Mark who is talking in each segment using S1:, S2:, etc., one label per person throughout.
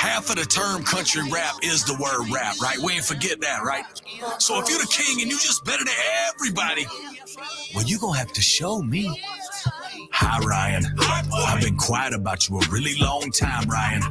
S1: half of the term country rap is the word rap, right? We ain't forget that, right? So if you're the king and you just better than everybody, well, you gonna have to show me. Hi, Ryan. I've been quiet about you a really long time, Ryan.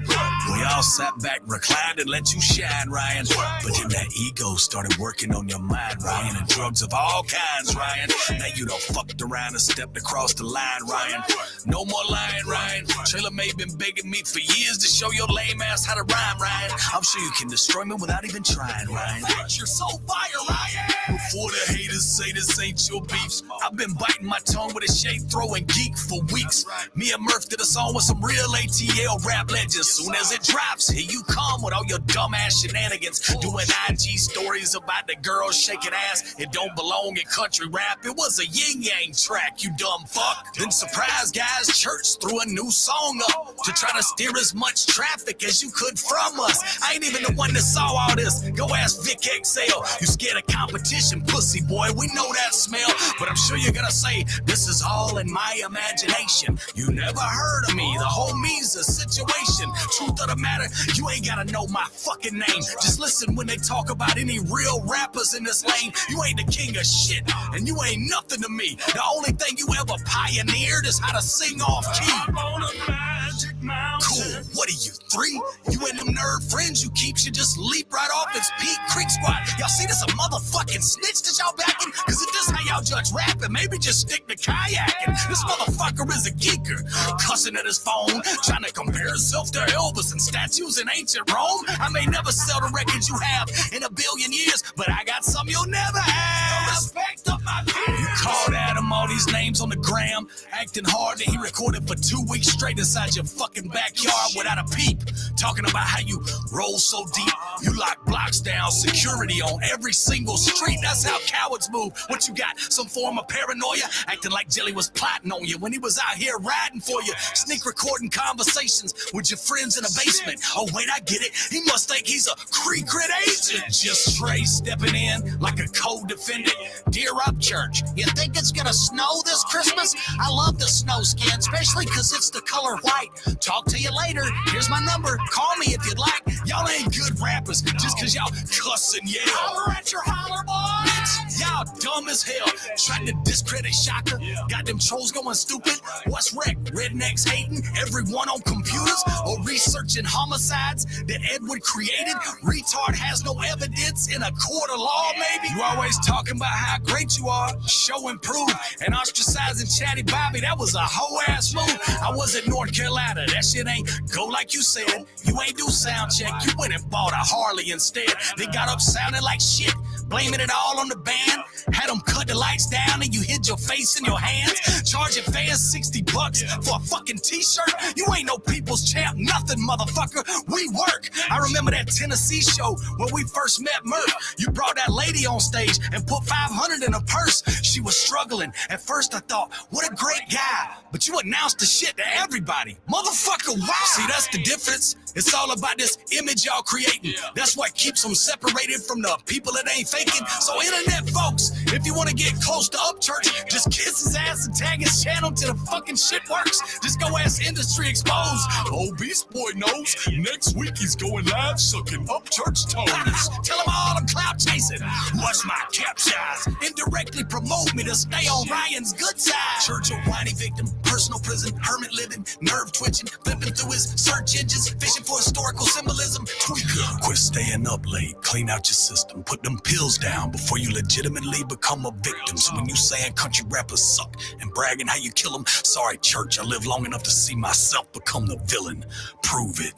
S1: We all sat back, reclined, and let you shine, Ryan. But then that ego started working on your mind, Ryan, and drugs of all kinds, Ryan. Now you done fucked around and stepped across the line, Ryan. No more lying, Ryan. Trailer May been begging me for years to show your lame ass how to rhyme, Ryan. I'm sure you can destroy me without even trying, Ryan. You're so fire, Ryan. Before the haters say this ain't your beefs, I've been biting my tongue with a shade throwing geek for weeks. Me and Murph did a song with some real ATL rap legends. Soon as it drops, here you come with all your dumbass shenanigans. Doing IG stories about the girls shaking ass. It don't belong in country rap. It was a yin-yang track, you dumb fuck. Then surprise guys, Church threw a new song up to try to steer as much traffic as you could from us. I ain't even the one that saw all this. Go ask Vic XL. You scared of competition, pussy boy. We know that smell. But I'm sure you're gonna say, this is all in my imagination. You never heard of me. The whole me's a situation. Truth of the matter, you ain't gotta know my fucking name. Just listen when they talk about any real rappers in this lane. You ain't the king of shit, and you ain't nothing to me. The only thing you ever pioneered is how to sing off key. I'm on a magic mountain. Cool, what are you, 3? You and them nerd friends you keep should just leap right off this Pete Creek squad. Y'all see this a motherfucking snitch that y'all backing? Cause if this how y'all judge rapping, maybe just stick to kayaking. This motherfucker is a geeker, cussing at his phone, trying to compare himself to Elvis and statues in ancient Rome. I may never sell the records you have in a billion years, but I got some you'll never have. Respect up my peers. You called Adam all these names on the gram, acting hard that he recorded for 2 weeks straight inside your fucking backyard without a peep. Talking about how you roll so deep, you lock blocks down, security on every single street. That's how cowards move. What you got? Some form of paranoia? Acting like Jelly was plotting on you when he was out here riding for you. Sneak recording conversations with your friends in a basement. Oh wait, I get it. He must think he's a Creek Grit agent. Just Trey stepping in like a co-defendant. Dear Upchurch, you think it's gonna snow this Christmas? I love the snow skin, especially cause it's the color white. Talk to you later. Here's my number. Call me if you'd like. Y'all ain't good rappers just cause y'all cuss and yell. Holler at your holler boy. Bitch, y'all dumb as hell. Trying to discredit Shaka. Got them trolls going stupid. What's wreck? Rednecks hating everyone on computers or researching homicides that Edward created. Retard has no evidence in a court of law, maybe. You always talking about how great you are. Show and prove. And ostracizing Chatty Bobby, that was a hoe ass move. I was in North Carolina. That shit ain't go like you said. You ain't do sound check. You went and bought a Harley instead. They got up sounding like shit. Blaming it all on the band. Had them cut the lights down and you hid your face in your hands. Charging fans $60 for a fucking t-shirt. You ain't no people's champ, nothing, motherfucker. We work. I remember that Tennessee show when we first met Murph. You brought that lady on stage and put $500 in her purse. She was struggling. At first I thought, what a great guy. But you announced the shit to everybody. Motherfucker, wow. See, that's the difference. It's all about this image y'all creating. That's what keeps them separated from the people that ain't faking. So internet folks, if you want to get close to Upchurch, just kiss his ass and tag his channel till the fucking shit works. Just go ask Industry Exposed. Oh, Beast Boy knows. Next week he's going live sucking Upchurch toes. Tell him all I'm clout chasing. Watch my cap size. Indirectly promote me to stay on Ryan's good side. Church of whiny victim, personal prison, hermit living, nerve twitching, flipping through his search engines, fishing for historical symbolism. Tweaker, quit staying up late. Clean out your system. Put them pills down before you legitimately become a victim. So when you saying country rappers suck and bragging how you kill them, sorry, Church, I live long enough to see myself become the villain. Prove it.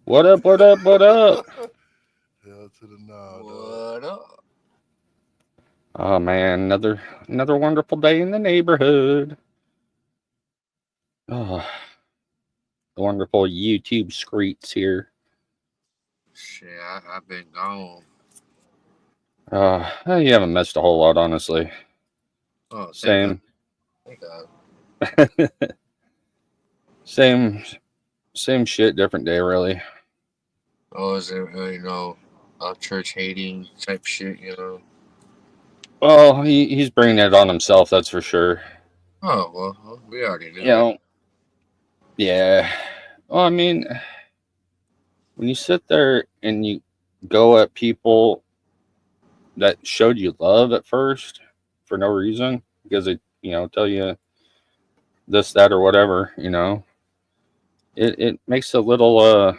S2: What up, what up, what up?
S3: Hell to the nod.
S4: What up?
S2: Oh man, another wonderful day in the neighborhood. Oh, the wonderful YouTube streets here.
S4: Shit, I've been gone.
S2: You haven't missed a whole lot, honestly.
S4: Oh,
S2: Same.
S4: Thank God.
S2: Same shit, different day, really.
S4: Oh, is it, Upchurch hating type shit,
S2: Well, he's bringing it on himself, that's for sure.
S4: Oh, well, we already knew
S2: You know, yeah. Well, I mean, when you sit there and you go at people that showed you love at first for no reason because they, tell you this, that, or whatever, it makes it a little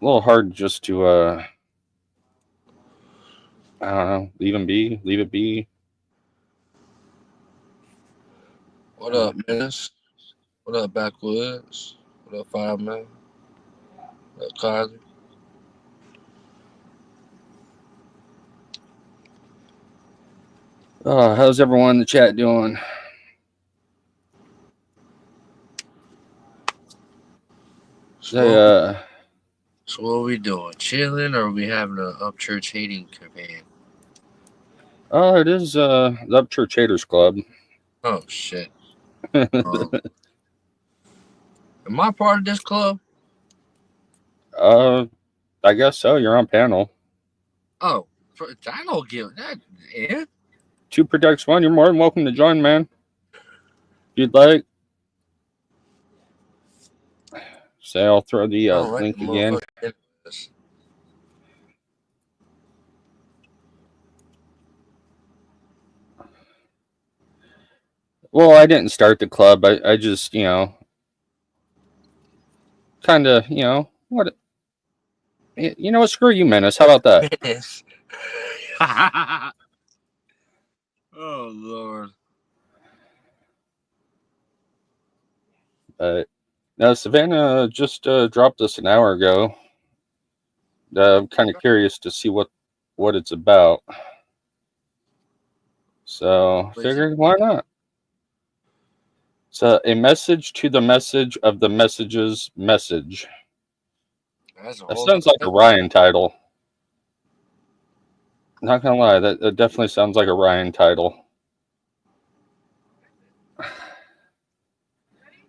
S2: hard just to I don't know, leave it be.
S4: What up, Menace? What up, Backwoods? What up, Fireman? What up, Kylie?
S2: How's everyone in the chat doing?
S4: So what are we doing? Chilling, or are we having an Upchurch hating campaign?
S2: It is the Upchurch Haters Club.
S4: Oh, shit. Am I part of this club?
S2: I guess so. You're on panel.
S4: Oh, I don't give that. Yeah.
S2: 2 protects 1. You're more than welcome to join, man. If you'd like. Say I'll throw the link again. Well, I didn't start the club. I just, kind of, what? Screw you, Menace. How about that?
S4: Menace. Oh, Lord.
S2: Now, Savannah just dropped this an hour ago. I'm kind of curious to see what it's about. So, figured why not? It's a message to the message of the message's message. That sounds like a Ryan title. Not gonna lie, that definitely sounds like a Ryan title.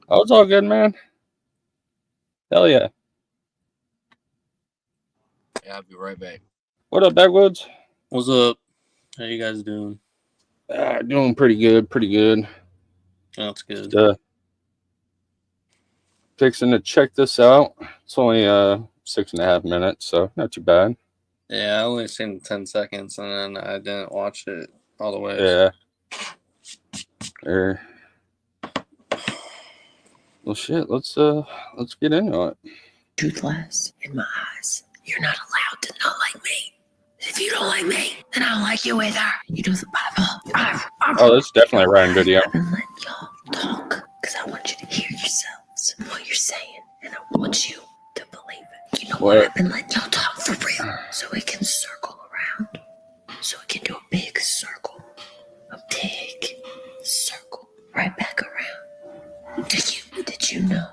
S2: Oh, it's all good, man. Hell yeah.
S4: Yeah, I'll be right back.
S2: What up, Backwoods?
S5: What's up? How you guys doing?
S2: Doing pretty good,
S5: That's good.
S2: Just, fixing to check this out. It's only 6.5 minutes, so not too bad.
S5: Yeah, I only seen 10 seconds and then I didn't watch it all the way.
S2: Yeah. Well, shit. Let's get into it.
S6: Toothless in my eyes. You're not allowed to not like me. If you don't like me, then I don't like you either. You do the Bible.
S2: Oh, that's definitely a Ryan video.
S6: I've been letting y'all talk because I want you to hear yourselves and what you're saying, and I want you to believe it. You know what? I've been letting y'all talk for real, so we can circle around, so we can do a big circle, right back around. Did you know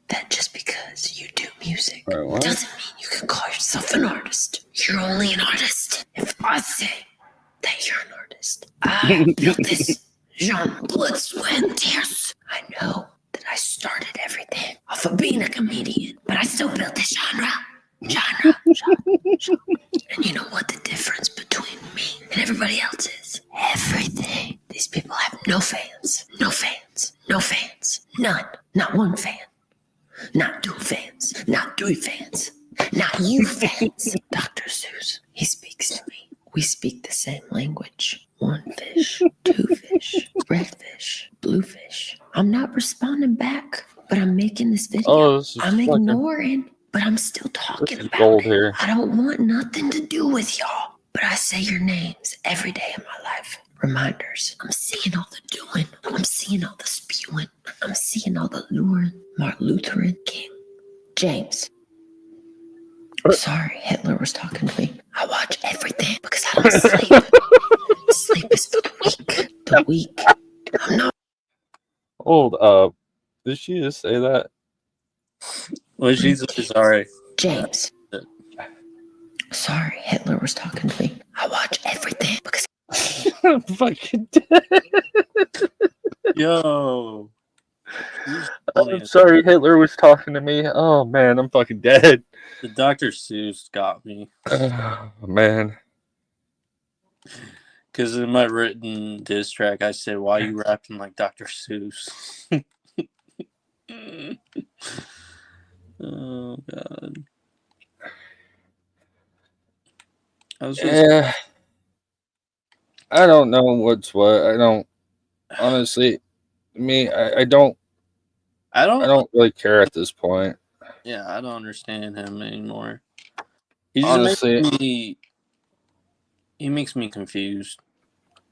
S6: that just because you do music doesn't mean you can call yourself an artist? You're only an artist if I say that you're an artist. I built this genre, blood, sweat, and tears. I know that I started everything off of being a comedian, but I still built this genre. And you know what the difference between me and everybody else is? Everything. These people have no fans. None. Not one fan. Not 2 fans. Not 3 fans. Not you fans. Dr. Seuss, he speaks to me. We speak the same language. 1 fish, 2 fish, red fish, blue fish. I'm not responding back, but I'm making this video. I'm ignoring, but I'm still talking about it. Here. I don't want nothing to do with y'all, but I say your names every day in my life. Reminders. I'm seeing all the doing. I'm seeing all the spewing. I'm seeing all the luring. Martin Luther King. James. Sorry, Hitler was talking to me. I watch everything because I don't sleep. Sleep is for the weak. The weak. I'm not.
S2: Hold up. Did she just say that?
S5: Well, she's sorry.
S6: James. Sorry, Hitler was talking to me. I watch everything because
S2: I'm fucking dead.
S5: Yo.
S2: I'm sorry, Hitler was talking to me. Oh man, I'm fucking dead.
S5: The Dr. Seuss got me.
S2: Oh, man.
S5: Because in my written diss track, I said, "Why you rapping like Dr. Seuss?" Oh God.
S2: Yeah. I don't know what's what. I don't honestly. I don't really care at this point.
S5: Yeah, I don't understand him anymore. He just
S2: Honestly,
S5: makes me confused.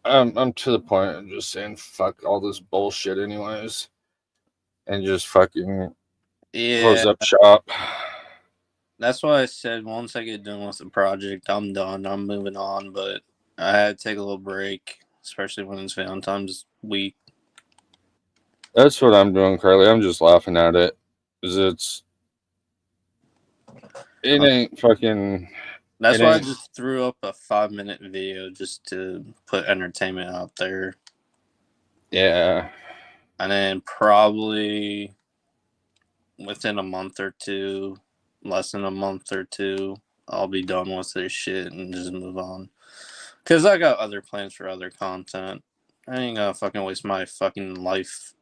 S2: I'm to the point of just saying fuck all this bullshit, anyways, and just fucking close up shop.
S5: That's why I said once I get done with the project, I'm done. I'm moving on, but I had to take a little break, especially when it's Valentine's week.
S2: That's what I'm doing, Carly. I'm just laughing at it because it ain't fucking.
S5: That's why I just threw up a 5-minute video just to put entertainment out there.
S2: Yeah.
S5: And then probably within a month or two, less than a month or two, I'll be done with this shit and just move on. Because I got other plans for other content. I ain't gonna fucking waste my fucking life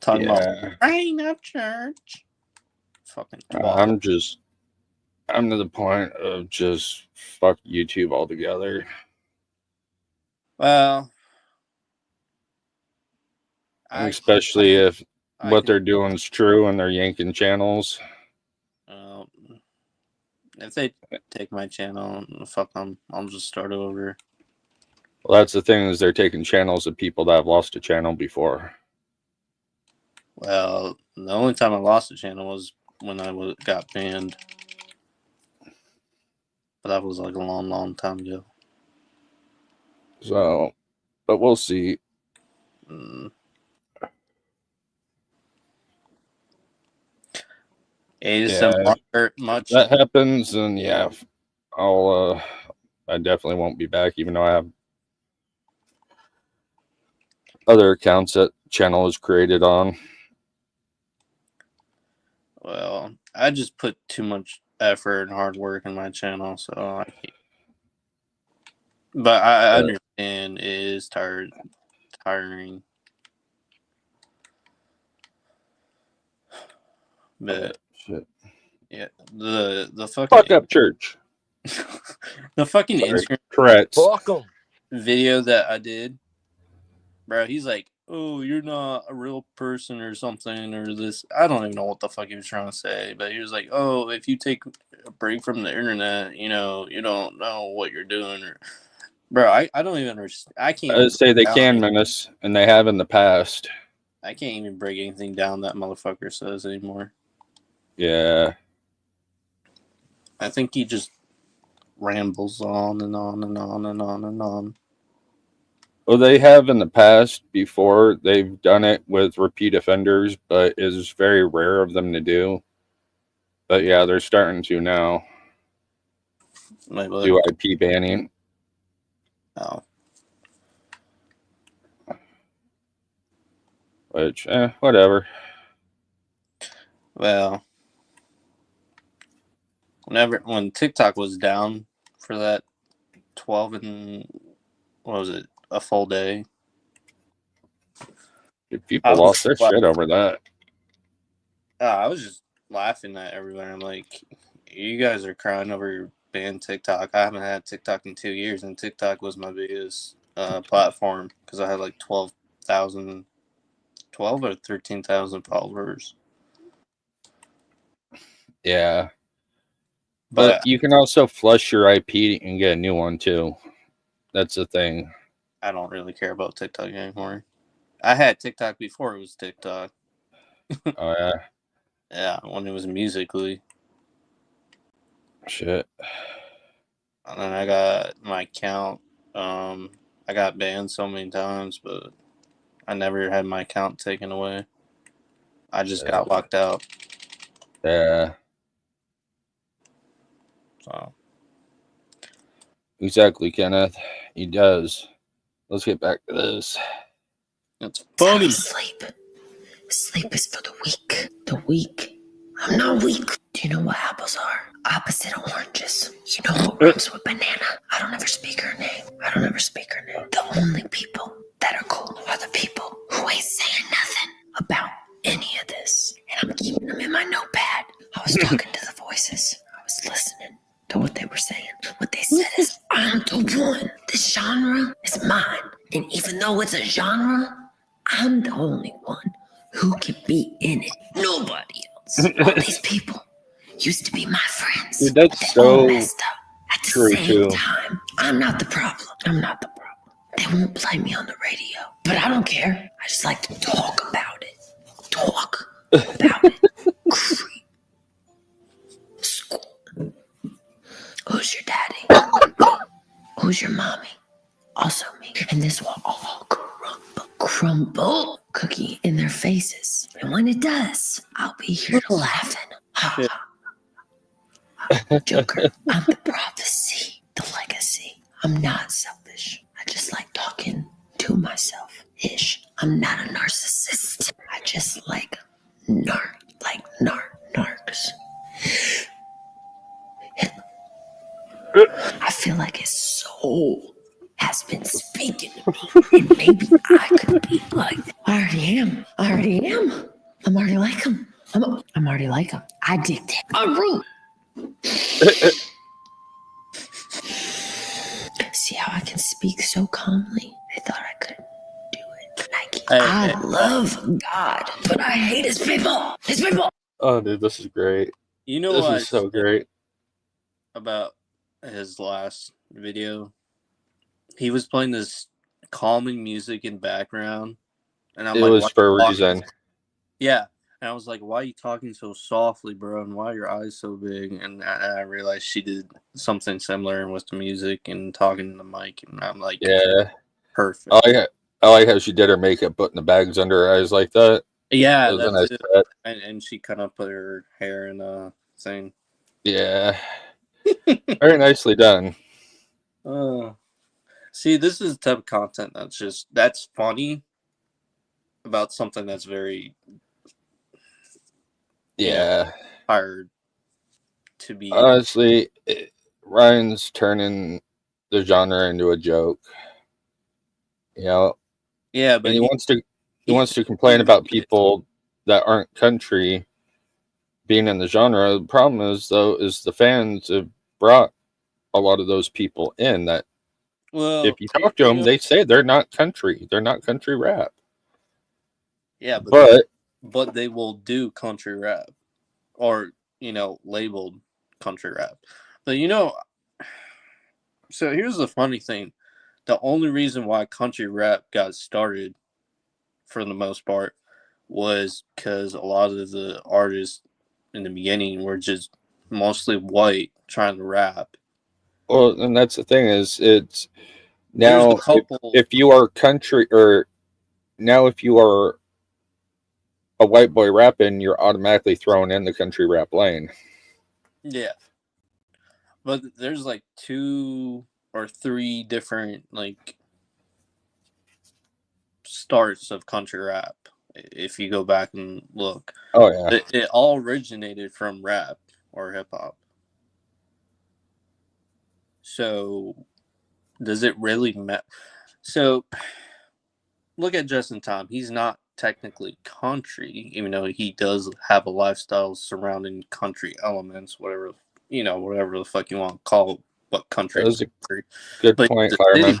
S5: talking about rain Upchurch. Fucking twat.
S2: I'm to the point of just fuck YouTube altogether.
S5: Well,
S2: especially if what they're doing is true and they're yanking channels.
S5: If they take my channel, fuck them. I'll just start over.
S2: Well, that's the thing, is they're taking channels of people that have lost a channel before.
S5: Well, the only time I lost a channel was when I got banned. But that was like a long, long time ago.
S2: So, but we'll see.
S5: That
S2: happens, and yeah, I definitely won't be back, even though I have other accounts that channel is created on.
S5: Well, I just put too much effort and hard work in my channel, so I can't. But I understand it is tiring. But
S2: shit.
S5: Yeah, the fucking
S2: fuck Upchurch.
S5: The fucking Instagram
S2: correct
S5: video that I did, bro. He's like, "Oh, you're not a real person or something or this." I don't even know what the fuck he was trying to say, but he was like, "Oh, if you take a break from the internet, you don't know what you're doing." Or, bro, I don't even understand. I can't.
S2: I say they can menace, and they have in the past.
S5: I can't even break anything down that motherfucker says anymore.
S2: Yeah.
S5: I think he just rambles on and on and on and on and on.
S2: Well, they have in the past before. They've done it with repeat offenders, but it's very rare of them to do. But yeah, they're starting to now do IP banning.
S5: Oh.
S2: Which, whatever.
S5: Well, when TikTok was down for that 12 and what was it, a full day?
S2: People lost their shit over that.
S5: I was just laughing at everybody. I'm like, you guys are crying over your banned TikTok. I haven't had TikTok in 2 years, and TikTok was my biggest platform because I had like 12 or 13,000 followers.
S2: Yeah. But you can also flush your IP and get a new one too. That's the thing.
S5: I don't really care about TikTok anymore. I had TikTok before it was TikTok.
S2: Oh, yeah?
S5: Yeah, when it was Musical.ly.
S2: Shit.
S5: And then I got my account. I got banned so many times, but I never had my account taken away. I just got locked out.
S2: Yeah.
S5: So.
S2: Exactly, Kenneth. He does. Let's get back to this.
S5: It's funny.
S6: Sleep. Sleep is for the weak. The weak. I'm not weak. Do you know what apples are? Opposite of oranges. You know what rhymes with banana? I don't ever speak her name. The only people that are cool are the people who ain't saying nothing about any of this. And I'm keeping them in my notepad. I was talking to the voices. I was listening to what they were saying. What they said is, I'm the one. This genre is mine. And even though it's a genre, I'm the only one who can be in it. Nobody else. All these people used to be my friends.
S2: Dude, that's
S6: but they all
S2: so
S6: messed up. At the
S2: true,
S6: same
S2: too.
S6: time, I'm not the problem. They won't play me on the radio. But I don't care. I just like to talk about it. Creep. School. Who's your daddy? Who's your mommy? Also me. And this will all crumble cookie in their faces. And when it does, I'll be here to laughing. Ha ha. Joker, I'm the prophecy, the legacy. I'm not selfish. I just like talking to myself-ish. I'm not a narcissist. I just like narcs. I feel like his soul has been speaking to me. And maybe I could be like, I already am. I'm already like him. I'm already like him. I dictate. I'm rude. See how I can speak so calmly? They thought I couldn't do it. I love God, but I hate his people.
S2: Oh, dude, this is great.
S5: You know
S2: This
S5: what
S2: is so great.
S5: about his last video? He was playing this calming music in background, and I'm
S2: It
S5: like,
S2: was
S5: why
S2: for
S5: are
S2: a
S5: you
S2: reason.
S5: talking? Yeah, and I was like, why are you talking so softly, bro? And why are your eyes so big? And I realized she did something similar with the music and talking to the mic, and I'm like,
S2: Yeah.
S5: perfect.
S2: I like how she did her makeup, putting the bags under her eyes like that.
S5: Yeah,
S2: It was a
S5: that's
S2: nice
S5: it.
S2: touch.
S5: And she kind of put her hair in a thing.
S2: Yeah. Very nicely done.
S5: See, this is the type of content that's funny about something that's very
S2: Yeah.
S5: hard to be.
S2: Honestly, Ryan's turning the genre into a joke. You know,
S5: Yeah, but
S2: and he wants to complain about people that aren't country being in the genre. The problem is though is the fans have brought a lot of those people in that
S5: Well,
S2: if you talk to them, they say they're not country. They're not country rap.
S5: Yeah, but they will do country rap or labeled country rap. But so here's the funny thing. The only reason why country rap got started for the most part was because a lot of the artists in the beginning were just mostly white trying to rap.
S2: Well, and that's the thing is it's
S5: There's a
S2: now
S5: couple.
S2: if you are country or now if you are a white boy rapping, you're automatically thrown in the country rap lane.
S5: Yeah. But there's like 2 or 3 different starts of country rap if you go back and look.
S2: Oh yeah.
S5: It all originated from rap or hip hop. So does it really matter? So look at Justin Tom. He's not technically country, even though he does have a lifestyle surrounding country elements, whatever the fuck you want to call what country.
S2: That was a good point, Fireman.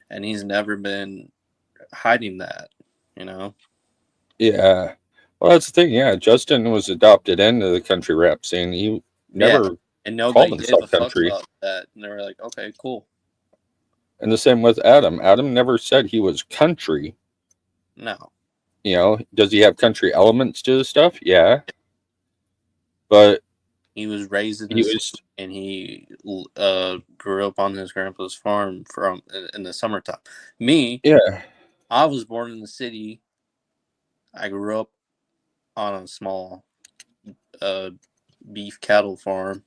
S5: And he's never been hiding that,
S2: Yeah. Well, that's the thing. Yeah, Justin was adopted into the country rap scene. He never
S5: and
S2: called
S5: nobody gave
S2: himself
S5: a fuck
S2: country.
S5: about that. And they were like, okay, cool.
S2: And the same with Adam. Adam never said he was country.
S5: No.
S2: Does he have country elements to his stuff? Yeah. But
S5: he was raised in and he grew up on his grandpa's farm in the summertime. Me,
S2: yeah,
S5: I was born in the city. I grew up on a small beef cattle farm,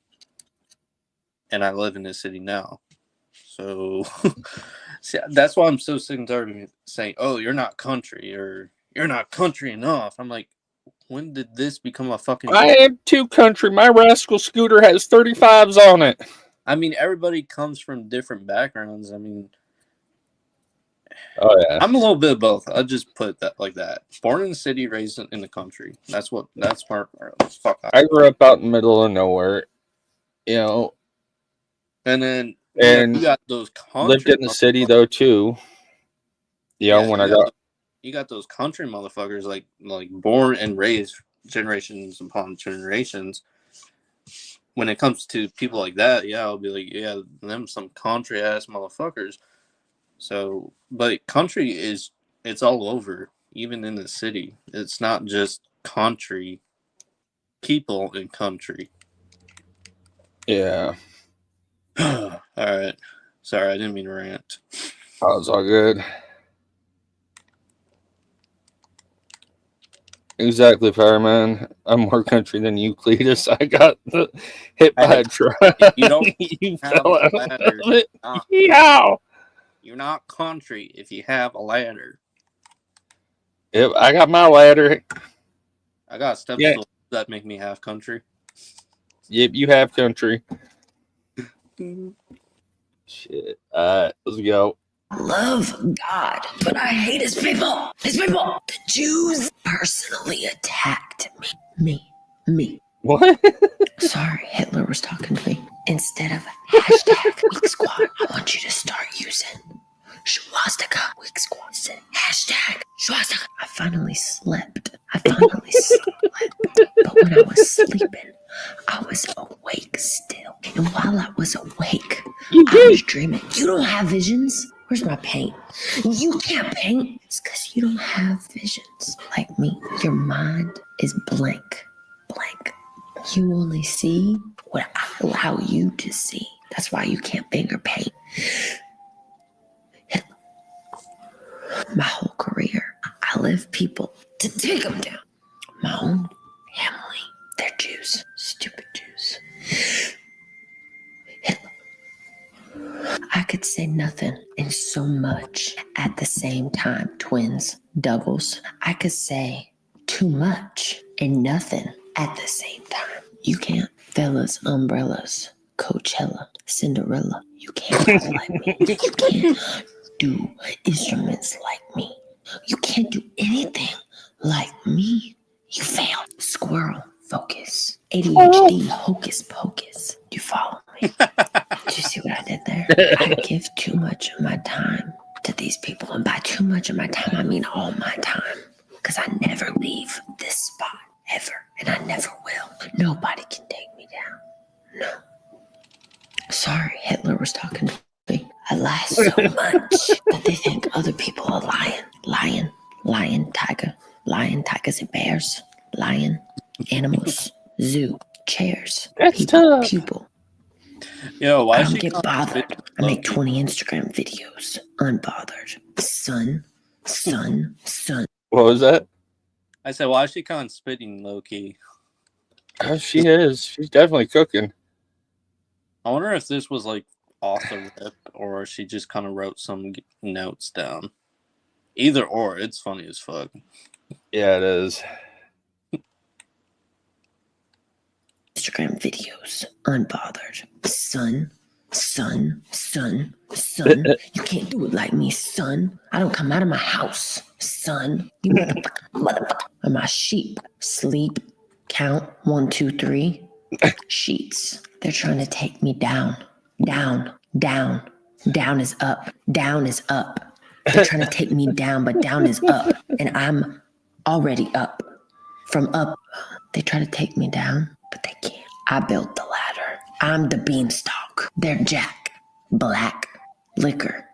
S5: and I live in the city now. So see, that's why I'm so sick and tired of saying, "Oh, you're not country," or "You're not country enough." I'm like, When did this become a fucking?
S2: I have 2 country. My rascal scooter has 35s on it.
S5: I mean, everybody comes from different backgrounds. I mean,
S2: Oh yeah,
S5: I'm a little bit of both. I'll just put that like that. Born in the city, raised in the country. That's where fuck.
S2: I grew up out in the middle of nowhere, you know,
S5: And then
S2: and
S5: you got those country
S2: lived in the city though too. You know, when I got
S5: you got those country motherfuckers like born and raised generations upon generations. When it comes to people like that, yeah, I'll be like, yeah, them some country ass motherfuckers. So, but country it's all over, even in the city. It's not just country people in country.
S2: yeah.
S5: All right, sorry, I didn't mean to rant.
S2: Oh, it's all good. Exactly, fireman. I'm more country than you, Cletus. I got hit by a truck.
S5: You don't
S2: You
S5: have
S2: fell
S5: a
S2: out
S5: ladder.
S2: of it.
S5: Yeehaw! You're not country if you have a ladder.
S2: Yep, I got my ladder.
S5: I got step stools that make me half country.
S2: Yep, you have country. Shit. Let's go.
S6: I love God, but I hate his people. His people. The Jews personally attacked me.
S2: What?
S6: Sorry, Hitler was talking to me. Instead of hashtag weak squad, I want you to start using swastika. Weak squad said hashtag swastika. I finally slept. But when I was sleeping, I was awake still. And while I was awake, I was dreaming. You don't have visions? Where's my paint? You can't paint. It's because you don't have visions like me. Your mind is blank. You only see what I allow you to see. That's why you can't finger paint. My whole career, I left people to take them down. My own family, they're Jews. Stupid Jews. I could say nothing and so much at the same time. Twins, doubles. I could say too much and nothing at the same time. You can't. Fellas, umbrellas, Coachella, Cinderella. You can't play like me. You can't do instruments like me. You can't do anything like me. You fail. Squirrel, focus. ADHD, hocus pocus. Do you follow me? Did you see what I did there? I give too much of my time to these people. And by too much of my time, I mean all my time. Because I never leave this spot, ever. And I never will. Nobody can take me down. No. Sorry, Hitler was talking to me. I lie so much that they think other people are lying. Lion, tiger. Lion, tigers, and bears. Lion, animals, zoo, chairs.
S2: That's
S6: people,
S2: tough.
S6: pupil.
S5: Yo, why
S6: I don't get bothered. I make 20 Instagram videos. Unbothered. Son.
S2: What was that?
S5: I said, why is she kind of spitting low key?
S2: Oh, she is. She's definitely cooking.
S5: I wonder if this was like off the rip or she just kind of wrote some notes down. Either or, it's funny as fuck.
S2: Yeah, it is.
S6: Instagram videos. Unbothered. Son. You can't do it like me, son. I don't come out of my house, son. You motherfucker. Are my sheep. Sleep. Count. 1, 2, 3. Sheets. They're trying to take me down. Down is up. They're trying to take me down, but down is up. And I'm already up. From up, they try to take me down, but they can't. I built the ladder. I'm the beanstalk. They're Jack. Black. Liquor.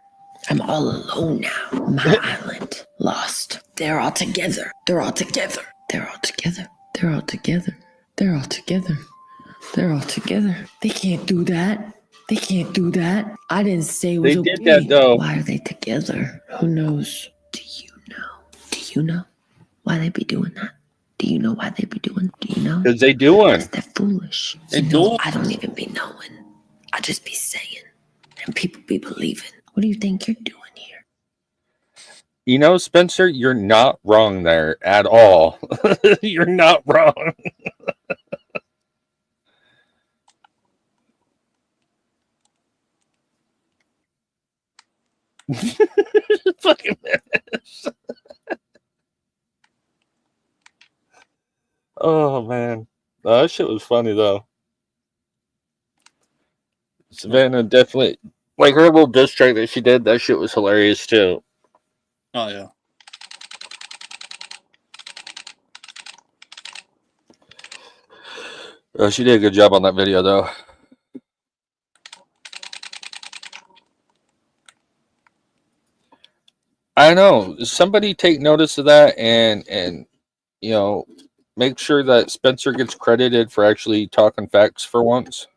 S6: I'm all alone now. My island. Lost. They're all together. They can't do that. I didn't say it was okay. They did that though. Why are they together? Who knows? Do you know why they be doing that? Do you know why they be doing? Do you know?
S2: Because they doing.
S6: Because they're foolish. I don't even be knowing. I just be saying. And people be believing. What do you think you're doing here?
S2: You know, Spencer, you're not wrong there at all. You're not wrong. Fucking menace. Oh man, that shit was funny though. Savannah definitely, like her little diss track that she did. That shit was hilarious too.
S5: Oh yeah.
S2: She did a good job on that video though. I know. Somebody take notice of that and you know, make sure that Spencer gets credited for actually talking facts for once.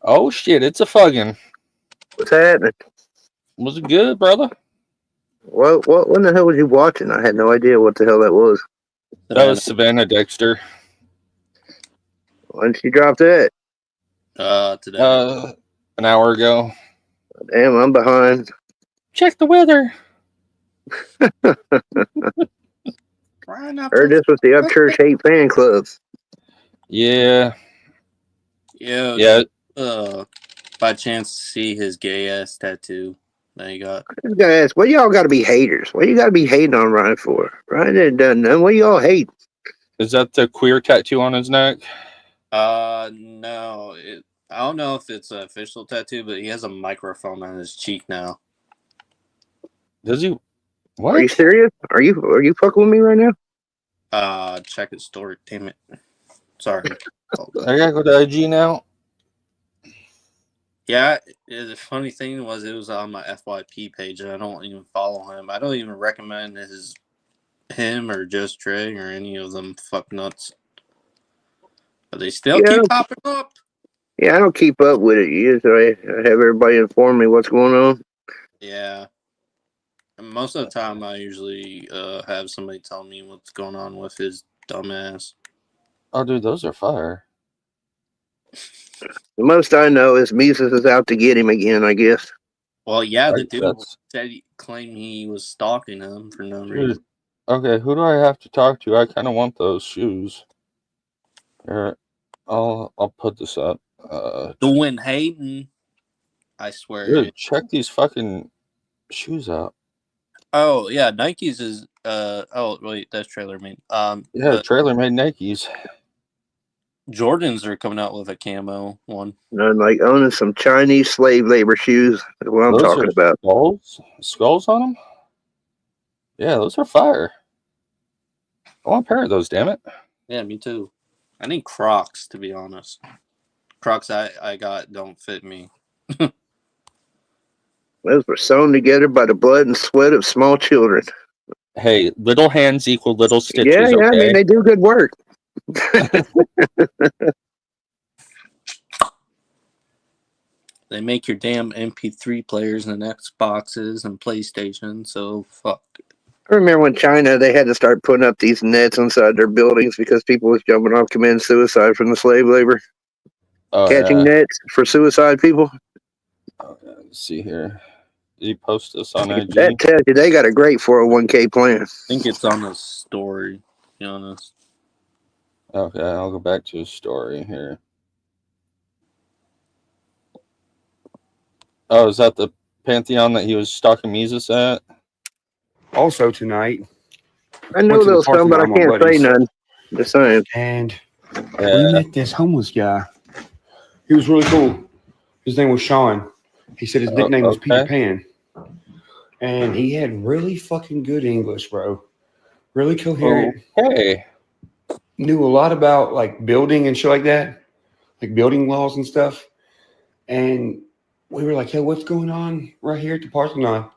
S2: Oh shit, it's a fucking.
S7: What's happening?
S2: Was it good, brother?
S7: What when the hell was you watching? I had no idea what the hell that was.
S2: That was Savannah Dexter.
S7: Why didn't she drop that?
S5: Today.
S2: An hour ago.
S7: Damn, I'm behind.
S2: Check the weather.
S7: Heard this was the Upchurch Hate Fan Club.
S2: Yeah.
S5: Yeah. By chance see his gay ass tattoo that he got.
S7: I was gonna ask, what y'all gotta be haters? What you gotta be hating on Ryan for? Ryan ain't done nothing. What y'all hate?
S2: Is that the queer tattoo on his neck?
S5: No. I don't know if it's an official tattoo, but he has a microphone on his cheek now.
S2: Does he? What?
S7: Are you serious? Are you fucking with me right now?
S5: Check his story. Damn it. Sorry.
S2: I gotta go to IG now.
S5: Yeah, the funny thing was it was on my FYP page, and I don't even follow him. I don't even recommend him or Just Trey or any of them fuck nuts. But they still keep popping up.
S7: Yeah, I don't keep up with it. Usually, I have everybody inform me what's going on.
S5: Yeah. And most of the time, I usually have somebody tell me what's going on with his dumbass.
S2: Oh, dude, those are fire.
S7: The most I know is Mises is out to get him again, I guess.
S5: Well, yeah, the dude claimed he was stalking him for no reason.
S2: Okay, who do I have to talk to? I kind of want those shoes. Here, I'll put this up.
S5: Dwayne Hayden, I swear.
S2: Dude, check these fucking shoes out.
S5: Oh yeah, Nike's is oh wait, that's Trailer Made.
S2: Yeah, Trailer Made Nikes.
S5: Jordans are coming out with a camo one.
S7: Nothing like owning some Chinese slave labor shoes. That's what I'm talking about.
S2: Skulls on them? Yeah, those are fire. I want a pair of those, damn it.
S5: Yeah, me too. I need Crocs, to be honest. Crocs I got don't fit me.
S7: Those were sewn together by the blood and sweat of small children.
S2: Hey, little hands equal little stitches.
S7: Yeah,
S2: okay?
S7: I mean, they do good work.
S5: They make your damn MP3 players and Xboxes and PlayStation, so fuck.
S7: I remember when China, they had to start putting up these nets inside their buildings because people was jumping off committing suicide from the slave labor. Catching nets for suicide people.
S2: Okay, let's see here. Did you post this on IG?
S7: That tells you they got a great 401k plan.
S5: I think it's on the story, to be honest.
S2: Okay, I'll go back to his story here. Oh, is that the Pantheon that he was stalking Mises at?
S8: Also tonight.
S7: I know those some, but I can't say none. Just saying.
S8: And we met this homeless guy. He was really cool. His name was Sean. He said his nickname was Peter Pan. And he had really fucking good English, bro. Really coherent.
S2: Okay.
S8: Knew a lot about like building and shit like that. Like building laws and stuff. And we were like, hey, what's going on right here at the parking lot?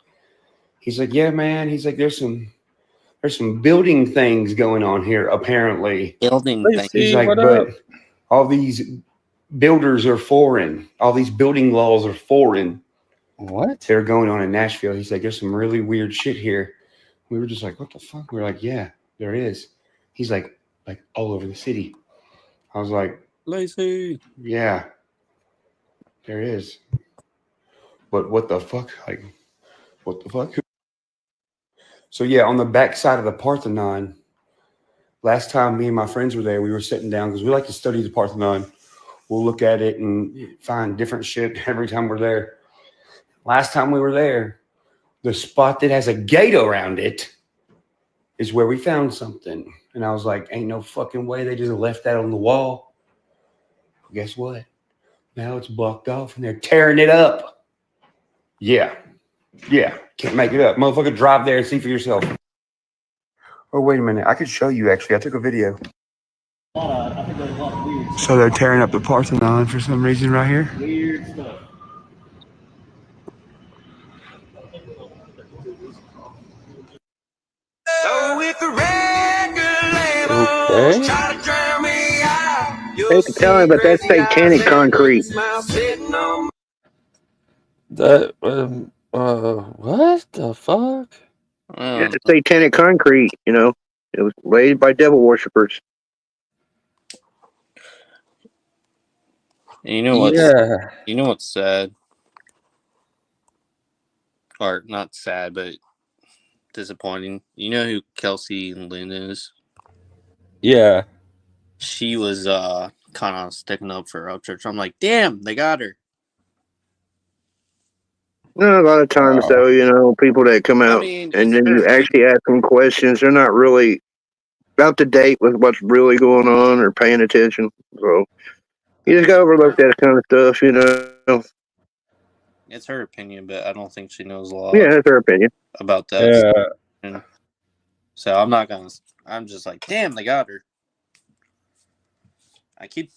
S8: He's like, yeah, man. He's like, there's some building things going on here, apparently.
S5: Building things.
S8: He's like, but all these builders are foreign. All these building laws are foreign.
S2: What?
S8: They're going on in Nashville. He's like, there's some really weird shit here. We were just like, what the fuck? We were like, yeah, there is. He's like all over the city. I was like,
S5: Lazy.
S8: yeah, there is. But what the fuck? Like, What the fuck? So yeah, on the back side of the Parthenon, last time me and my friends were there, we were sitting down because we like to study the Parthenon. We'll look at it and find different shit every time we're there. Last time we were there, the spot that has a gate around it is where we found something. And I was like, ain't no fucking way they just left that on the wall. Guess what? Now it's blocked off and they're tearing it up. Yeah. Can't make it up. Motherfucker, drive there and see for yourself. Oh, wait a minute. I could show you, actually. I took a video. So they're tearing up the Parthenon for some reason right here. Weird stuff.
S1: So if the record labels try to drown me out,
S7: Hate to tell him, but that's satanic concrete.
S2: That what the fuck?
S7: It's a satanic concrete, you know. It was laid by devil worshippers.
S5: You know what's You know what's sad, or not sad, but disappointing. You know who Kelsey Lynn is?
S2: Yeah.
S5: She was kind of sticking up for Upchurch. I'm like, damn, they got her.
S7: No, a lot of times, though, you know, people that come out and then you actually ask them questions, they're not really up to date with what's really going on or paying attention. So you just got to overlook that kind of stuff, you know.
S5: It's her opinion, but I don't think she knows a lot.
S7: Yeah, that's her opinion
S5: about that. Yeah. So I'm just like, damn, they got her. I keep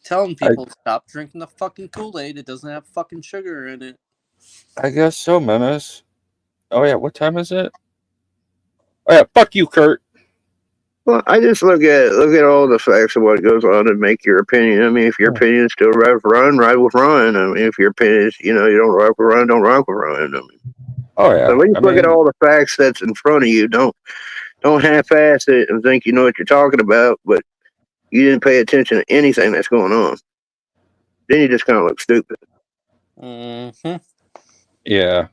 S5: telling people stop drinking the fucking Kool-Aid. It doesn't have fucking sugar in it.
S2: I guess so, Menace. Oh yeah, what time is it? Oh yeah, fuck you, Kurt.
S7: Well, I just look at all the facts of what goes on and make your opinion. I mean, if your opinion is still right with Ron, ride with Ron. I mean, if your opinion is, you know, you don't rock with Ron, don't rock with Ron. I mean,
S2: oh yeah.
S7: So at least look at all the facts that's in front of you. Don't half-ass it and think you know what you're talking about, but you didn't pay attention to anything that's going on. Then you just kind of look stupid.
S5: Mm-hmm.
S2: Yeah,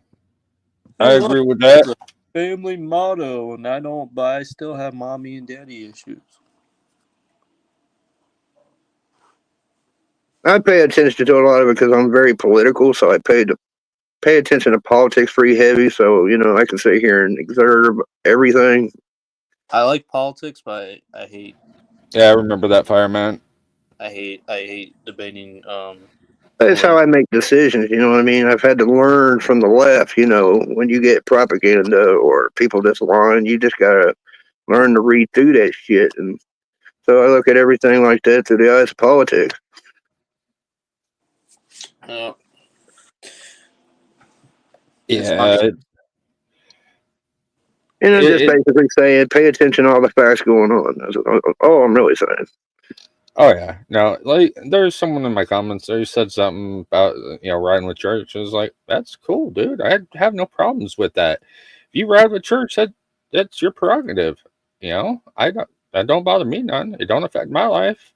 S2: I agree with that.
S5: Family motto, and I still have mommy and daddy issues.
S7: I pay attention to a lot of it because I'm very political, so I pay attention to politics pretty heavy. So you know, I can sit here and observe everything.
S5: I like politics, but I hate.
S2: Yeah, I remember that, fireman.
S5: I hate debating.
S7: That's how I make decisions. You know what I mean? I've had to learn from the left. You know, when you get propaganda or people just lying, you just gotta learn to read through that shit. And so I look at everything like that through the eyes of politics.
S2: Yeah.
S7: And I'm just basically saying, pay attention to all the facts going on. That's all I'm really saying.
S2: Oh yeah, no, like there's someone in my comments there who said something about riding with church. I was like, that's cool, dude. I have no problems with that. If you ride with church, that's your prerogative. You know, that don't bother me none. It don't affect my life.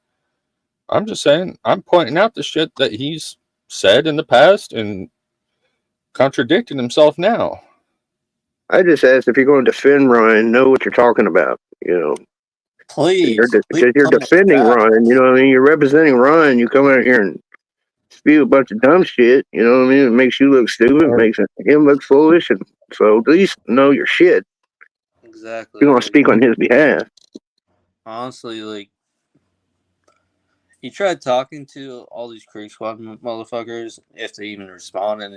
S2: I'm just saying, I'm pointing out the shit that he's said in the past and contradicting himself now.
S7: I just asked if you're going to defend Ryan, know what you're talking about. You know,
S5: please,
S7: because you're defending Ryan. You know what I mean? You're representing Ryan. You come out here and spew a bunch of dumb shit. You know what I mean? It makes you look stupid. It makes him look foolish. And so at least know your shit.
S5: Exactly.
S7: You're going to speak on his behalf.
S5: Honestly, like, he tried talking to all these Creek Squad motherfuckers, if they even respond, and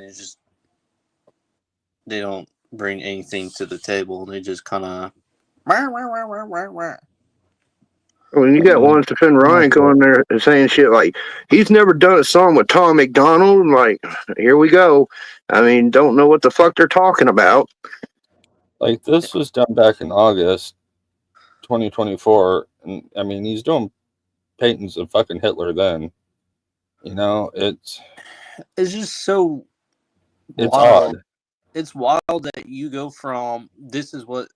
S5: they don't bring anything to the table. They just kind of.
S7: When you got ones to defend Ryan going there and saying shit like, he's never done a song with Tom McDonald, like, here we go. I mean, don't know what the fuck they're talking about.
S2: Like, this was done back in August 2024, and I mean, he's doing paintings of fucking Hitler then. You know, it's
S5: just so
S2: it's
S5: wild.
S2: odd.
S5: It's wild that you go from this is what,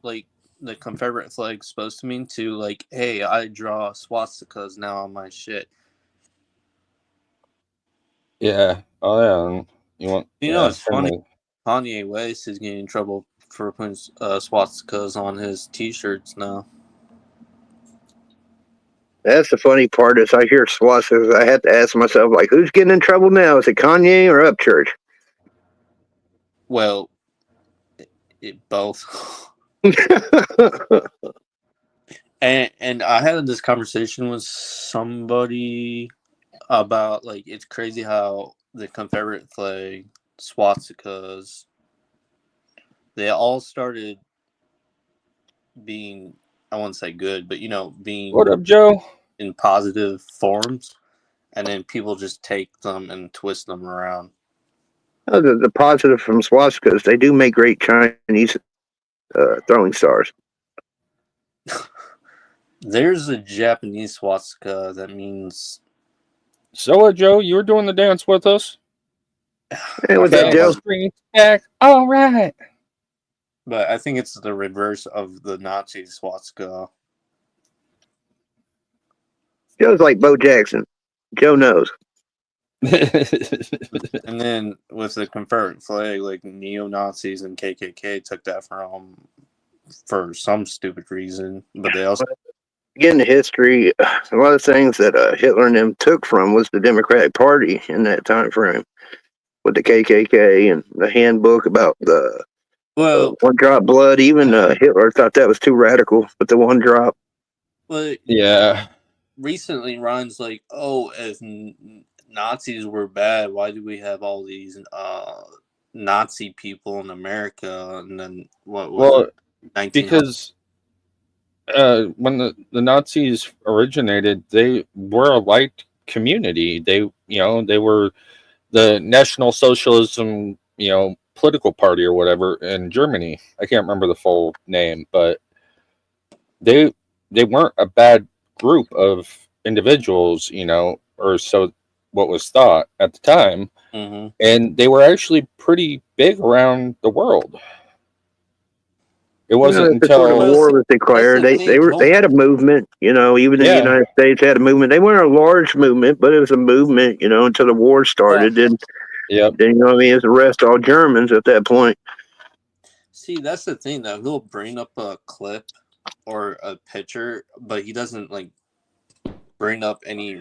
S5: like, the Confederate flag's supposed to mean to, like, hey, I draw swastikas now on my shit.
S2: Yeah. Oh yeah. And
S5: it's funny. Kanye West is getting in trouble for putting swastikas on his T-shirts now.
S7: That's the funny part is I hear swastikas. I have to ask myself, like, who's getting in trouble now? Is it Kanye or Upchurch?
S5: Well, both. And I had this conversation with somebody about, like, it's crazy how the Confederate flag, swastikas, they all started being, I wouldn't say good, but, being
S2: What up, Joe?
S5: in positive forms, and then people just take them and twist them around.
S7: Oh, the positive from swastikas, they do make great Chinese throwing stars.
S5: There's a Japanese swastika that means...
S2: So, Joe, you were doing the dance with us?
S7: Hey, what's up, Joe?
S2: Back. All right.
S5: But I think it's the reverse of the Nazi swastika.
S7: Joe's like Bo Jackson. Joe knows.
S5: And then with the Confederate flag, like, neo-Nazis and KKK took that for some stupid reason, but they also...
S7: Getting the history, a lot of things that Hitler and them took from was the Democratic Party in that time frame, with the KKK and the handbook about the one drop blood. Even Hitler thought that was too radical, but the one drop.
S5: Well,
S2: yeah.
S5: Recently, Ryan's like, "Oh, if Nazis were bad, why do we have all these Nazi people in America?" And then what was it?
S2: Because when the Nazis originated, they were a light community. They were the National Socialism, political party or whatever in Germany. I can't remember the full name, but they weren't a bad group of individuals, or so what was thought at the time.
S5: Mm-hmm.
S2: And they were actually pretty big around the world. It wasn't until
S7: the war was declared. They had a movement, even the United States had a movement. They weren't a large movement, but it was a movement, until the war started. Then it's the rest all Germans at that point.
S5: See, that's the thing, though. He'll bring up a clip or a picture, but he doesn't like bring up any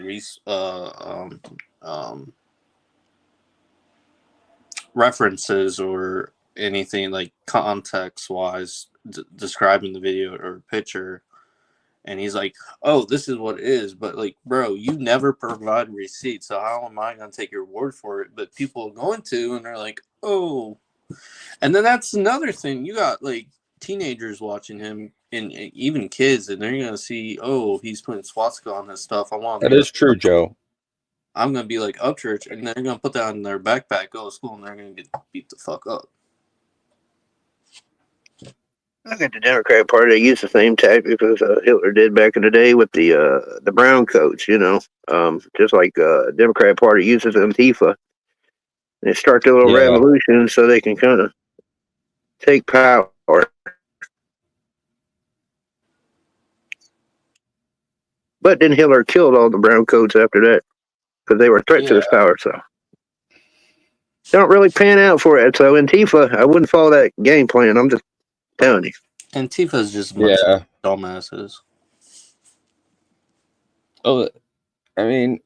S5: references or anything like context-wise describing the video or picture. And he's like, "Oh, this is what it is." But, like, bro, you never provide receipts, so how am I going to take your word for it? But people are going to, and they're like, "Oh." And then that's another thing. You got, like, teenagers watching him, and even kids, and they're going to see, "Oh, he's putting swastika on his stuff. I want."
S2: That is true, Joe.
S5: I'm going to be like Upchurch, and they're going to put that in their backpack, go to school, and they're going to get beat the fuck up.
S7: Look at the Democratic Party. They use the same tactic as Hitler did back in the day with the brown coats, just like Democratic Party uses Antifa. They start their little revolution so they can kind of take power. But then Hitler killed all the brown coats after that because they were a threat to his power. So don't really pan out for it. So Antifa, I wouldn't follow that game plan. I'm just telling you.
S5: Antifa's just a bunch of dumbasses.
S2: Oh, I mean,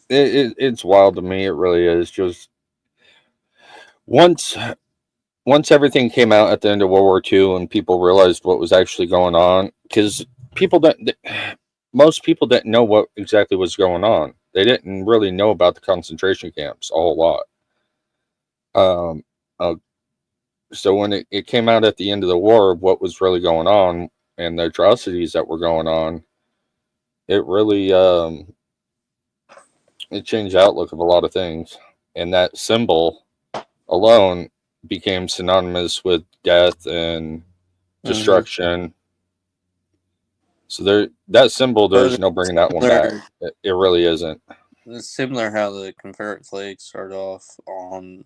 S2: it's wild to me. It really is. Just once everything came out at the end of World War II and people realized what was actually going on, because most people didn't know what exactly was going on. They didn't really know about the concentration camps a whole lot. So when it came out at the end of the war, what was really going on and the atrocities that were going on, it really it changed the outlook of a lot of things. And that symbol alone became synonymous with death and destruction. So that symbol, there's no bringing that one back. It really isn't.
S5: It's similar how the Confederate flag started off on...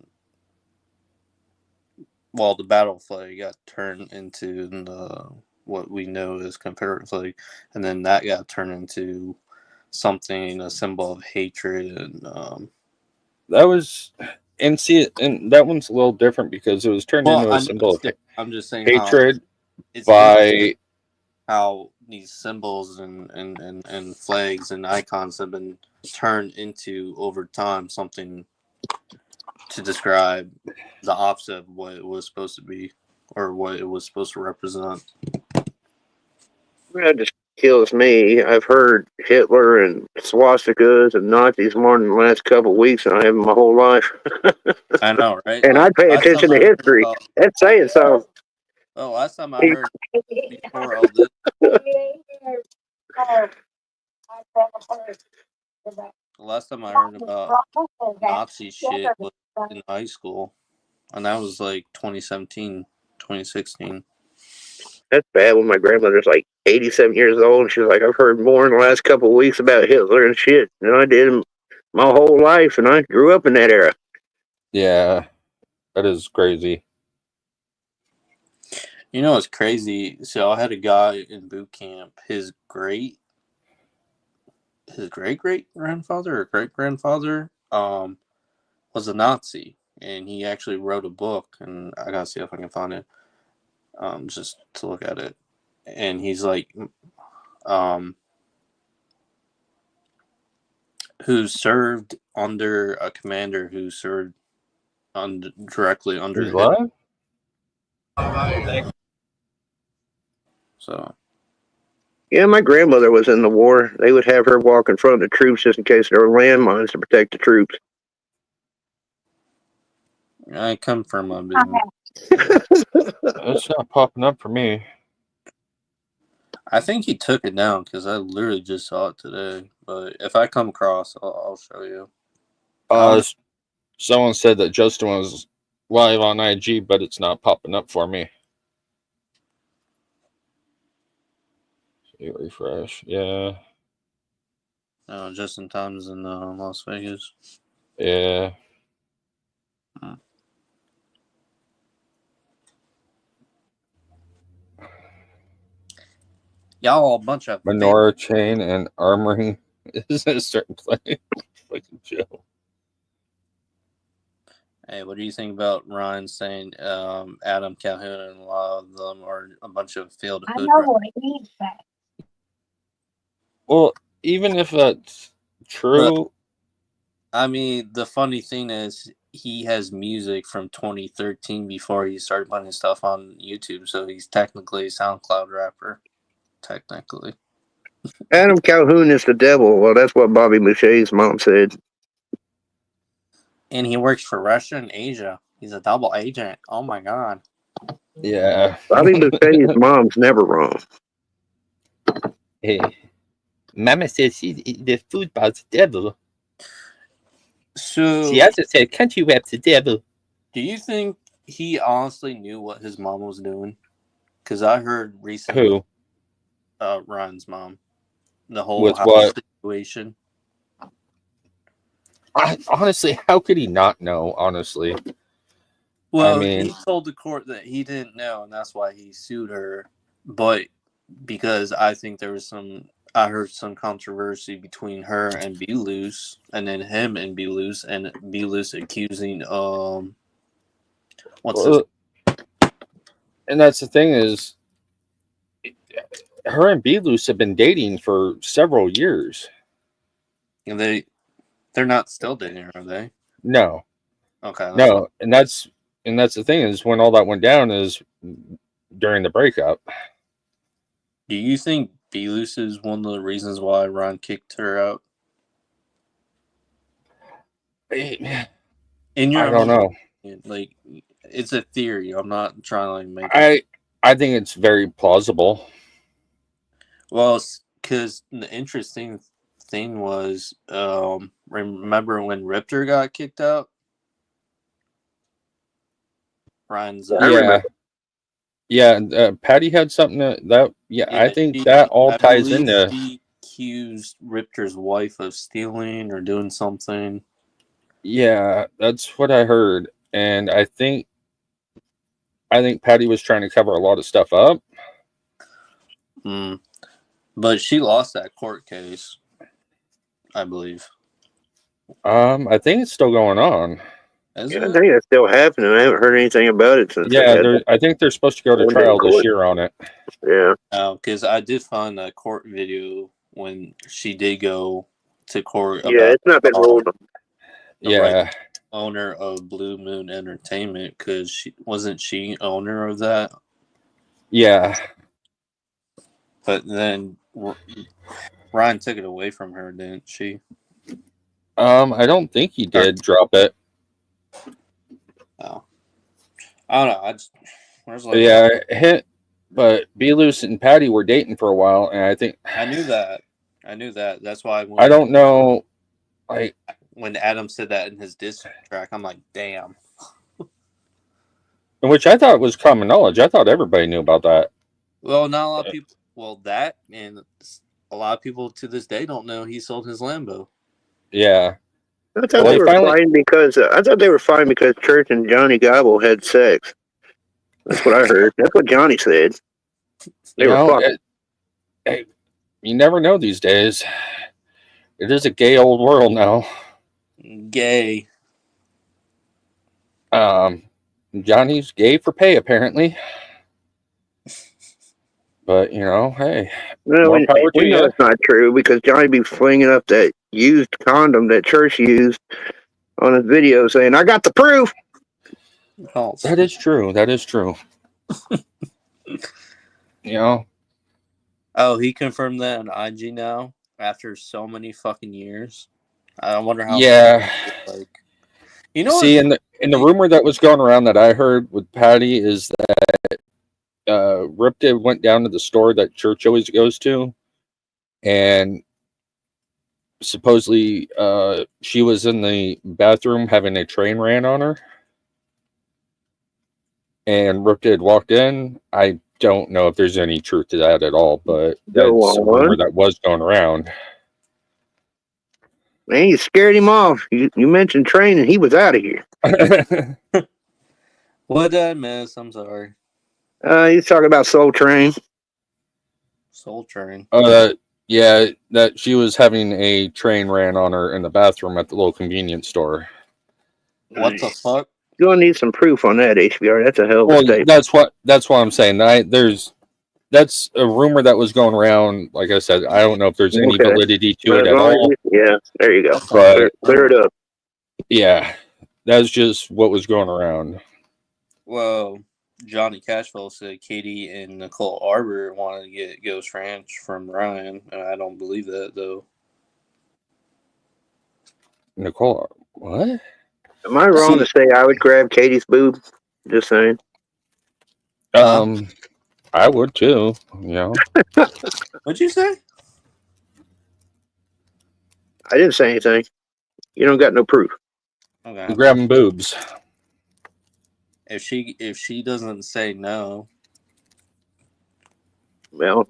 S5: Well, the battle flag got turned into what we know as Confederate flag, and then that got turned into something, a symbol of hatred, and
S2: that was And see, and that one's a little different because it was turned into a symbol of
S5: I'm just saying how
S2: hatred
S5: it's
S2: by
S5: how these symbols and flags and icons have been turned into over time something to describe the opposite of what it was supposed to be or what it was supposed to represent.
S7: That just kills me. I've heard Hitler and swastikas and Nazis more than the last couple of weeks than I have in my whole life.
S5: I know, right?
S7: And I
S5: Like
S7: pay
S5: last time
S7: attention
S5: I
S7: to
S5: heard
S7: history.
S5: about,
S7: That's saying so.
S5: last time I heard before all this, the last time I heard about Nazi shit was in high school, and that was like 2017, 2016.
S7: That's bad when my grandmother's like 87 years old and she's like, I've heard more in the last couple of weeks about Hitler and shit than I did my whole life, and I grew up in that era.
S2: yeah, that is crazy.
S5: You know, it's crazy. So I had a guy in boot camp. His great great grandfather or great grandfather was a Nazi, and he actually wrote a book. And I gotta see if I can find it, just to look at it. And he's like, who served under a commander who served directly under
S2: He's
S5: Hitler.
S2: what?
S5: So
S7: Yeah, my grandmother was in the war. They would have her walk in front of the troops just in case there were landmines to protect the troops.
S5: I come from a business.
S2: It's not popping up for me.
S5: I think he took it down because I literally just saw it today. But if I come across, I'll show you.
S2: Someone said that Justin was live on IG, but it's not popping up for me. Refresh. Yeah.
S5: Justin Time's in Las Vegas.
S2: Yeah.
S5: Y'all a bunch of
S2: Menorah chain and armoring is a certain place. Fucking Joe.
S5: Hey, what do you think about Ryan saying Adam Calhoun and a lot of them are a bunch of field hood rats?
S2: Well, even if that's true,
S5: I mean, the funny thing is he has music from 2013 before he started putting stuff on YouTube, so he's technically a SoundCloud rapper. Technically.
S7: Adam Calhoun is the devil. Well, that's what Bobby Boucher's mom said.
S5: And he works for Russia and Asia. He's a double agent. Oh my god.
S2: yeah.
S7: Bobby Boucher's mom's never wrong.
S2: Hey, Mama says the football's the devil.
S5: So
S2: She also said country rap's the devil.
S5: do you think he honestly knew what his mom was doing? Because I heard recently
S2: Who?
S5: Ryan's mom. The whole
S2: With
S5: house
S2: what?
S5: situation.
S2: Honestly, how could he not know? Honestly,
S5: Well,
S2: I mean,
S5: he told the court that he didn't know, and that's why he sued her. But because I think there was I heard some controversy between her and B Loose, and then him and B Loose, and B Loose accusing
S2: and that's the thing is, her and Beloose have been dating for several years.
S5: And they're not still dating, are they?
S2: No.
S5: Okay.
S2: No, and that's the thing is when all that went down is during the breakup.
S5: Do you think B Loose is one of the reasons why Ron kicked her out? In your
S2: I don't know.
S5: opinion, like, it's a theory. I'm not trying to like make it.
S2: I think it's very plausible.
S5: Well, because the interesting thing was, remember when Ripter got kicked out? Ryan's.
S2: Yeah. Patty had something that. I think that all ties into.
S5: She accused Ripter's wife of stealing or doing something.
S2: Yeah, that's what I heard, and I think Patty was trying to cover a lot of stuff up.
S5: But she lost that court case, I believe.
S2: I think it's still going on.
S5: Is
S7: Yeah, I
S5: it?
S7: think that's still happening. I haven't heard anything about it since they
S2: Yeah,
S7: had
S2: I think they're supposed to go to
S7: one day in
S2: trial this
S7: court.
S2: year on it.
S7: Yeah.
S5: Because I did find a court video when she did go to court
S7: Yeah,
S5: about
S7: it's not been ruled.
S5: the
S2: Yeah,
S5: owner of Blue Moon Entertainment, because she owner of that.
S2: yeah.
S5: But then Ryan took it away from her, didn't she?
S2: I don't think he did drop it.
S5: Oh, I don't know. There's like
S2: Yeah, but B Loose and Patty were dating for a while, and I think
S5: I knew that. That's why
S2: I don't know. Like,
S5: when Adam said that in his diss track, I'm like, damn.
S2: which I thought was common knowledge. I thought everybody knew about that.
S5: Well, not a lot of people. Well, that and a lot of people to this day don't know he sold his Lambo.
S2: Yeah.
S7: I thought they were fighting because Church and Johnny Gobble had sex. That's what I heard. That's what Johnny said. They were fucking.
S2: You never know these days. It is a gay old world now.
S5: Gay.
S2: Johnny's gay for pay, apparently. But, hey.
S7: Well, we know it's not true because Johnny be flinging up that used condom that Church used on his video saying, I got the proof.
S5: False.
S2: That is true.
S5: Oh, he confirmed that on IG now after so many fucking years. I wonder how.
S2: Yeah.
S5: Like,
S2: See, in the rumor that was going around that I heard with Patty is that Ripta went down to the store that Church always goes to, and supposedly she was in the bathroom having a train ran on her, and Ripta had walked in. I don't know if there's any truth to that at all, but that's a rumor that was going around.
S7: Man, you scared him off. You mentioned train and he was out of here.
S5: What did I miss? I'm sorry.
S7: He's talking about Soul Train.
S5: Soul Train.
S2: Yeah, that she was having a train ran on her in the bathroom at the little convenience store.
S5: What the fuck?
S7: You're gonna need some proof on that, HBR. That's a hell of a statement.
S2: That's what I'm saying. That's a rumor that was going around. Like I said, I don't know if there's any validity to it at all.
S7: Yeah, there you go.
S2: But
S7: clear it up.
S2: Yeah, that's just what was going around.
S5: Well, Johnny Cashville said Katie and Nicole Arbor wanted to get Ghost Ranch from Ryan, and I don't believe that though.
S2: Nicole, what?
S7: Am I wrong to say I would grab Katie's boob? Just saying.
S2: I would too.
S5: What'd you say?
S7: I didn't say anything. You don't got no proof.
S5: Okay.
S2: I'm grabbing boobs.
S5: If she doesn't say no,
S7: well,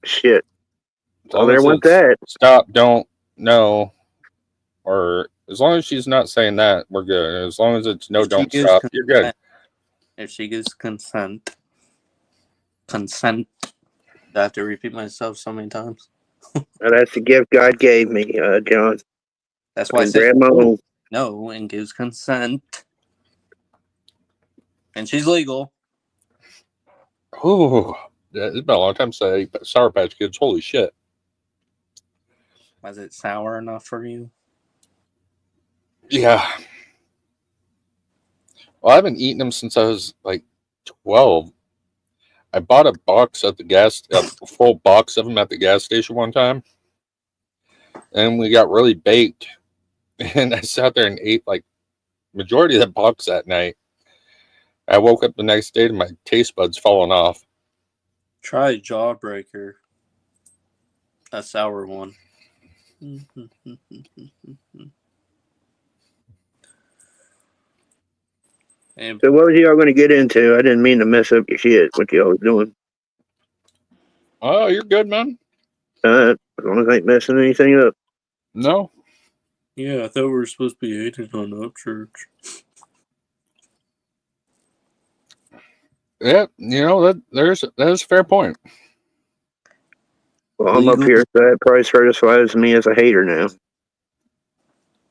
S7: shit. Well, there went that.
S2: Stop, don't, no. Or as long as she's not saying that, we're good. As long as it's no, don't stop, you're good.
S5: If she gives consent. I have to repeat myself so many times.
S7: That's the gift God gave me, John.
S5: That's why I said no and gives consent. And she's legal.
S2: Oh, it's been a long time since I ate Sour Patch Kids. Holy shit.
S5: Was it sour enough for you?
S2: Yeah. Well, I haven't eaten them since I was like 12. I bought a box at a full box of them at the gas station one time. And we got really baked. And I sat there and ate like majority of the box that night. I woke up the next day to my taste buds falling off.
S5: Try Jawbreaker. A sour one.
S7: So what was y'all going to get into? I didn't mean to mess up your shit. What y'all was doing?
S2: Oh, you're good, man.
S7: As long as I ain't messing anything up.
S2: No.
S5: Yeah, I thought we were supposed to be hating on Upchurch.
S2: Yeah, that is a fair point.
S7: Well, I'm up here, so that probably certifies me as a hater now.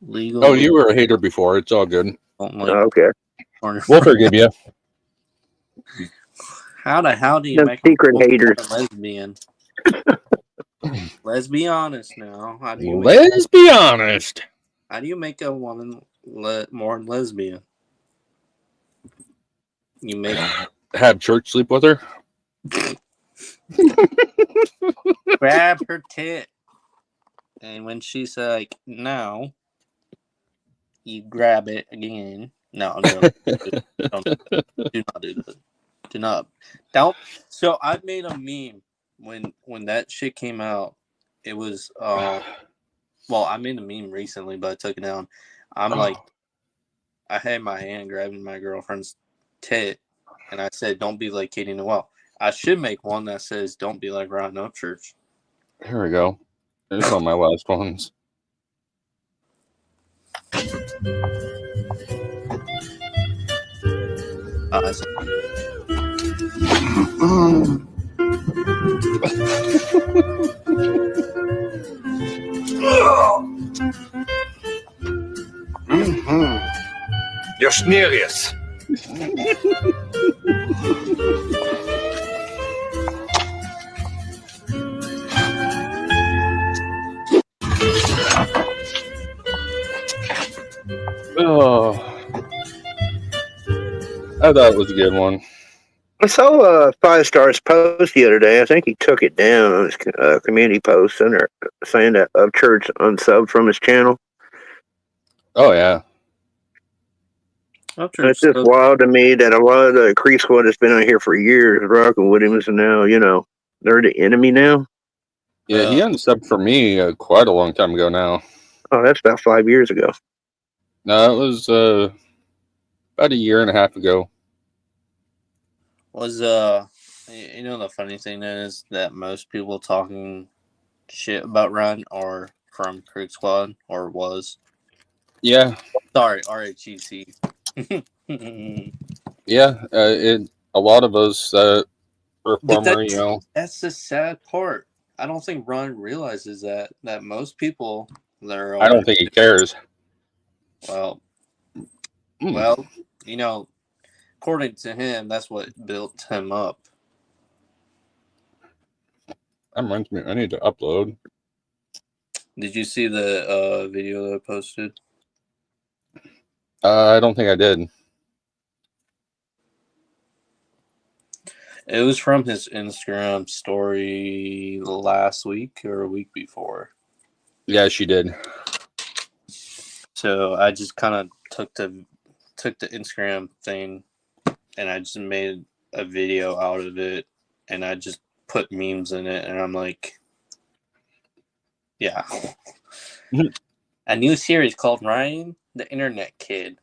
S5: Legal.
S2: Oh, you were a hater before. It's all good.
S5: Don't like
S7: Okay.
S5: corner.
S2: We'll forgive you.
S5: How the hell do you
S7: Them
S5: make a
S7: secret
S5: woman
S7: haters.
S5: a lesbian? Let's be honest now. How do you
S2: Let's be honest.
S5: make a woman more lesbian? You make
S2: Have church sleep with her.
S5: grab her tit, and when she's like, "No," you grab it again. No, I'm joking. Don't do that. Do not do that. Do not. Don't. So I made a meme when that shit came out. It was well, I made a meme recently, but I took it down. I'm like, I had my hand grabbing my girlfriend's tit, and I said, "Don't be like Katie Noel." I should make one that says, "Don't be like Ryan Upchurch."
S2: Here we go. There's one of my last ones.
S8: You're serious.
S2: Oh, I thought it was a good one.
S7: I saw 5 Stars post the other day. I think he took it down on his community post under saying that Upchurch unsubbed from his channel.
S2: Oh yeah.
S7: It's just wild to me that a lot of the Creep Squad that's been on here for years rocking with him, and now, they're the enemy now.
S2: Yeah, he unsubbed for me quite a long time ago now.
S7: Oh, that's about 5 years ago.
S2: No, it was about a year and a half ago.
S5: Was the funny thing is that most people talking shit about Ryan are from Creek Squad or was.
S2: Yeah.
S5: Sorry, RHEC.
S2: Yeah, a lot of us were former,
S5: That's the sad part. I don't think Ryan realizes that most people that are.
S2: I don't think he cares.
S5: Well, according to him, that's what built him up.
S2: That reminds me, I need to upload.
S5: Did you see the video that I posted?
S2: I don't think I did.
S5: It was from his Instagram story last week or a week before.
S2: Yeah, she did.
S5: So I just kind of took the Instagram thing and I just made a video out of it and I just put memes in it and I'm like, yeah. A new series called Ryan the Internet Kid.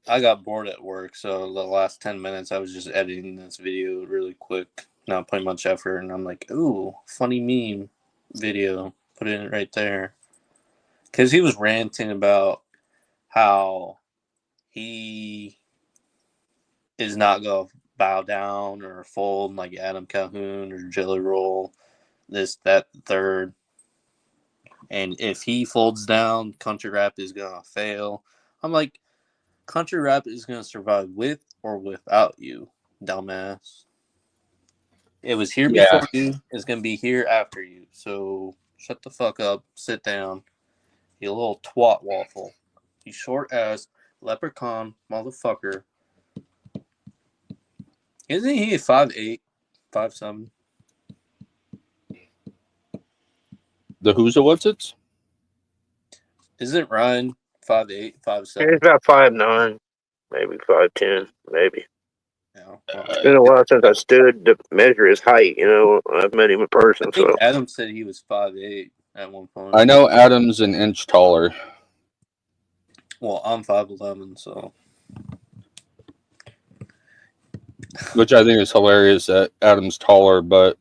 S5: I got bored at work, so the last 10 minutes I was just editing this video really quick, not putting much effort, and I'm like, ooh, funny meme video. Put it right there. Because he was ranting about how he is not going to bow down or fold like Adam Calhoun or Jelly Roll, this, that, third. And if he folds down, country rap is going to fail. I'm like, country rap is going to survive with or without you, dumbass. It was here before you. It's going to be here after you. So shut the fuck up. Sit down. You little twat waffle. You short ass leprechaun motherfucker. Isn't he 5'8", 5'7"?
S2: The who's a what's it?
S5: Isn't Ryan 5'8", 5'7"?
S7: He's about 5'9", maybe 5'10", maybe.
S5: Yeah,
S7: it's been a while since I stood to measure his height. I've met him in person.
S5: I think Adam said he was 5'8" at one point.
S2: I know Adam's an inch taller.
S5: Well, I'm 5'11", so.
S2: Which I think is hilarious that Adam's taller, but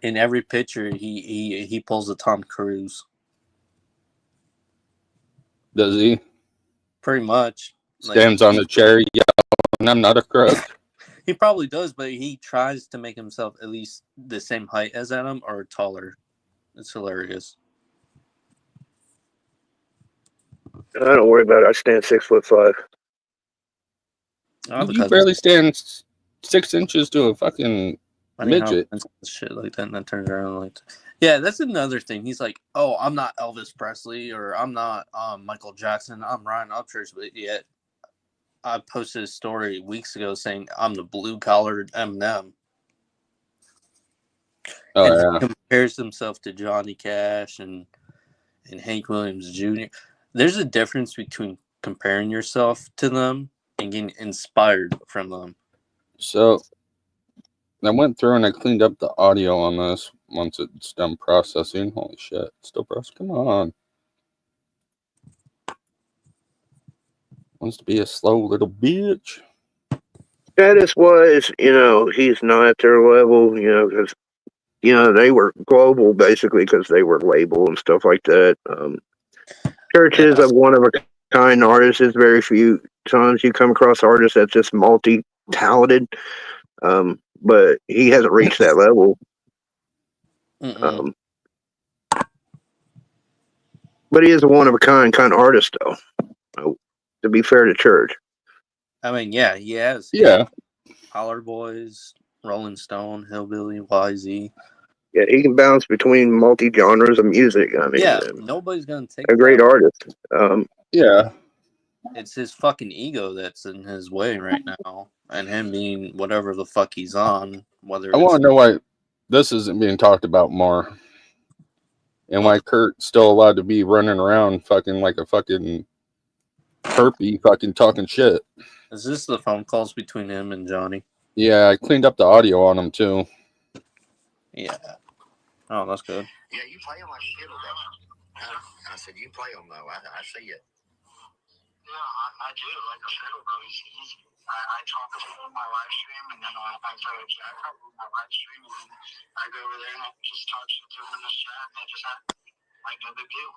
S5: in every picture he pulls a Tom Cruise.
S2: Does he?
S5: Pretty much.
S2: Stands on the chair yelling, "I'm not a crook."
S5: He probably does, but he tries to make himself at least the same height as Adam or taller. It's hilarious.
S7: I don't worry about it. I stand 6'5".
S5: I have a
S2: You
S5: cousin.
S2: barely stand 6 inches to a fucking
S5: Funny how
S2: midget.
S5: Vince does shit like that and then turns around like, yeah, that's another thing. He's like, oh, I'm not Elvis Presley or I'm not Michael Jackson. I'm Ryan Upchurch, but yet I posted a story weeks ago saying I'm the blue collared Eminem,
S2: Oh
S5: and
S2: yeah.
S5: he compares himself to Johnny Cash and Hank Williams Jr. There's a difference between comparing yourself to them and getting inspired from them.
S2: So I went through and I cleaned up the audio on this once it's done processing. Holy shit. It's still processing. Come on. Wants to be a slow little bitch.
S7: Status wise, he's not at their level, because, they were global basically because they were label and stuff like that. Church is
S5: Yeah.
S7: a one of a kind artist. There's very few times you come across artists that's just multi talented. But he hasn't reached that level.
S5: Mm-mm.
S7: But he is a one of a kind artist, though. To be fair to Church.
S5: I mean, yeah, he has.
S2: Yeah.
S5: Holler Boys, Rolling Stone, Hillbilly, YZ.
S7: Yeah, he can bounce between multi genres of music. I mean,
S5: Yeah, nobody's gonna take
S7: a great
S5: that.
S7: artist.
S2: Yeah.
S5: It's his fucking ego that's in his way right now, and him being whatever the fuck he's on. Whether
S2: I
S5: it's
S2: want to know why this isn't being talked about more. And why Kurt's still allowed to be running around fucking like a fucking herpy fucking talking shit.
S5: is this the phone calls between him and Johnny?
S2: Yeah, I cleaned up the audio on him too.
S5: Yeah. Oh, that's good.
S9: Yeah, you play them like shit today. I said, you play them though. I see it. Yeah, I do. Like a fiddle, bro. I talk to him on my live stream, and then I throw a jack up on my live stream, and then I go over there and I just talk shit to him in the chat, and they just have like no big deal.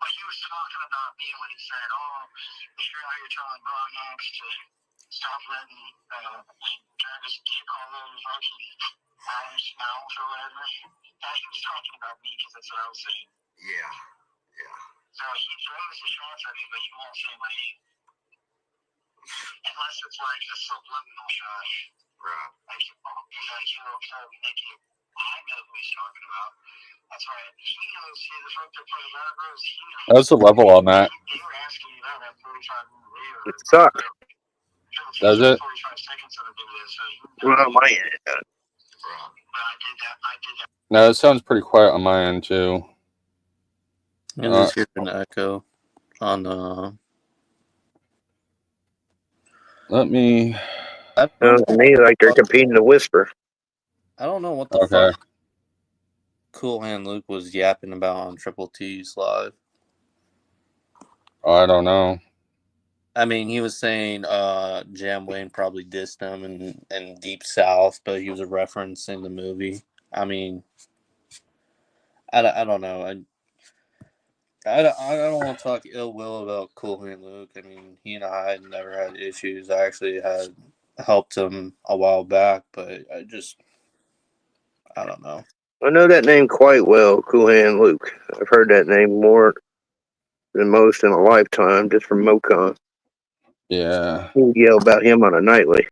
S9: But he was talking about me when he said, "Oh, sure how you're telling Brown next to stop letting Travis kick all those fucking mouths or whatever." And he was talking about me because that's what I was saying. Yeah. So he throws the shots at me, but he won't say my name. Unless it's like a subliminal shot. Right. Like, he'll make it. I know who he's talking about. That's right. He knows who the fuck they're playing about, bro. He knows.
S2: What's the level on that?
S9: They were asking me about that 45-minute video.
S7: it sucks.
S2: Does it?
S9: 45 seconds of the video, so
S7: Well, my end.
S9: But I did that.
S2: No, it sounds pretty quiet on my end too.
S5: I just hear an echo on
S2: Let me.
S7: Sounds to me like they're competing to whisper.
S5: I don't know what the
S2: Okay.
S5: fuck Cool Hand Luke was yapping about on Triple T's live.
S2: Oh, I don't know.
S5: I mean, he was saying Jam Wayne probably dissed him in Deep South, but he was referencing the movie. I mean, I don't know. I don't want to talk ill will about Cool Hand Luke. I mean, he and I had never had issues. I actually had helped him a while back, but I don't know.
S7: I know that name quite well, Cool Hand Luke. I've heard that name more than most in a lifetime, just from Mocon.
S2: Yeah.
S7: We yell about him on a nightly.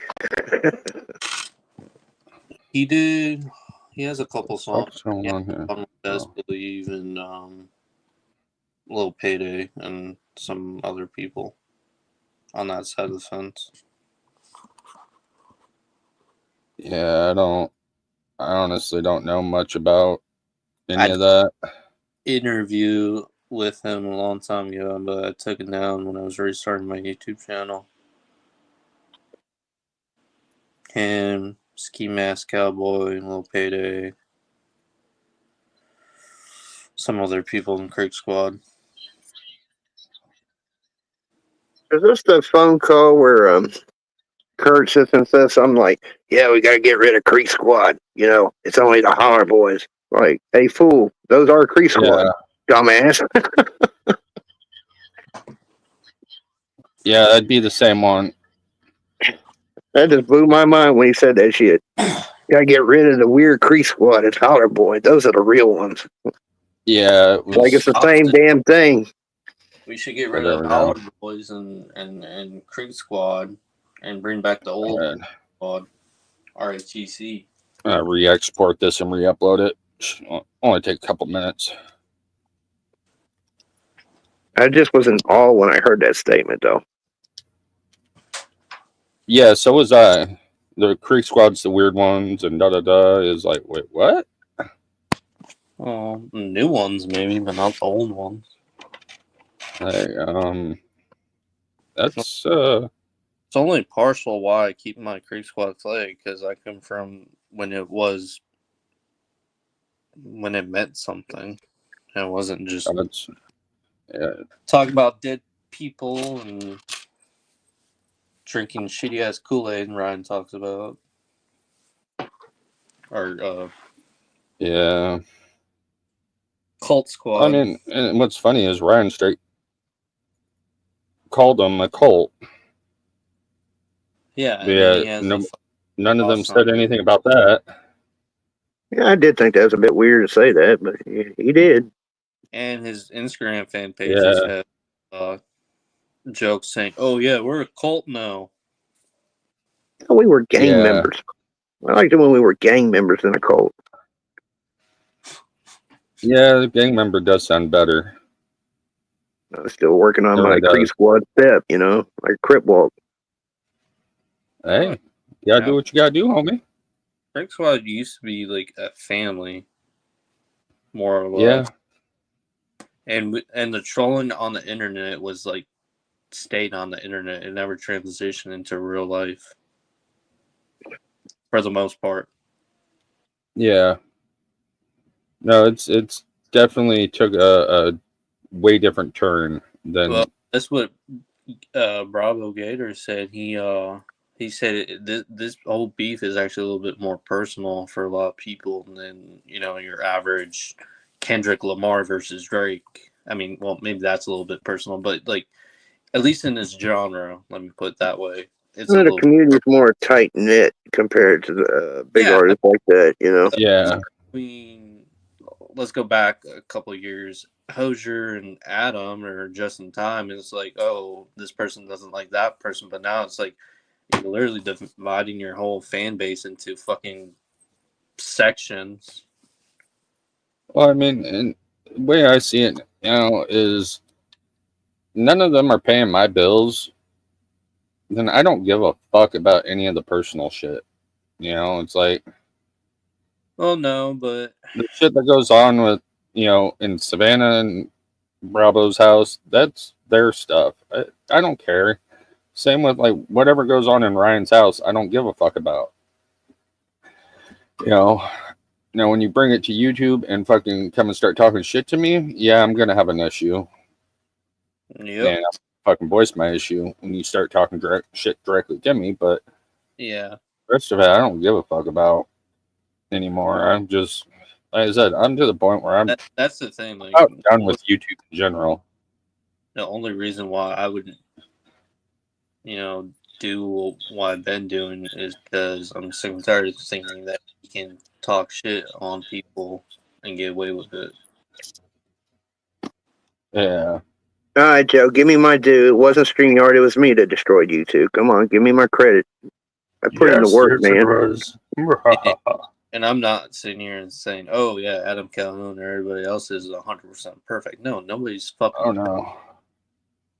S5: He did. He has a couple songs.
S2: What's going on here?
S5: Best Believe and Lil Payday and some other people on that side of the fence.
S2: Yeah, I honestly don't know much about any of that.
S5: Interview with him a long time ago, but I took it down when I was restarting my YouTube channel. Him, Ski Mask Cowboy, Lil Payday, some other people in Creek Squad.
S7: Is this the phone call where Kurt sits and says something like, "Yeah, we got to get rid of Creek Squad. It's only the Holler Boys." Like, hey, fool, those are Creek Squad, dumbass.
S2: Yeah, that'd be the same one.
S7: That just blew my mind when he said that shit. Gotta get rid of the weird Creek Squad. It's Holler Boy. Those are the real ones.
S2: Yeah.
S7: Like it's the same damn thing.
S5: We should get rid of Dollar Boys and Creek Squad and bring back the old squad, RHTC.
S2: Re-export this and re-upload it. Only take a couple minutes.
S7: I just was in awe when I heard that statement, though.
S2: Yeah, so was I. The Creek Squad's the weird ones, and is like, wait, what?
S5: Oh, new ones maybe, but not the old ones.
S2: Hey, that's
S5: It's only partial why I keep my Creek Squad flag, because I come from when it meant something. It wasn't just talk about dead people and drinking shitty ass Kool-Aid, and Ryan talks about. Or
S2: yeah.
S5: Cult Squad.
S2: I mean, and what's funny is Ryan straight called them a cult.
S5: Yeah.
S2: None of them said anything about that.
S7: Yeah, I did think that was a bit weird to say that, but he did.
S5: And his Instagram fan pages have jokes saying, "Oh yeah, we're a cult now."
S7: We were gang members. I liked it when we were gang members in a cult.
S2: Yeah, the gang member does sound better.
S7: I'm still working on my Creek Squad step, like Crip Walk.
S2: Hey, you gotta do what you gotta do, homie.
S5: Creek Squad used to be like a family, more or less. Yeah. And the trolling on the internet was like stayed on the internet. It never transitioned into real life, for the most part.
S2: Yeah. No, it's definitely took a way different turn than.
S5: Well, that's what Bravo Gator said. He said this whole beef is actually a little bit more personal for a lot of people than your average Kendrick Lamar versus Drake. I mean, well, maybe that's a little bit personal, but like at least in this genre, let me put it that way.
S7: The community is more tight knit compared to the big artists like that,
S2: Yeah.
S5: I mean, let's go back a couple of years. Hosier and Adam are just in time. It's like, oh, this person doesn't like that person, but now it's like you're literally dividing your whole fan base into fucking sections.
S2: Well, I mean, and the way I see it now is none of them are paying my bills. Then I don't give a fuck about any of the personal shit. It's like,
S5: well, no, but
S2: the shit that goes on with, in Savannah and Bravo's house, that's their stuff. I don't care. Same with like whatever goes on in Ryan's house, I don't give a fuck about. Now when you bring it to YouTube and fucking come and start talking shit to me, yeah, I'm gonna have an issue.
S5: Yeah.
S2: And I'll fucking voice my issue when you start talking shit directly to me, but
S5: yeah,
S2: the rest of it I don't give a fuck about anymore. I'm just, like I said, I'm to the point where
S5: that's the thing. Like,
S2: done with YouTube in general.
S5: The only reason why I would, do what I've been doing is because I'm sick and tired of thinking that you can talk shit on people and get away with it.
S2: Yeah.
S7: All right, Joe, give me my due. It wasn't StreamYard, it was me that destroyed YouTube. Come on, give me my credit. I put in the work, man.
S5: And I'm not sitting here and saying, oh, yeah, Adam Calhoun or everybody else is 100% perfect. No, nobody's fucking.
S2: Oh, no.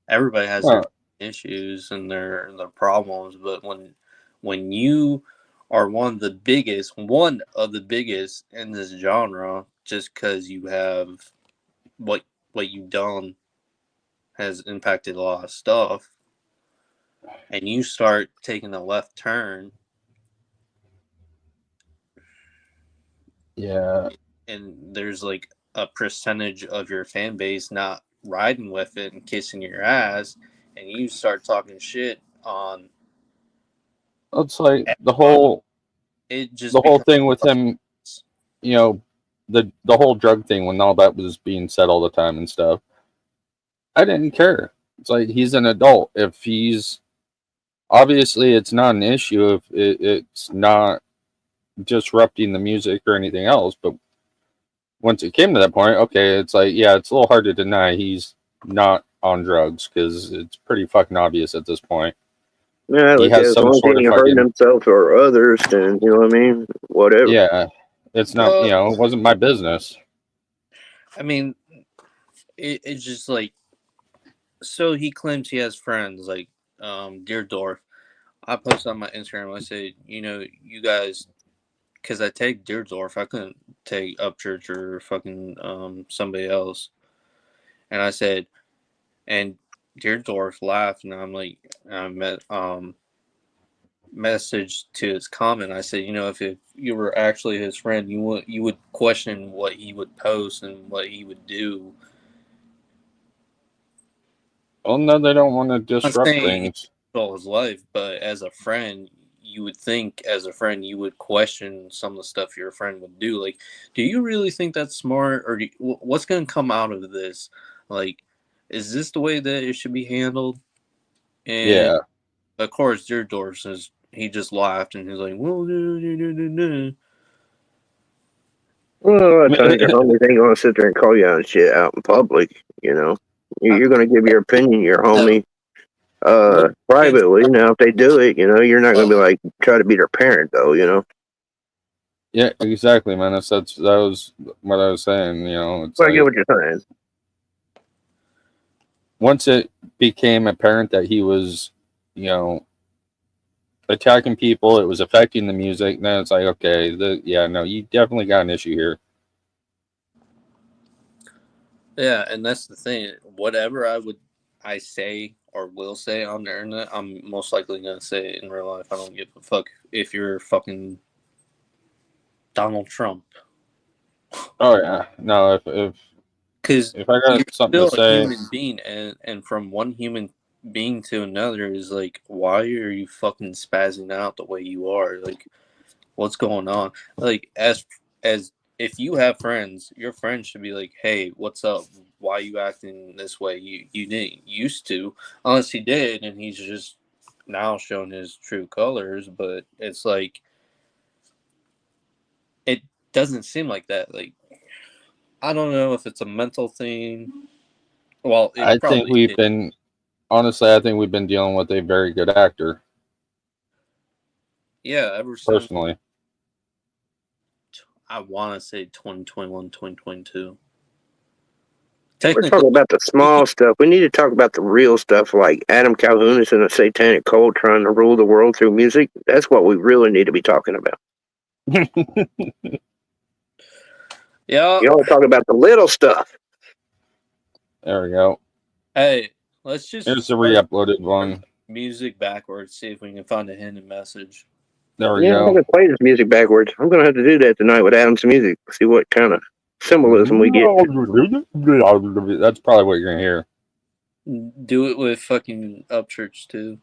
S5: Everybody has their issues and their problems, but when you are one of the biggest in this genre, just because you have what you've done has impacted a lot of stuff, and you start taking a left turn, and there's like a percentage of your fan base not riding with it and kissing your ass, and you start talking shit on.
S2: It's like the whole thing with him, the whole drug thing when all that was being said all the time and stuff. I didn't care. It's like he's an adult. If he's obviously, it's not an issue if it's not disrupting the music or anything else. But once it came to that point, okay, it's like, yeah, it's a little hard to deny he's not on drugs because it's pretty fucking obvious at this point.
S7: Yeah,
S2: He
S7: look
S2: has
S7: at
S2: some
S7: as long as he
S2: sort of
S7: ain't hurting
S2: fucking
S7: himself or others, then you know what I mean. Whatever.
S2: yeah. It's not, you know, it wasn't my business.
S5: I mean, it's just like, so he claims he has friends like Dear Dorf. I posted on my Instagram. I said, you know, you guys, because I take Deerdorf, I couldn't take Upchurch or fucking somebody else. And I said, and Deerdorf laughed, and I'm like, I message to his comment. I said, you know, if you were actually his friend, you would question what he would post and what he would do.
S2: Well, no, they don't want to
S5: I'm
S2: disrupt
S5: saying
S2: things.
S5: all his life, but as a friend, you would think as a friend you would question some of the stuff your friend would do. Like, do you really think that's smart, or what's going to come out of this? Like, is this the way that it should be handled? And
S2: Yeah.
S5: of course, Deerdorf says he just laughed and he's like, "Well, no."
S7: Well, I tell you, your homies ain't gonna sit there and call you on shit out in public. You know, you're gonna give your opinion, your homie, privately. Now, if they do it, you know, you're not gonna be like try to be their parent, though. You know.
S2: Yeah, exactly, man. That was what I was saying. You know, it's
S7: Well, I get
S2: like
S7: what you're saying.
S2: once it became apparent that he was, you know, attacking people, it was affecting the music. Then it's like, okay, no, you definitely got an issue here.
S5: Yeah, and that's the thing. Whatever I say or will say on the internet, I'm most likely gonna say it in real life. I don't give a fuck if you're fucking Donald Trump.
S2: Oh yeah, no,
S5: Because
S2: if I
S5: you're
S2: got something to
S5: still a
S2: say,
S5: human being, and from one human being to another is like, why are you fucking spazzing out the way you are? Like, what's going on? Like, as if you have friends, your friends should be like, hey, what's up? Why are you acting this way? You didn't used to, unless he did, and he's just now showing his true colors. But it's like, it doesn't seem like that. Like, I don't know if it's a mental thing. Well, it
S2: I think
S5: probably
S2: we've
S5: is.
S2: been honestly, I think we've been dealing with a very good actor.
S5: Yeah, ever since
S2: Personally,
S5: I want to say 2021, 2022.
S7: We're
S5: Technically,
S7: talking about the small stuff. We need to talk about the real stuff, like Adam Calhoun is in a satanic cult trying to rule the world through music. That's what we really need to be talking about.
S5: yeah.
S7: You don't talk about the little stuff.
S2: there we go.
S5: Hey, let's just
S2: Here's the
S5: start
S2: re-uploaded one.
S5: music backwards. See if we can find a hidden message.
S2: There we
S7: Yeah, I'm
S2: go.
S7: gonna play this music backwards. I'm gonna have to do that tonight with Adam's music. See what kind of symbolism we get.
S2: That's probably what you're gonna hear.
S5: Do it with fucking Upchurch too.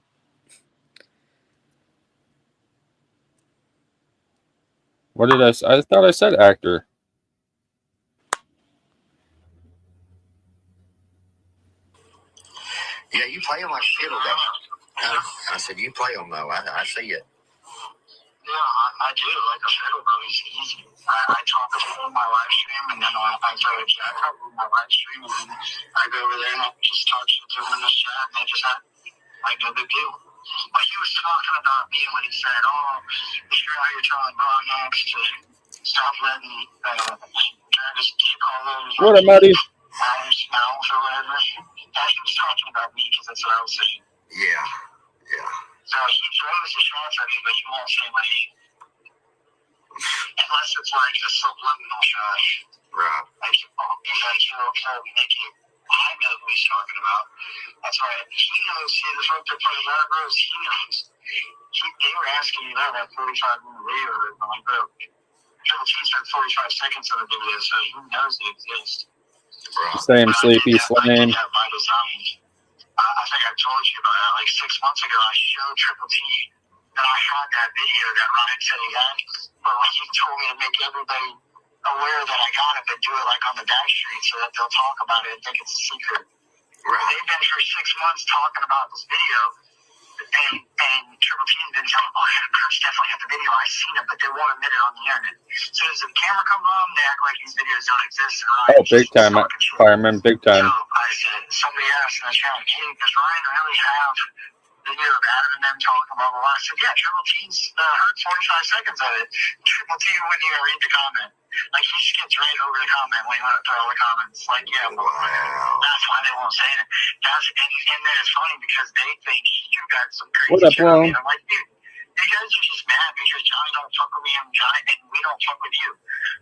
S2: What did I say? I thought I said actor.
S9: Yeah, you play them like shit, okay? I said, you play them, though. I see it. Yeah, I do. Like a fiddle, bro. It's easy. I talk about my live stream, and then I throw a jack up with my live stream, and then I go over there and I just talk shit to them in the chat, and they just have, like, no big deal. But he was talking about me when he said, oh, if you're out here telling Brown to stop letting Travis call those
S2: What up, Marty?
S9: mouths or whatever. And he was talking about me because that's what I was saying. Yeah, yeah. So he throws the shots at me, but he won't say my name. Unless it's like a subliminal shot. Right. Like, he's like, you're okay with Nikki. I know who he's talking about. That's right. He knows. See, the fact that plays out, bro, he knows. They were asking me that 45-minute video. I'm like, bro, Triple T said 45 seconds of the video, so he knows it exists. Right.
S2: Same sleepy
S9: I
S2: slam.
S9: did that by design. I think I told you about it. Like 6 months ago, I showed Triple T that I had that video that Ryan said he had, but like he told me to make everybody aware that I got it, but do it like on the back street so that they'll talk about it and think it's a secret. Right. They've been for 6 months talking about this video, and Triple T has been telling, oh, Kurt's definitely got the video. I've seen it, but they won't admit it on the internet. So as the camera comes on, they act like these videos don't exist. And
S2: Oh, big time. I remember big time.
S9: I said, somebody asked in the chat, hey, does Ryan really have video of Adam and them talking blah blah blah? I said, yeah, Triple T's heard 45 seconds of it. Triple T wouldn't even read the comment. Like, he skipped right over the comment when he went through all the comments. Like, yeah, well, that's why they won't say it. And then it's funny because they think you got some crazy
S2: What up,
S9: shit on me.
S2: Lon?
S9: And I'm like, dude, you guys are just mad because Johnny don't fuck with me and we don't fuck with you.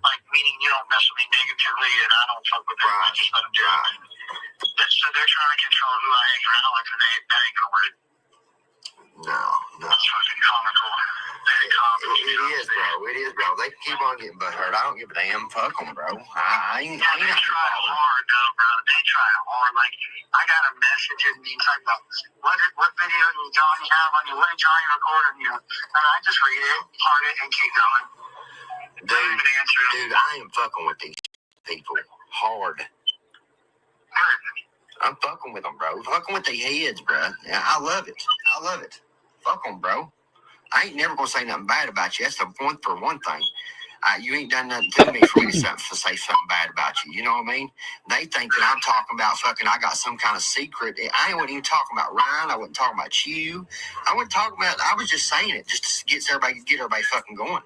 S9: Like, meaning you don't mess with me negatively and I don't fuck with them. I just let them do it. So they're trying to control who I hang around with, and that ain't gonna work. No. That's fucking comical. Very comical. It is, bro. They keep on getting butthurt. I don't give a damn. Fuck them, bro. I ain't they try hard, though, bro. They try hard. Like, I got a message in me talking about what video did Johnny have on you? What did Johnny record on you? And I just read it, heart it, and keep going. Dude, I am fucking with these people hard. Good. I'm fucking with them, bro. Fucking with their heads, bro. Yeah, I love it. Fuck them, bro. I ain't never gonna say nothing bad about you. That's the one for one thing. You ain't done nothing to me for me to say something bad about you. You know what I mean? They think that I'm talking about fucking, I got some kind of secret. I wasn't even talking about Ryan. I wasn't talking about you. I wasn't talking about, I was just saying it just to get everybody fucking going.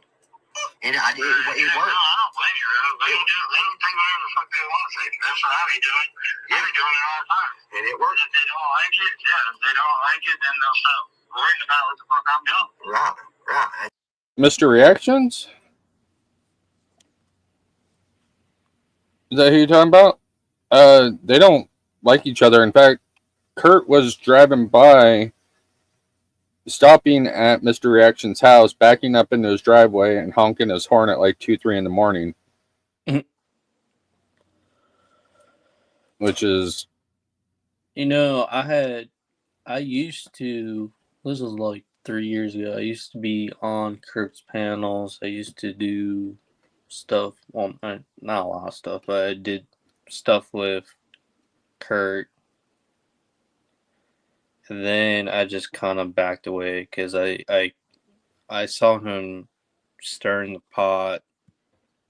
S9: And it worked. No, I don't blame you, bro. Let them think whatever the fuck they want to say. That's what I be doing. I be doing it all the time. And it works. If they don't like it, if they don't like it, then they'll stop worrying about what the fuck I'm doing. Right.
S2: Mr. Reactions? Is that who you're talking about? They don't like each other. In fact, Kurt was driving by, stopping at Mr. Reaction's house, backing up into his driveway and honking his horn at like 2-3 in the morning. Which is...
S5: You know, I used to, this was like 3 years ago, I used to be on Kurt's panels. I used to do stuff, well, not a lot of stuff, but I did stuff with Kurt. And then I just kind of backed away because I saw him stirring the pot,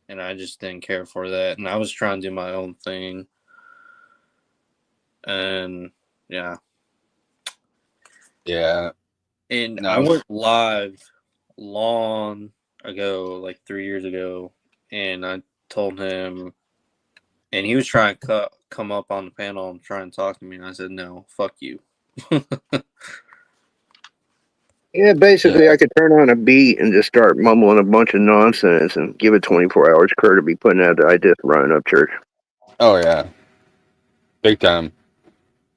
S5: and I just didn't care for that. And I was trying to do my own thing. And yeah.
S2: Yeah.
S5: And
S2: No.
S5: I went live long ago, like 3 years ago, and I told him, and he was trying to come up on the panel and try and talk to me, and I said, no, fuck you.
S7: Yeah, basically, I could turn on a beat and just start mumbling a bunch of nonsense and give it 24 hours. Kurt to be putting out that I just run Upchurch.
S2: Oh, yeah. Big time.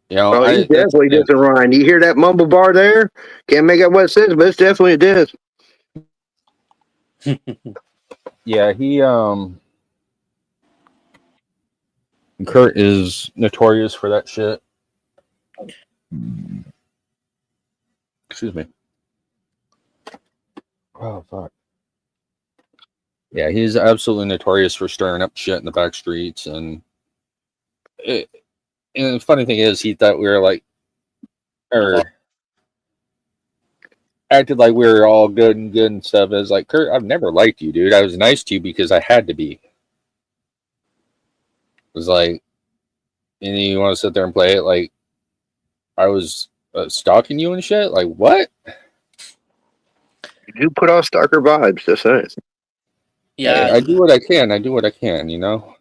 S2: You know,
S7: Oh, he definitely doesn't rhyme. You hear that mumble bar there? Can't make out what it says, but it's definitely a diss.
S2: Yeah, Kurt is notorious for that shit. Excuse me. Oh, fuck. Yeah, he's absolutely notorious for stirring up shit in the back streets. And the funny thing is, he thought we were like, or acted like we were all good and stuff. It's like, Kurt, I've never liked you, dude. I was nice to you because I had to be. It was like, and you want to sit there and play it like I was stalking you and shit? Like, what?
S7: You do put off stalker vibes, just saying.
S5: Yeah,
S2: I do what I can, you know?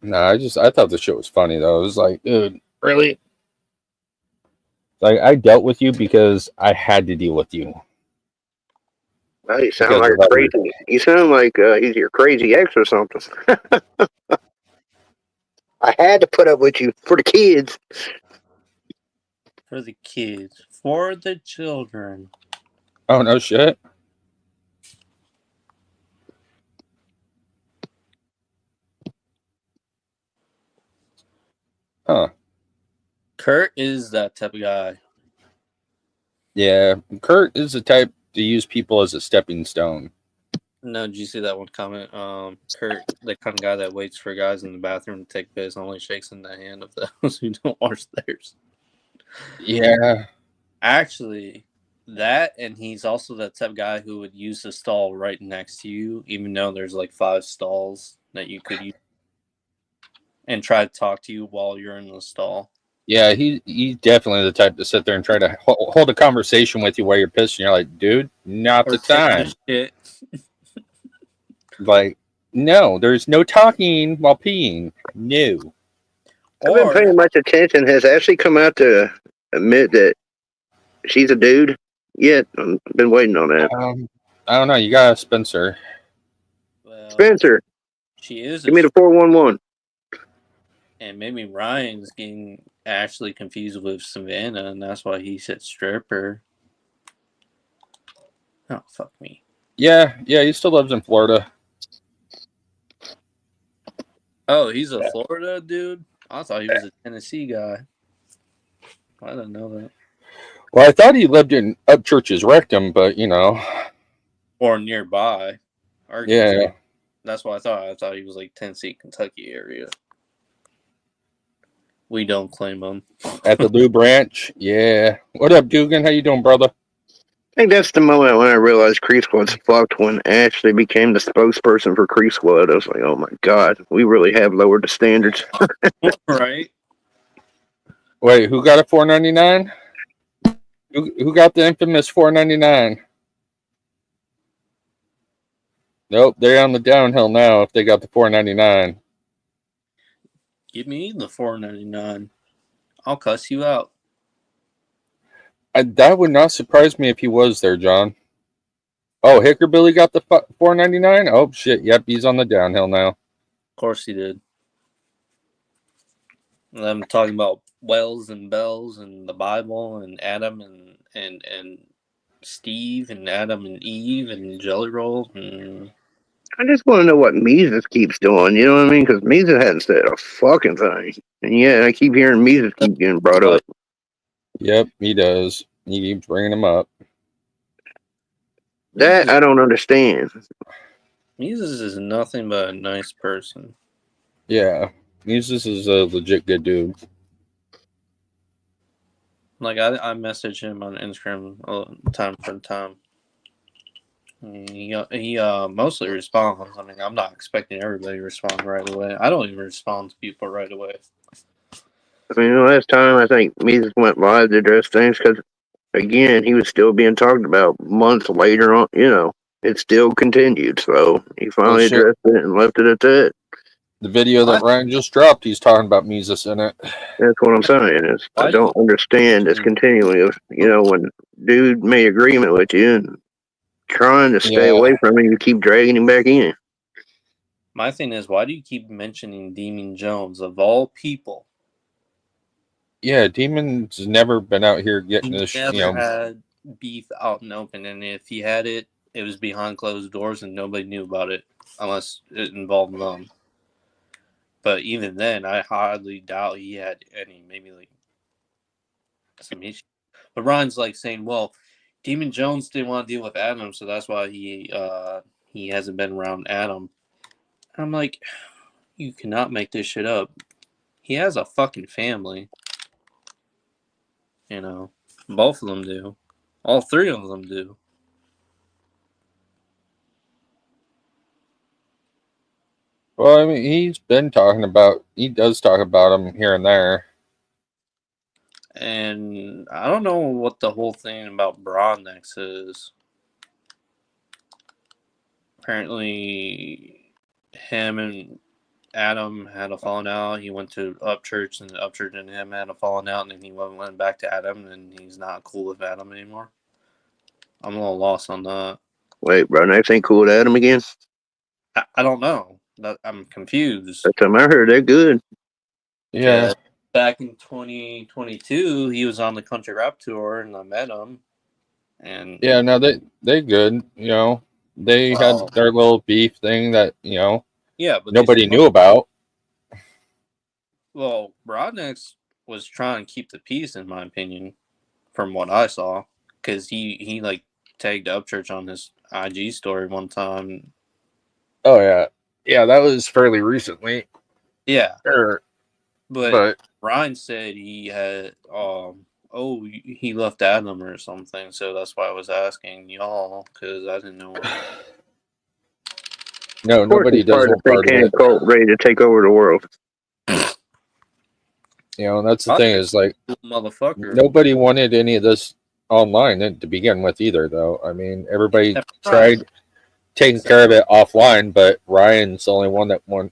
S2: No, I thought the shit was funny, though. It was like, dude, really? Like, I dealt with you because I had to deal with you.
S7: Well, you sound like a crazy. You sound like he's your crazy ex or something. I had to put up with you for the kids.
S5: for the kids, for the children.
S2: Oh, no shit. Huh.
S5: Kurt is that type of guy.
S2: Yeah, Kurt is the type to use people as a stepping stone.
S5: No, did you see that one comment? Kurt, the kind of guy that waits for guys in the bathroom to take piss, only shakes in the hand of those who don't wash theirs.
S2: Yeah.
S5: Actually, that, and he's also that type of guy who would use the stall right next to you, even though there's like 5 stalls that you could use. and try to talk to you while you're in the stall.
S2: Yeah, he's definitely the type to sit there and try to hold a conversation with you while you're pissing. You're like, dude, not the time.
S5: Shit.
S2: Like, no, there's no talking while peeing. No.
S7: I've been paying much attention. Has Ashley come out to admit that she's a dude yet? I've been waiting on that.
S2: I don't know. You got Spencer.
S5: Well,
S7: Spencer,
S5: she is.
S7: give me the 411.
S5: And maybe Ryan's getting actually confused with Savannah, and that's why he said stripper. Oh, fuck me.
S2: Yeah, he still lives in Florida.
S5: Oh, he's a Florida dude? I thought he was a Tennessee guy. I didn't know that.
S2: Well, I thought he lived in Upchurch's rectum, but
S5: Or nearby. Arkansas.
S2: Yeah.
S5: That's what I thought. I thought he was like Tennessee, Kentucky area. We don't claim him.
S2: At the Lou Branch. Yeah. What up, Dugan? How you doing, brother?
S7: I think that's the moment when I realized Creep Squad's fucked, when Ashley became the spokesperson for Creep Squad. I was like, oh my god, we really have lowered the standards.
S5: Right?
S2: Wait, who got a $4.99? Who got the infamous $4.99? Nope, they're on the downhill now if they got the $4.99.
S5: Give me the $4.99. I'll cuss you out.
S2: That would not surprise me if he was there, John. Oh, Hickerbilly got the $4.99? Oh, shit. Yep, he's on the downhill now.
S5: Of course he did. And I'm talking about Wells and Bells and the Bible and Adam and Steve and Adam and Eve and Jelly Roll.
S7: I just want to know what Mises keeps doing, you know what I mean? Because Mises hasn't said a fucking thing. And yeah, I keep hearing Mises keep getting brought up.
S2: Yep, he does. He keeps bringing them up.
S7: That I don't understand.
S5: Mises is nothing but a nice person.
S2: Yeah, Mises is a legit good dude.
S5: Like, I message him on Instagram time from time. He mostly responds. I mean, I'm not expecting everybody to respond right away. I don't even respond to people right away.
S7: I mean, the last time I think Mises went live to address things, because, again, he was still being talked about months later on, it still continued. So he finally addressed it and left it at that.
S2: The video that Ryan just dropped, he's talking about Mises in it.
S7: That's what I'm saying. I don't understand this continuing of, when dude made agreement with you and trying to stay away from him, you keep dragging him back in.
S5: My thing is, why do you keep mentioning Demon Jones of all people?
S2: Yeah, Demon's never been out here getting this.
S5: Never had beef out in the open, and if he had it, it was behind closed doors and nobody knew about it unless it involved them. But even then, I hardly doubt he had any, maybe like some issues. But Ryan's like saying, well, Demon Jones didn't want to deal with Adam, so that's why he hasn't been around Adam. I'm like, you cannot make this shit up. He has a fucking family. Both of them do. All three of them do.
S2: Well, I mean, he does talk about him here and there.
S5: And I don't know what the whole thing about Broadnex is. Apparently, him and Adam had a falling out. He went to Upchurch, and Upchurch and him had a falling out, and then he went back to Adam, and he's not cool with Adam anymore. I'm a little lost on that.
S7: Wait, Broadnex ain't cool with Adam again?
S5: I don't know. I'm confused.
S7: That time I heard they're good.
S2: Yeah.
S5: Back in 2022, he was on the country rap tour, and I met him. And
S2: yeah, no, they good. They had their little beef thing that
S5: but
S2: nobody knew about.
S5: Well, Broadnex was trying to keep the peace, in my opinion, from what I saw, because he like tagged Upchurch on his IG story one time.
S2: Oh yeah, that was fairly recently.
S5: Yeah,
S2: sure.
S5: But Ryan said he had he left Adam or something, so that's why I was asking y'all, because I didn't know.
S2: No, nobody does.
S7: Part of the satanic cult ready to take over the world.
S2: You know, and that's the
S5: I
S2: thing is like
S5: motherfucker.
S2: nobody wanted any of this online to begin with either, though. I mean, everybody
S5: Except
S2: tried taking care of it offline, but Ryan's the only one that won't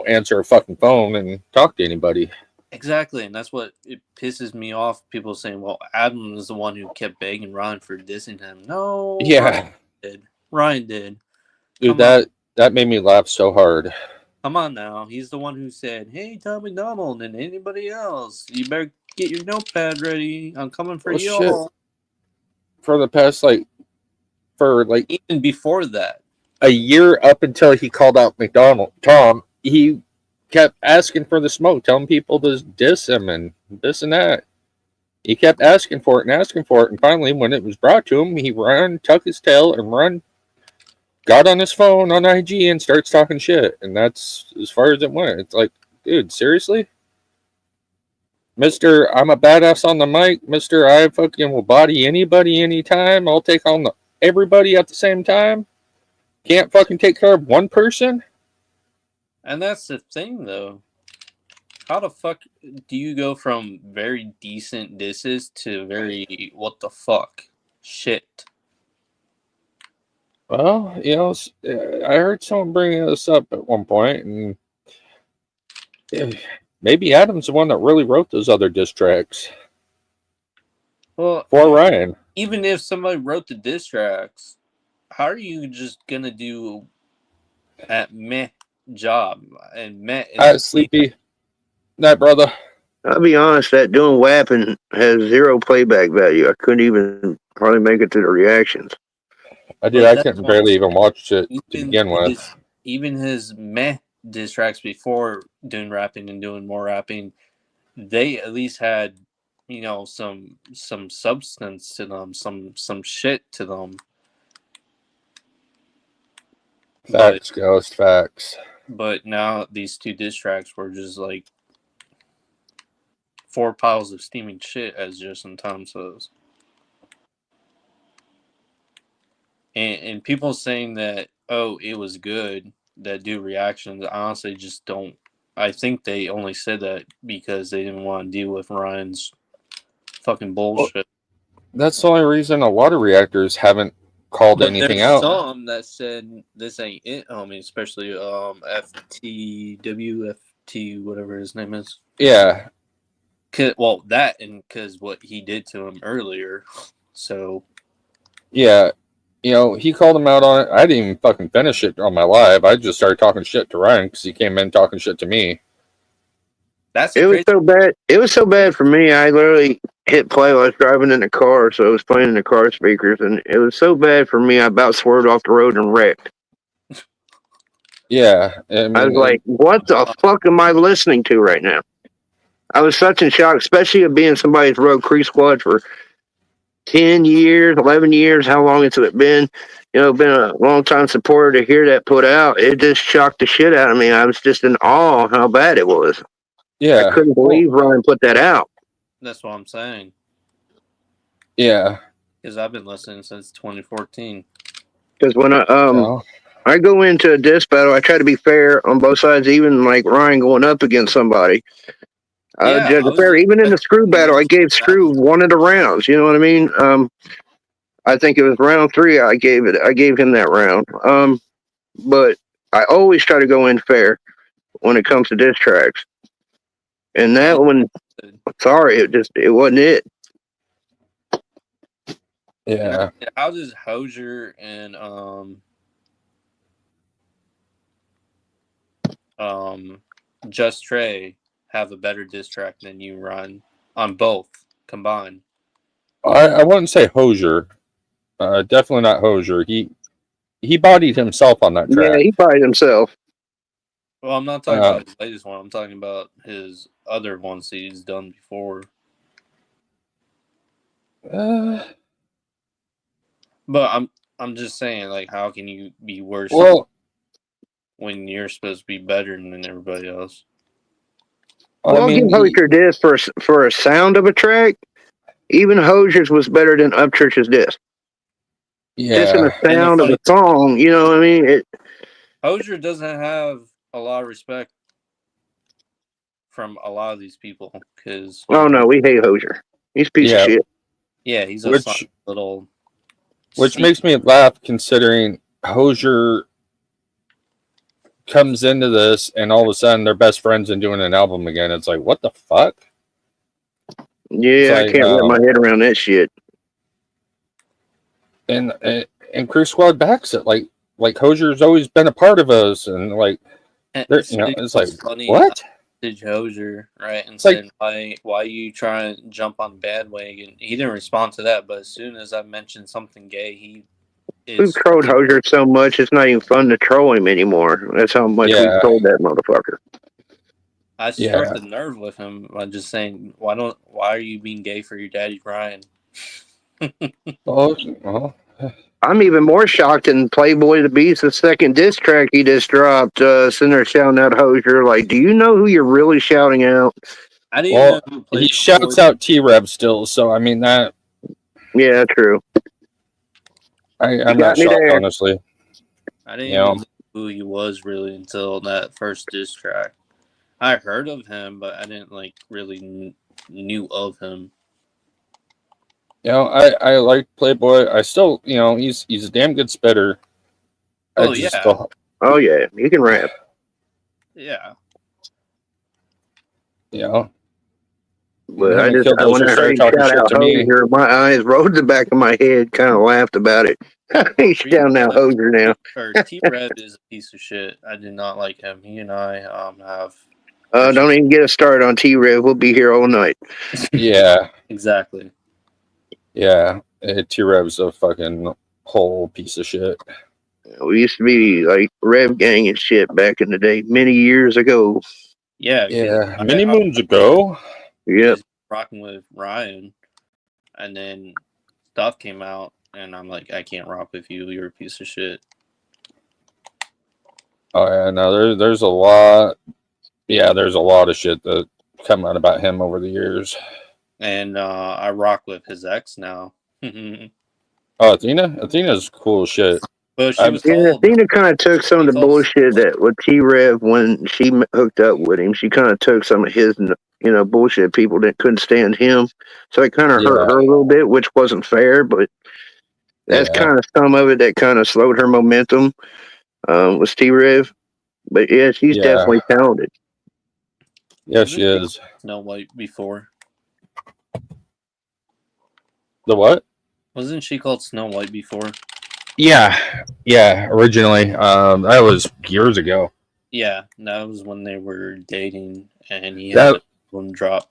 S2: answer a fucking phone and talk to anybody.
S5: Exactly, and that's what it pisses me off. People saying, "Well, Adam is the one who kept begging Ryan for dissing him." No,
S2: Yeah,
S5: Ryan did. Ryan did.
S2: dude,
S5: Come on,
S2: that made me laugh so hard.
S5: come on now. He's the one who said, "Hey, Tom McDonald and anybody else, you better get your notepad ready. I'm coming for
S2: Well,
S5: you
S2: shit.
S5: all."
S2: For the past for
S5: Even before that,
S2: a year up until he called out Tom, he kept asking for the smoke, telling people to diss him and this and that. He kept asking for it, and finally, when it was brought to him, he tucked his tail, and got on his phone on IG and starts talking shit, and that's as far as it went. It's like, dude, seriously? Mister, I'm a badass on the mic. Mister, I fucking will body anybody anytime. I'll take on everybody at the same time. Can't fucking take care of one person?
S5: and that's the thing, though. How the fuck do you go from very decent disses to very what the fuck shit?
S2: Well, you know, I heard someone bringing this up at one point, and maybe Adam's the one that really wrote those other diss tracks
S5: Well,
S2: for Ryan.
S5: even if somebody wrote the diss tracks, how are you just gonna do at meh job and meh?
S2: Sleepy night, brother.
S7: I'll be honest, that doing WAPing has zero playback value. I couldn't even hardly make it to the reactions.
S2: I
S5: But that's
S2: couldn't
S5: what I'm
S2: barely even watch it to
S5: even
S2: begin with.
S5: even his meh diss tracks before doing rapping and doing more rapping, they at least had, you know, some substance to them, some shit to them.
S2: Facts, Ghost, facts.
S5: But now these two diss tracks were just like 4 piles of steaming shit, as Justin Tom says. And people saying that, oh, it was good, that do reactions, I honestly just don't. I think they only said that because they didn't want to deal with Ryan's fucking bullshit.
S2: Well, that's the only reason a lot of reactors haven't called
S5: But
S2: anything
S5: there's
S2: out.
S5: some that said this ain't it, homie, especially FTWFT, whatever his name is.
S2: Yeah.
S5: Well, that and because what he did to him earlier. So.
S2: Yeah. You know, he called him out on it. I didn't even fucking finish it on my live. I just started talking shit to Ryan because he came in talking shit to me.
S7: It was so bad. It was so bad for me. I literally hit play while I was driving in the car, so it was playing in the car speakers, and it was so bad for me. I about swerved off the road and wrecked.
S2: Yeah, I
S7: was like, "What the fuck am I listening to right now?" I was such in shock, especially of being somebody's road crew squad for 10 years, 11 years. How long has it been? You know, been a long time supporter. To hear that put out, it just shocked the shit out of me. I was just in awe how bad it was.
S2: Yeah,
S7: I couldn't believe Ryan put that out.
S5: That's what I'm saying.
S2: Yeah,
S5: because I've been listening since 2014.
S7: Because when I go into a diss battle, I try to be fair on both sides, even like Ryan going up against somebody. Judge fair. Even in the Screw battle, I gave Screw one of the rounds. You know what I mean? I think it was round 3. I gave him that round. But I always try to go in fair when it comes to diss tracks. And that one, sorry, it wasn't it.
S2: Yeah.
S5: How does Hosier and Just Trey have a better diss track than you, Ryan, on both combined?
S2: I wouldn't say Hosier. Definitely not Hosier. He bodied himself on that track.
S7: Yeah, he bodied himself.
S5: Well, I'm not talking about his latest one. I'm talking about his other ones he's done before. But I'm just saying, like, how can you be worse when you're supposed to be better than everybody else?
S7: Well, I'll give Hosier this for a sound of a track. Even Hosier's was better than Upchurch's disc.
S2: Yeah.
S7: Just in the sound of the song, you know what I mean?
S5: Hosier doesn't have a lot of respect from a lot of these people because.
S7: Oh no, we hate Hosier. He's a piece of shit.
S5: Yeah, he's a little.
S2: Which makes me laugh considering Hosier comes into this and all of a sudden they're best friends and doing an album again. It's like, what the fuck?
S7: Yeah, like, I can't wrap my head around that shit.
S2: And Crew Squad backs it. Like Hosier's always been a part of us, and like, it's like, what?
S5: Hosier, right? And said, why you try and jump on the bandwagon? He didn't respond to that, but as soon as I mentioned something gay,
S7: we've trolled Hosier so much, it's not even fun to troll him anymore. That's how much we've trolled that motherfucker.
S5: I struck the nerve with him by just saying, why are you being gay for your daddy, Ryan?
S7: I'm even more shocked than Playboy the Beast, the second diss track he just dropped, sitting there shouting out Hosier. Like, do you know who you're really shouting out?
S5: I didn't even know who
S2: he shouts out T-Rev still, so I mean that.
S7: Yeah, true.
S2: I'm not shocked, honestly.
S5: I didn't even know who he was really until that first diss track. I heard of him, but I didn't really knew of him.
S2: I like Playboy. I still, he's a damn good spitter.
S7: Oh yeah, he can rap.
S5: Yeah.
S7: But when I heard him shout out Hosier, my eyes rolled to the back of my head, kind of laughed about it. He's shouting out Hosier now.
S5: T-Rev is a piece of shit. I did not like him. He and I have.
S7: Don't even get us started on T-Rev. We'll be here all night.
S2: Yeah.
S5: Exactly.
S2: Yeah. T-Rev's a fucking whole piece of shit.
S7: We used to be like Rev Gang and shit back in the day, many years ago.
S5: Yeah.
S2: Many moons ago.
S7: Yep.
S5: Rocking with Ryan, and then stuff came out, and I'm like, I can't rock with you. You're a piece of shit.
S2: Oh yeah, no, there's a lot. Yeah, there's a lot of shit that come out about him over the years.
S5: And I rock with his ex now.
S2: Athena? Athena's cool as shit.
S5: But she was
S7: Athena kind of took some of the bullshit that with T-Rev when she hooked up with him. She kind of took some of his, bullshit. People that couldn't stand him, so it kind of hurt her a little bit, which wasn't fair. But that's kind of some of it that kind of slowed her momentum. Was T-Rev, but yeah, she's definitely talented.
S2: Yeah, she is.
S5: Snow White before.
S2: The what?
S5: Wasn't she called Snow White before?
S2: Yeah, originally. That was years ago.
S5: Yeah, that was when they were dating, and he had a one drop.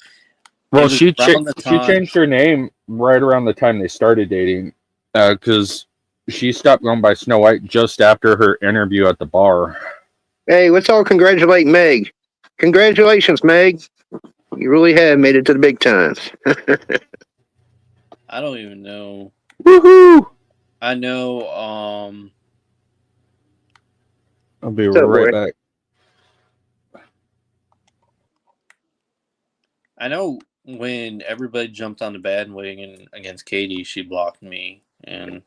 S2: Well, she changed her name right around the time they started dating, because she stopped going by Snow White just after her interview at the bar.
S7: Hey, let's all congratulate Meg. Congratulations, Meg. You really have made it to the big times.
S5: I don't even know.
S2: Woohoo!
S5: I know.
S2: I'll be right back.
S5: I know when everybody jumped on the bandwagon against Katie, she blocked me, and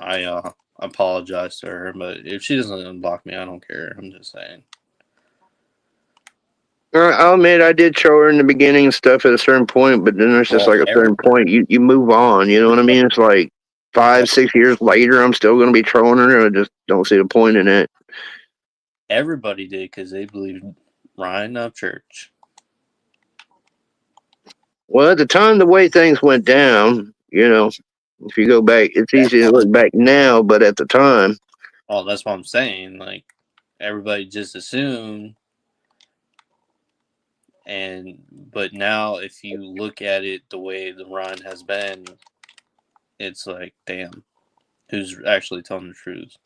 S5: I apologized to her. But if she doesn't unblock me, I don't care. I'm just saying.
S7: I'll admit I did show her in the beginning and stuff at a certain point, but then there's just like a certain point you move on. You know what I mean? It's like 5-6 years later, I'm still going to be trolling her. I just don't see the point in it.
S5: Everybody did because they believed Ryan Upchurch.
S7: Well, at the time, the way things went down, if you go back, it's easy to look back now, but at the time.
S5: Oh, that's what I'm saying. Like, everybody just assumed. But now, if you look at it the way the run has been, it's like, damn, who's actually telling the truth?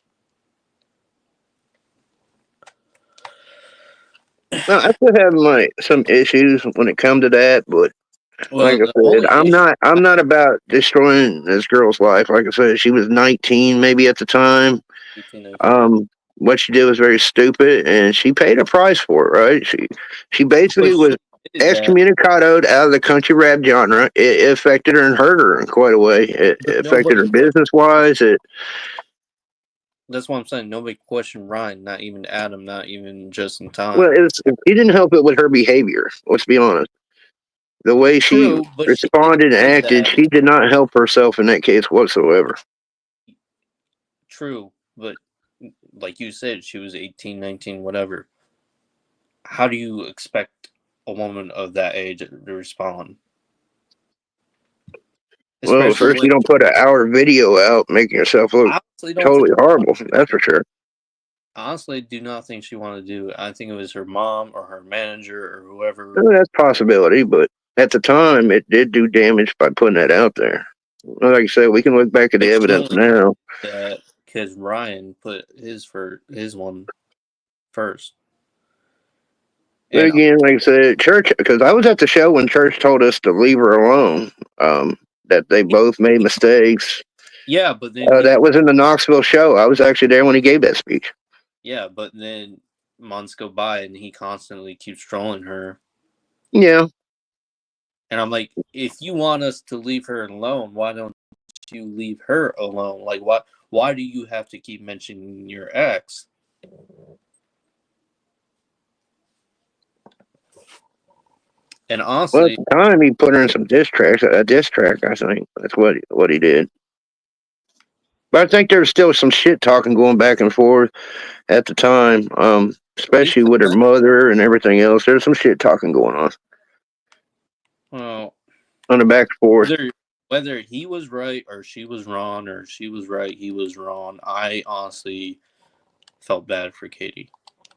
S7: No, I still have some issues when it comes to that, but like I said, I'm not about destroying this girl's life. Like I said, she was 19 maybe at the time. What she did was very stupid, and she paid a price for it, right? She basically was excommunicated out of the country rap genre. It affected her and hurt her in quite a way. It affected her business-wise.
S5: That's what I'm saying. Nobody questioned Ryan, not even Adam, not even just in time.
S7: Well, he didn't help it with her behavior. Let's be honest. The way she
S5: True, but
S7: responded and
S5: she did
S7: acted,
S5: that.
S7: she did not help herself in that case whatsoever.
S5: True, but like you said, she was 18, 19, whatever. How do you expect a woman of that age to respond?
S7: Well,
S5: Especially
S7: first
S5: with,
S7: you don't put an hour video out making yourself look
S5: I honestly don't
S7: totally
S5: think
S7: horrible. That's for sure.
S5: honestly do not think she wanted to do it. I think it was her mom or her manager or whoever.
S7: Well, that's a possibility, but at the time, it did do damage by putting that out there. Well, like I said, we can look back at the
S5: But she
S7: evidence
S5: only
S7: now.
S5: did that because Ryan put his one first.
S7: But
S5: And
S7: again, like I said, Church, because I was at the show when Church told us to leave her alone, that they both made mistakes.
S5: yeah, but then
S7: That was in the Knoxville show. I was actually there when he gave that speech.
S5: but then months go by and he constantly keeps trolling her.
S7: Yeah.
S5: And I'm like, if you want us to leave her alone, why don't you leave her alone? Like, why do you have to keep mentioning your ex? And
S7: Well, at
S5: honestly,
S7: the time, he put her in some diss tracks. A diss track, I think. That's what he did. But I think there was still some shit talking going back and forth at the time, especially with her mother and everything else. There's some shit talking going on
S5: well,
S7: the back and forth.
S5: whether he was right or she was wrong, or she was right, he was wrong, I honestly felt bad for Katie.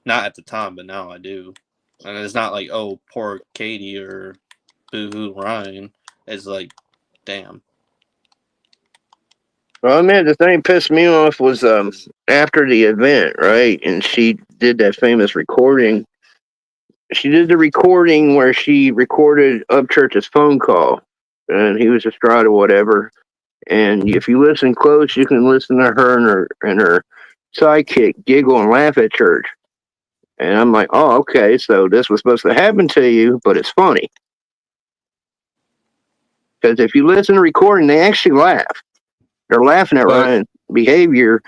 S5: Not at the time, but now I do. And it's not like, oh, poor Katie or boo-hoo Ryan. It's like, damn.
S7: Well, man, the thing pissed me off was after the event, right? And she did that famous recording. She did the recording where she recorded Upchurch's phone call, and he was distraught or whatever. And if you listen close, you can listen to her and her sidekick giggle and laugh at Church. And I'm like, oh, okay, so this was supposed to happen to you, but it's funny. Because if you listen to the recording, they actually laugh. They're laughing at Ryan's behavior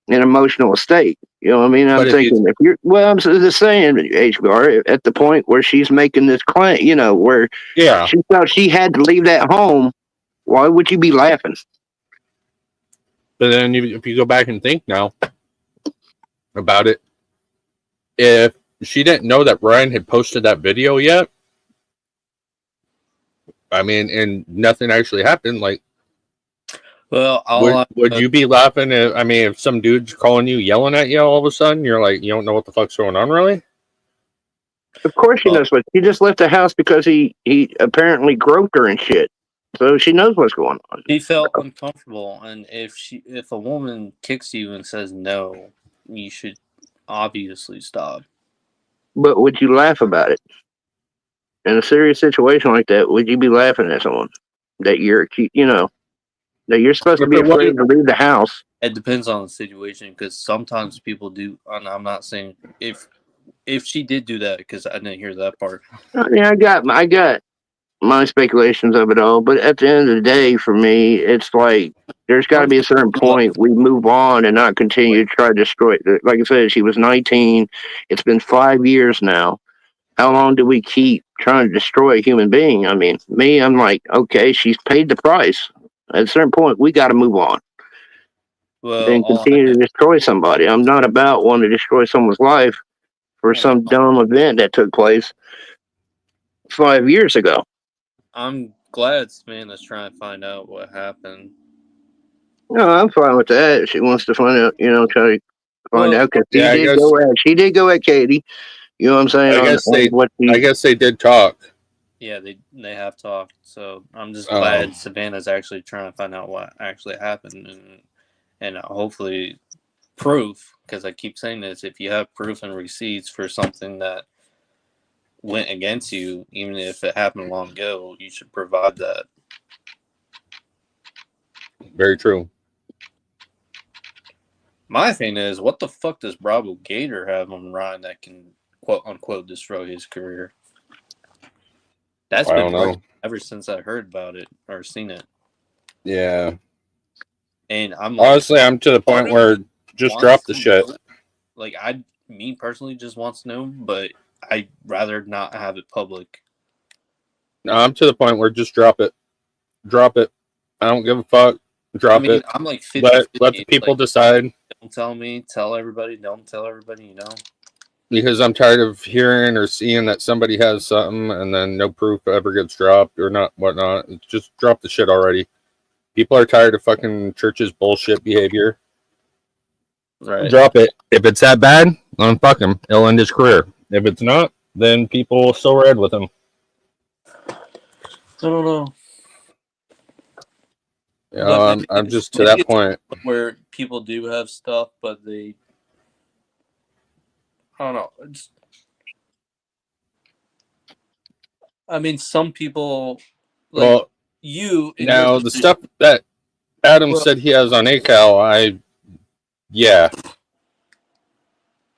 S7: and emotional state. You know what I mean? I'm thinking, if you're, well, I'm just saying, HBR, at the point where she's making this claim, where she felt she had to leave that home, why would you be laughing?
S2: But then if you go back and think now about it, if she didn't know that Ryan had posted that video yet, I mean, and nothing actually happened, like,
S5: well,
S2: would you be laughing if some dude's calling you, yelling at you all of a sudden? You're like, you don't know what the fuck's going on, really?
S7: Of course she knows, but she just left the house because he apparently groped her and shit. So she knows what's going on.
S5: She felt uncomfortable, and if a woman kicks you and says no, you should obviously stop.
S7: But would you laugh about it? In a serious situation like that, would you be laughing at someone that that you're supposed to be afraid to leave the house?
S5: It depends on the situation, because sometimes people do, and I'm not saying if she did do that, because I didn't hear that part.
S7: Yeah, I got my speculations of it all, but at the end of the day, for me, it's like there's got to be a certain point we move on and not continue to try to destroy it. Like I said, she was 19. It's been 5 years now. How long do we keep trying to destroy a human being? I mean, I'm like, okay, she's paid the price. At a certain point, we got to move on. Then continue to destroy somebody. I'm not about wanting to destroy someone's life for some dumb event that took place 5 years ago.
S5: I'm glad Savannah's trying to find out what happened.
S7: No, I'm fine with that. If she wants to find out, try to find out, because she did go at Katie. You know what I'm saying?
S2: I guess they did talk.
S5: Yeah, they have talked. So I'm just glad Savannah's actually trying to find out what actually happened, and hopefully proof. Because I keep saying this: if you have proof and receipts for something that went against you, even if it happened long ago, you should provide that.
S2: Very true.
S5: My thing is, what the fuck does Bravo Gator have on Ryan that can quote unquote destroy his career? That's been ever since I heard about it or seen it.
S2: Yeah.
S5: And I'm
S2: honestly, I'm to the point where Just
S5: wants
S2: drop the
S5: to
S2: shit.
S5: know, like me personally just wants to know, but I'd rather not have it public.
S2: No, I'm to the point where just drop it. Drop it. I don't give a fuck. Drop it.
S5: I'm like 50,
S2: Let the people decide.
S5: Don't tell me. Tell everybody. Don't tell everybody. You know.
S2: Because I'm tired of hearing or seeing that somebody has something and then no proof ever gets dropped or not whatnot. Just drop the shit already. People are tired of fucking church's bullshit behavior.
S5: Right.
S2: Drop it. If it's that bad, then fuck him. He'll end his career. If it's not, then people will still ride with him.
S5: I don't know.
S2: Yeah, I'm just to that point
S5: where people do have stuff, but they, I don't know. I mean, some people, like
S2: well,
S5: you.
S2: Now the stuff that Adam said he has on ACAL,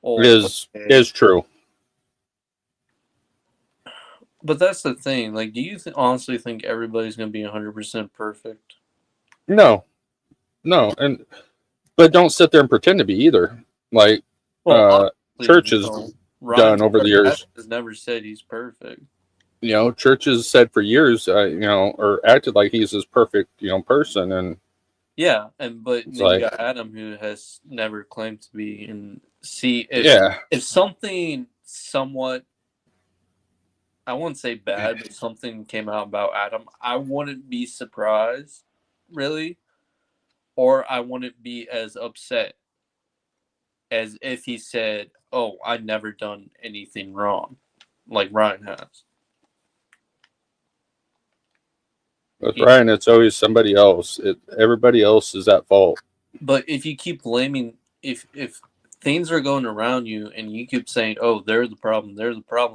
S2: is true.
S5: But that's the thing. Like, do you honestly think everybody's going to be 100% perfect?
S2: No, but don't sit there and pretend to be either. Like, Church has done over the years.
S5: Has never said he's perfect.
S2: Church has said for years, or acted like he's this perfect, person, and
S5: yeah, but then you got Adam, who has never claimed to be. And see, if something somewhat, I wouldn't say bad, but something came out about Adam, I wouldn't be surprised, really, or I wouldn't be as upset as if he said, "Oh, I never done anything wrong," like Ryan has.
S2: With Ryan, it's always somebody else. Everybody else is at fault.
S5: But if you keep blaming, if things are going around you and you keep saying, "Oh, they're the problem,"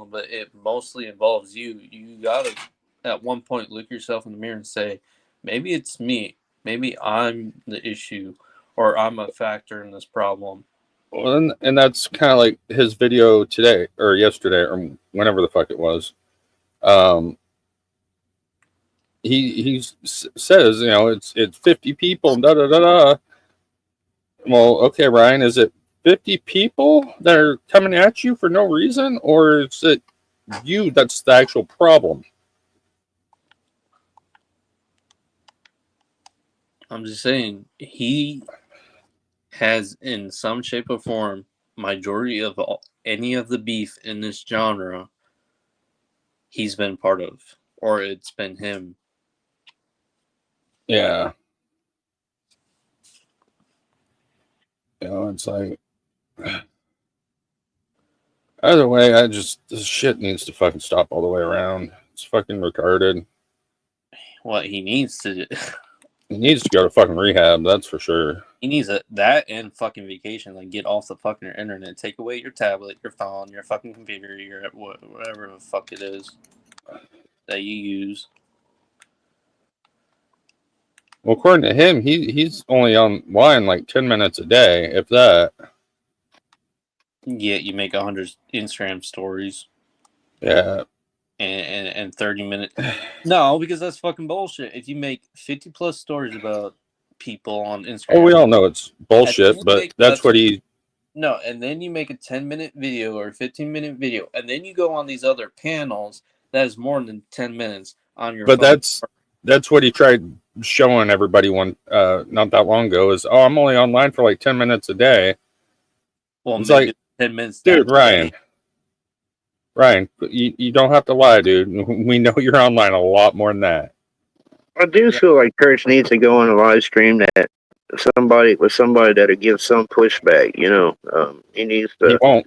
S5: but it mostly involves you, you gotta at one point look yourself in the mirror and say, maybe it's me, maybe I'm the issue, or I'm a factor in this problem.
S2: Well, and that's kind of like his video today or yesterday or whenever the fuck it was. He says, it's 50 people, da da da da. Well, okay, Ryan, is it 50 people that are coming at you for no reason, or is it you that's the actual problem?
S5: I'm just saying, he has, in some shape or form, majority of any of the beef in this genre, he's been part of, or it's been him.
S2: Yeah. It's like, either way, this shit needs to fucking stop all the way around. It's fucking retarded.
S5: What he needs to do.
S2: He needs to go to fucking rehab, that's for sure.
S5: He needs that and fucking vacation. Like, get off the fucking internet. Take away your tablet, your phone, your fucking computer, your whatever the fuck it is that you use.
S2: Well, according to him, he's only online like 10 minutes a day, if that.
S5: Yeah, you make 100 Instagram stories.
S2: Yeah.
S5: And 30 minutes. No, because that's fucking bullshit. If you make 50 plus stories about people on Instagram.
S2: Oh, we all know it's bullshit, but that's what he.
S5: No, and then you make a 10-minute video or a 15-minute video, and then you go on these other panels that is more than 10 minutes on your phone.
S2: But that's what he tried showing everybody not that long ago is, I'm only online for like 10 minutes a day.
S5: Well,
S2: it's like
S5: 10 minutes.
S2: Dude, Ryan, you don't have to lie, dude. We know you're online a lot more than that.
S7: I do feel like Church needs to go on a live stream that somebody that'll give some pushback. He needs to.
S2: He won't.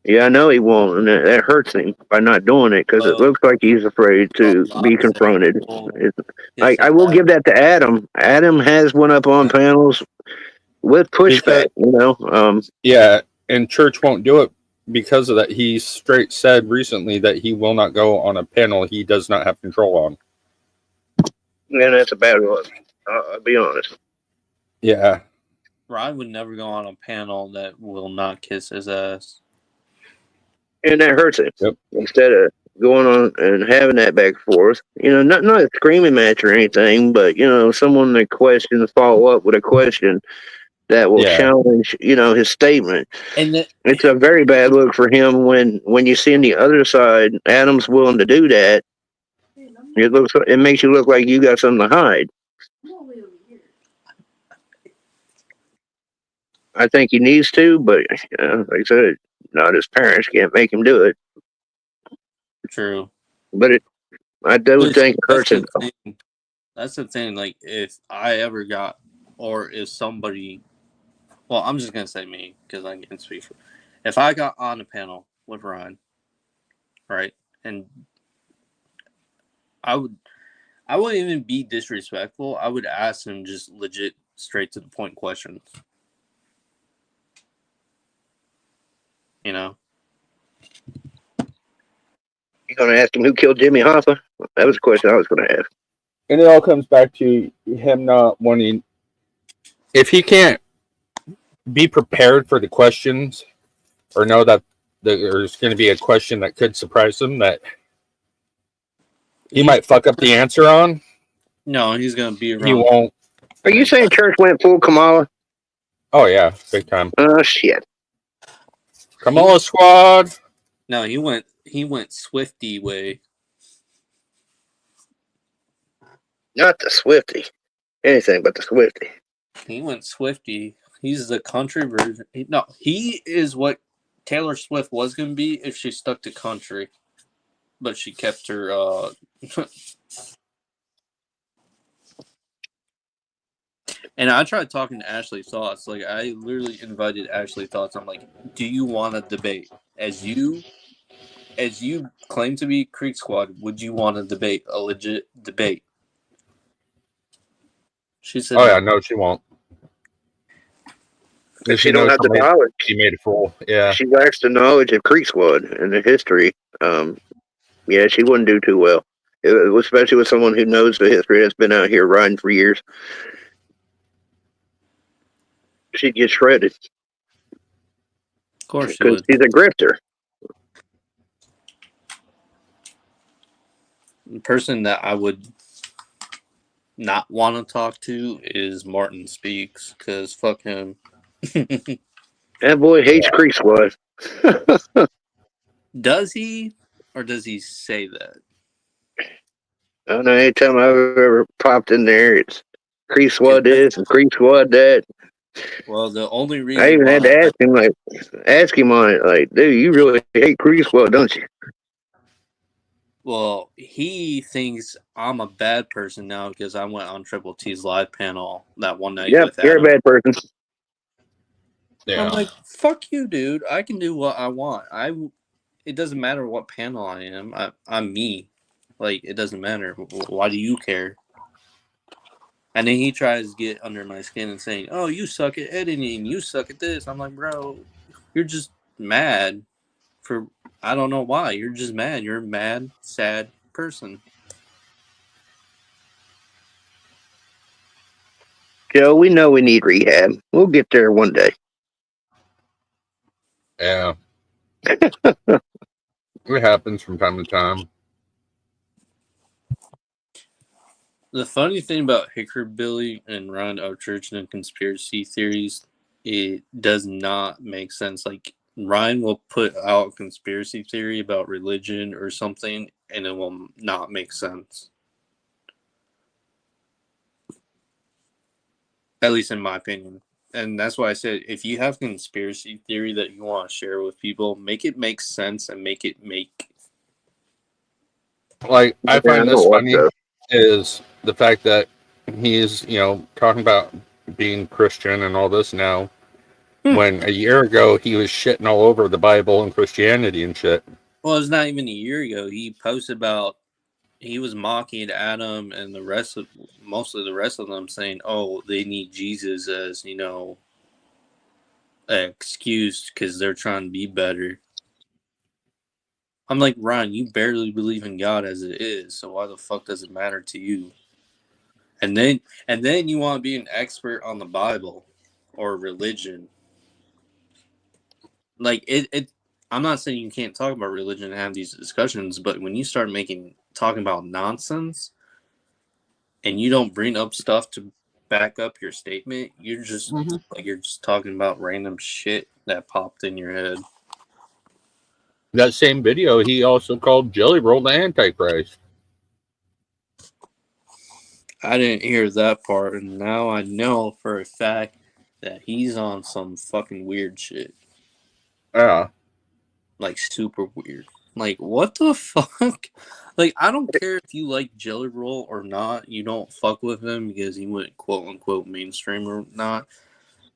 S7: Yeah, I know he won't, and that hurts him by not doing it because it looks like he's afraid to be confronted. I will give that to Adam. Adam has went up on panels with pushback.
S2: Yeah, and Church won't do it because of that. He straight said recently that he will not go on a panel he does not have control on.
S7: And that's a bad one. I'll be honest.
S2: Yeah.
S5: Ryan would never go on a panel that will not kiss his ass.
S7: And that hurts him.
S2: Yep.
S7: Instead of going on and having that back and forth, not a screaming match or anything, but someone that questions follow up with a question that will
S2: Yeah.
S7: challenge, his statement.
S5: And
S7: It's a very bad look for him when you see on the other side, Adam's willing to do that. It makes you look like you got something to hide. I think he needs to, but like I said, not his parents can't make him do it.
S5: true.
S7: But I do think it hurts him.
S5: That's the thing. Like, if I ever got, or if somebody, well, I'm just gonna say me because I can speak for. If I got on a panel with Ryan, right, and I wouldn't even be disrespectful. I would ask him just legit, straight to the point questions. You know.
S7: You gonna ask him who killed Jimmy Hoffa? That was a question I was gonna ask.
S2: And it all comes back to him not wanting. If he can't be prepared for the questions, or know that there's going to be a question that could surprise him that he might fuck up the answer on,
S5: No, he's gonna be around.
S2: he won't.
S7: Are you saying Church went full Kamala?
S2: Oh yeah, big time.
S7: Oh shit!
S2: Kamala squad.
S5: No, he went Swifty way.
S7: Not the Swifty. Anything but the Swifty.
S5: He went Swifty. He's the country version. He is what Taylor Swift was going to be if she stuck to country. But she kept her... And I tried talking to Ashley Thoughts. Like, I literally invited Ashley Thoughts. I'm like, do you want to debate? As you claim to be Creek Squad, would you want to debate a legit debate? She said,
S2: "Oh yeah, no, she won't."
S7: If she don't have the knowledge,
S2: she made a fool. Yeah,
S7: she lacks the knowledge of Creek Squad and the history. Yeah, she wouldn't do too well, especially with someone who knows the history that's been out here riding for years. She'd get shredded.
S5: Of course she
S7: because
S5: would.
S7: she's a grifter.
S5: The person that I would not want to talk to is Martin Speaks, because fuck him.
S7: That boy hates Creek Squad.
S5: Does he? Or does he say that?
S7: I don't know. Anytime I've ever popped in there, it's Creek Squad this and Creek Squad that.
S5: Well, the only reason
S7: I even had to ask him on it, like, dude, you really hate Creek Squad, don't you?
S5: Well, he thinks I'm a bad person now because I went on Triple T's live panel that one night with Adam.
S7: You're a bad person.
S2: Yeah.
S5: I'm like, fuck you, dude. I can do what I want. It doesn't matter what panel I am. I'm me. Like, it doesn't matter. Why do you care? And then he tries to get under my skin and saying, oh, you suck at editing. You suck at this. I'm like, bro, you're just mad for, I don't know why. You're just mad. You're a mad, sad person.
S7: Joe, we know we need rehab. We'll get there one day.
S2: Yeah. It happens from time to time.
S5: The funny thing about Hickory and Ron Upchurch and conspiracy theories, it does not make sense. Like, Ryan will put out a conspiracy theory about religion or something, and it will not make sense. At least in my opinion. And that's why I said, if you have conspiracy theory that you want to share with people, make it make sense and make it make...
S2: Like, I find this funny is the fact that he's, talking about being Christian and all this now, when a year ago he was shitting all over the Bible and Christianity and shit.
S5: Well, it's not even a year ago. He posted about, he was mocking Adam and mostly the rest of them, saying, oh, they need Jesus as, an excuse because they're trying to be better. I'm like, Ryan, you barely believe in God as it is, so why the fuck does it matter to you? And then you want to be an expert on the Bible or religion. Like, I'm not saying you can't talk about religion and have these discussions, but when you start talking about nonsense and you don't bring up stuff to back up your statement, you're just
S2: Mm-hmm.
S5: like you're just talking about random shit that popped in your head.
S2: That same video, he also called Jelly Roll the Antichrist.
S5: I didn't hear that part, and now I know for a fact that he's on some fucking weird shit.
S2: Yeah.
S5: Like, super weird. Like, what the fuck? Like, I don't care if you like Jelly Roll or not. You don't fuck with him because he went quote-unquote mainstream or not.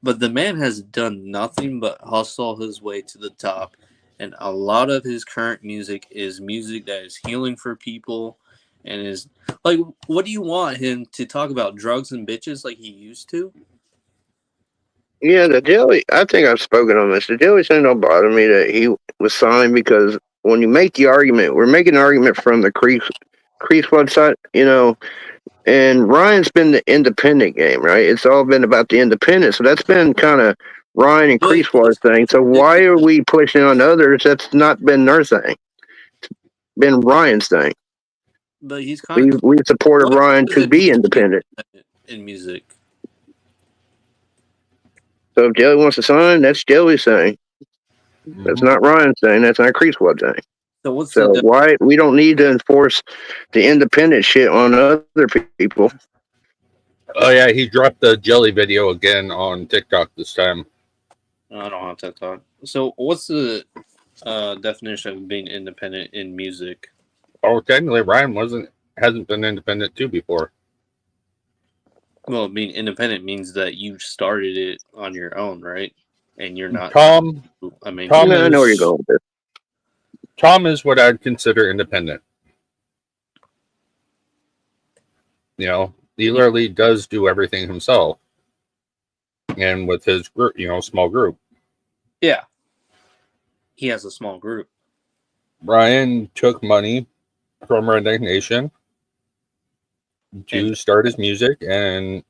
S5: But the man has done nothing but hustle his way to the top. And a lot of his current music is music that is healing for people and is like, what do you want him to talk about? Drugs and bitches like he used to?
S7: Yeah, the Jelly. I think I've spoken on this. The Jelly thing don't bother me that he was signed because when you make the argument, we're making an argument from the Crease website, and Ryan's been the independent game, right? It's all been about the independent, so that's been kind of Ryan and
S5: But
S7: Creasewater's thing. So why are we pushing on others? That's not been their thing. It's been Ryan's thing.
S5: But he's kind of.
S7: We supported
S5: What
S7: Ryan
S5: does
S7: to
S5: it
S7: be
S5: mean to be
S7: independent.
S5: in music?
S7: So if Jelly wants to sign, that's Jelly's thing. That's
S2: Mm-hmm.
S7: not Ryan's thing. That's not Creasewater's thing.
S5: So what's
S7: So
S5: the
S7: why we don't need to enforce the independent shit on other people?
S2: Oh yeah, he dropped the Jelly video again on TikTok this time.
S5: I don't have TikTok. So what's the definition of being independent in music?
S2: Oh, technically, Ryan hasn't been independent too before.
S5: Well, being independent means that you started it on your own, right? And you're not.
S2: Tom
S5: I mean,
S2: Tom
S7: I know where you're
S2: is
S7: going with this.
S2: Tom is what I'd consider independent. He literally does do everything himself, and with his group, small group.
S5: yeah, he has a small group.
S2: Ryan took money from Redneck Nation to start his music, and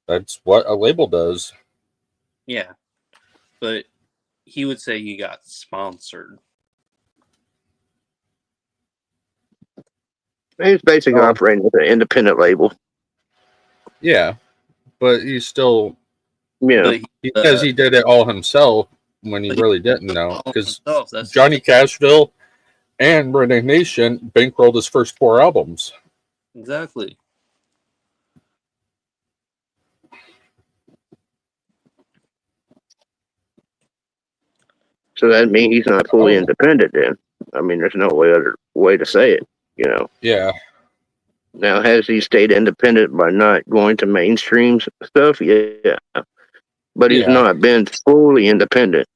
S2: that's what a label does.
S5: Yeah, but he would say he got sponsored.
S7: He's basically operating with an independent label.
S2: Yeah, but he's still,
S7: Yeah,
S2: he says he did it all himself when he really didn't know, because Johnny Cashville and Redneck Nation bankrolled his first 4 albums.
S5: Exactly.
S7: so that means he's not fully independent then. I mean, there's no other way to say it,
S2: Yeah.
S7: Now, has he stayed independent by not going to mainstream stuff? Yeah. But he's not been fully independent.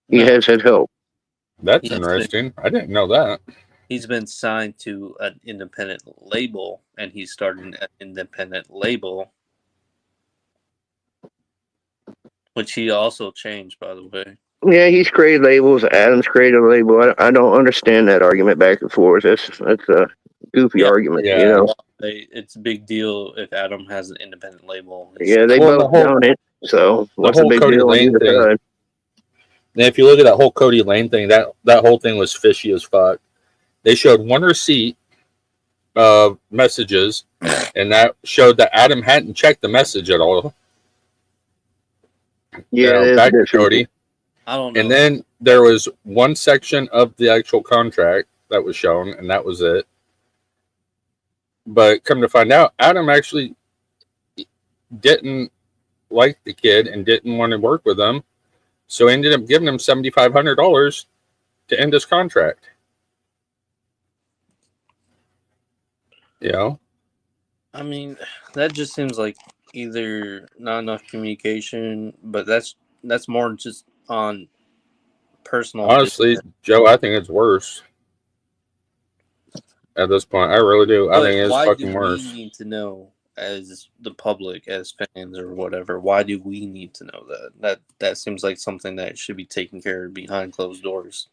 S7: He has had help.
S2: That's interesting. I didn't know that.
S5: He's been signed to an independent label, and he started an independent label, which he also changed, by the way.
S7: Yeah, he's created labels. Adam's created a label. I don't understand that argument back and forth. That's a goofy argument,
S5: It's a big deal if Adam has an independent label.
S7: Yeah, they both done it. So what's the big
S2: Cody
S7: deal on
S2: Lane
S7: either
S2: thing.
S7: side?
S2: And if you look at that whole Cody Lane thing, that whole thing was fishy as fuck. They showed one receipt of messages, and that showed that Adam hadn't checked the message at all.
S7: Yeah,
S2: back to Cody.
S5: I don't know.
S2: And then there was one section of the actual contract that was shown, and that was it. But come to find out, Adam actually didn't like the kid and didn't want to work with him. So he ended up giving him $7,500 to end his contract.
S5: I mean, that just seems like either not enough communication, but that's more just on personal.
S2: Honestly, Joe, I think it's worse. At this point, I really do. I think it's fucking worse.
S5: Why do we need to know, as the public, as fans or whatever? Why do we need to know that? That seems like something that should be taken care of behind closed doors.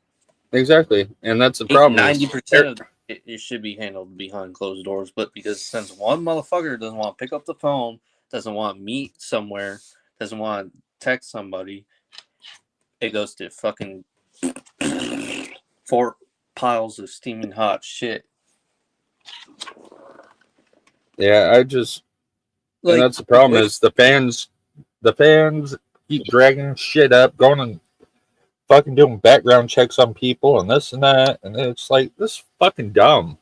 S2: Exactly, and that's the problem.
S5: 90% of it should be handled behind closed doors, but because since one motherfucker doesn't want to pick up the phone, doesn't want to meet somewhere, doesn't want to text somebody, it goes to fucking 4 piles of steaming hot shit.
S2: Yeah, And that's the problem is the fans keep dragging shit up, going and fucking doing background checks on people and this and that, and it's like, this is fucking dumb.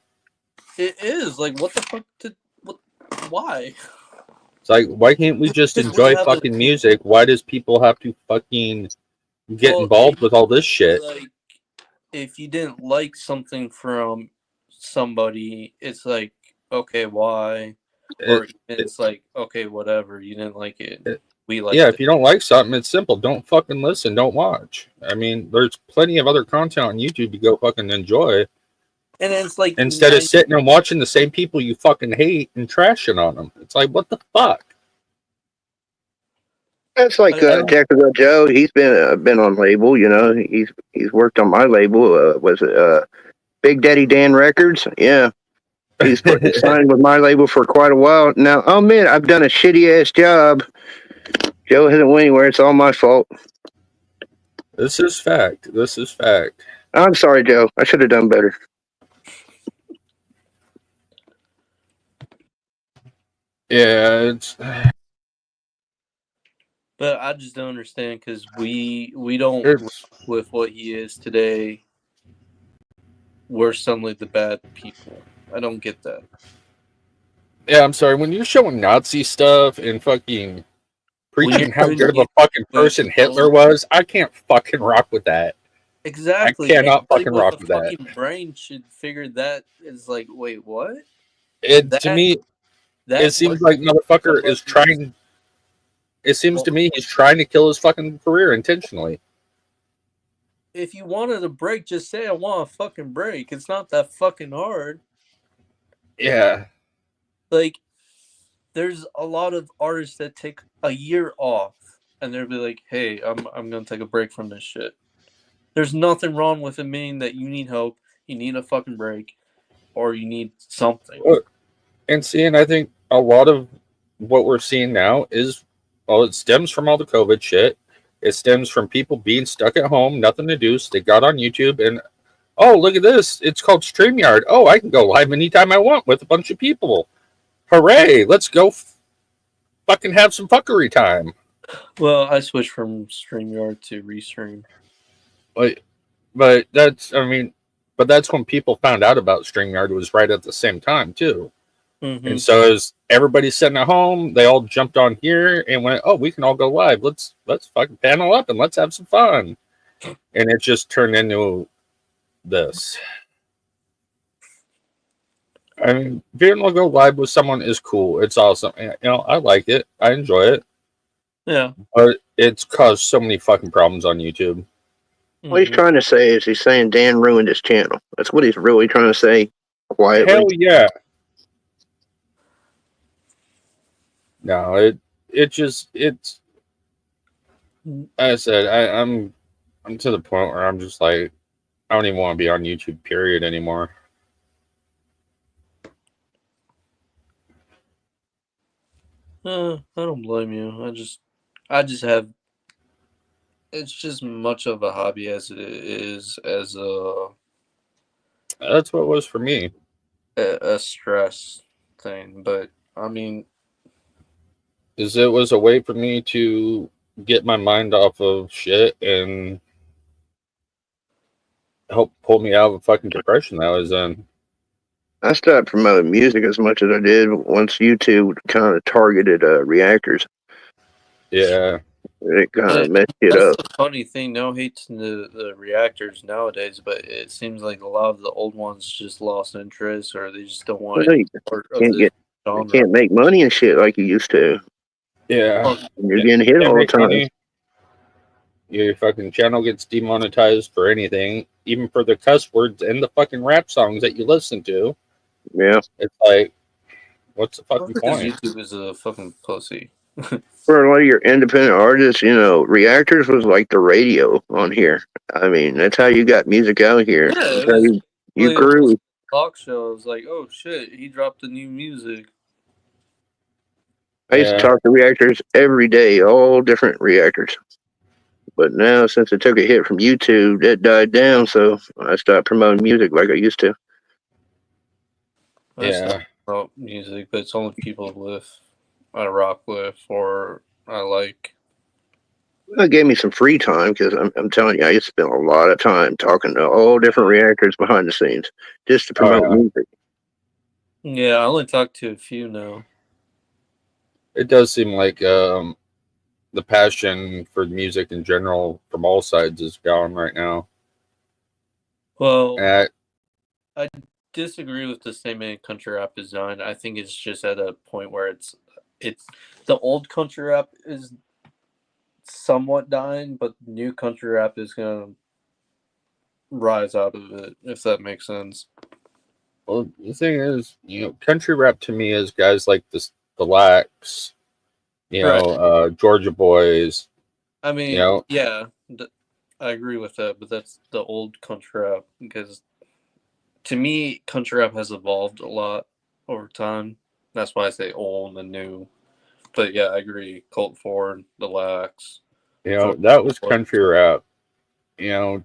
S5: It is like, what the fuck? Why?
S2: It's like, why can't we just
S5: Because we
S2: enjoy
S5: have
S2: fucking music? Why does people have to fucking get
S5: Well,
S2: involved with all this shit?
S5: Like, if you didn't like something from somebody, it's like, okay, why? Or it's like, okay, whatever. You didn't like it. We liked
S2: Yeah,
S5: it.
S2: if you don't like something, it's simple. Don't fucking listen. Don't watch. I mean, there's plenty of other content on YouTube to go fucking enjoy.
S5: And it's like,
S2: instead of sitting and watching the same people you fucking hate and trashing on them. It's like, what the fuck?
S7: That's like Technical Joe. He's been on label. You know, he's worked on my label. Was it Big Daddy Dan Records? Yeah, he's signed with my label for quite a while now. Oh man, I've done a shitty ass job. Joe hasn't went anywhere. It's all my fault.
S2: This is fact. This is fact.
S7: I'm sorry, Joe. I should have done better.
S2: Yeah, it's.
S5: But I just don't understand because we don't rock with what he is today. We're suddenly the bad people. I don't get that.
S2: Yeah, I'm sorry. When you're showing Nazi stuff and fucking preaching how good of a fucking person Hitler was, I can't fucking rock with that.
S5: Exactly.
S2: I cannot fucking rock with that.
S5: The fucking brain should figure that is like, wait, what?
S2: To me, it seems like motherfucker is trying. It seems to me he's trying to kill his fucking career intentionally.
S5: If you wanted a break, just say I want a fucking break. It's not that fucking hard.
S2: Yeah.
S5: Like, there's a lot of artists that take a year off and they'll be like, hey, I'm gonna take a break from this shit. There's nothing wrong with admitting that you need help, you need a fucking break, or you need something.
S2: And seeing, I think a lot of what we're seeing now is, well, it stems from all the COVID shit. It stems from people being stuck at home, nothing to do, so they got on YouTube and, oh, look at this. It's called StreamYard. Oh, I can go live anytime I want with a bunch of people. Hooray, let's go fucking have some fuckery time.
S5: Well, I switched from StreamYard to Restream.
S2: But that's, I mean, but that's when people found out about StreamYard was right at the same time, too.
S5: Mm-hmm.
S2: And so as everybody's sitting at home, they all jumped on here and went, oh, we can all go live. Let's fucking panel up and let's have some fun. And it just turned into this. I mean, being able to go live with someone is cool. It's awesome. You know, I like it. I enjoy it.
S5: Yeah.
S2: But it's caused so many fucking problems on YouTube.
S7: What he's trying to say is he's saying Dan ruined his channel. That's what he's really trying to say quietly.
S2: Hell yeah. No, it's I said, I'm to the point where I'm just like, I don't even want to be on YouTube, period, anymore.
S5: I don't blame you. I just have. It's just much of a hobby as it is as a.
S2: That's what it was for me.
S5: A stress thing, but I mean,
S2: it was a way for me to get my mind off of shit and help pull me out of a fucking depression that I was in.
S7: I stopped promoting music as much as I did once YouTube kind of targeted reactors.
S2: Yeah.
S7: It kind of messed it up.
S5: That's the funny thing. No hate to the reactors nowadays, but it seems like a lot of the old ones just lost interest, or they just don't want any part of the genre.
S7: You can't make money and shit like you used to.
S2: Yeah.
S7: And you're getting hit all the time.
S2: Money. Your fucking channel gets demonetized for anything, even for the cuss words and the fucking rap songs that you listen to.
S7: Yeah.
S2: It's like, what's the fucking point?
S5: YouTube is a fucking pussy.
S7: For a lot of your independent artists, you know, reactors was like the radio on here. I mean, that's how you got music out here.
S5: Yeah,
S7: That's how you grew.
S5: Talk shows like, oh shit, he dropped the new music.
S7: I used to talk to reactors every day, all different reactors. But now, since it took a hit from YouTube, that died down, so I stopped promoting music like I used to.
S5: I stopped promoting music, but it's only people with I rock with or I like.
S7: It gave me some free time because I'm telling you, I used to spend a lot of time talking to all different reactors behind the scenes just to promote
S2: yeah.
S7: music.
S5: Yeah, I only talk to a few now.
S2: It does seem like the passion for music in general from all sides is gone right now.
S5: Well,
S2: And
S5: I disagree with the statement country rap is done. I think it's just at a point where it's the old country rap is somewhat dying, but new country rap is gonna rise out of it, if that makes sense.
S2: well, the thing is, country rap to me is guys like the Lax,
S5: Right.
S2: Georgia Boys,
S5: I mean, yeah, I agree with that, but that's the old country rap because to me, country rap has evolved a lot over time. That's why I say old and new. But yeah, I agree. Colt Ford, the Lax, Georgia
S2: that was
S5: Boy.
S2: country rap. You know,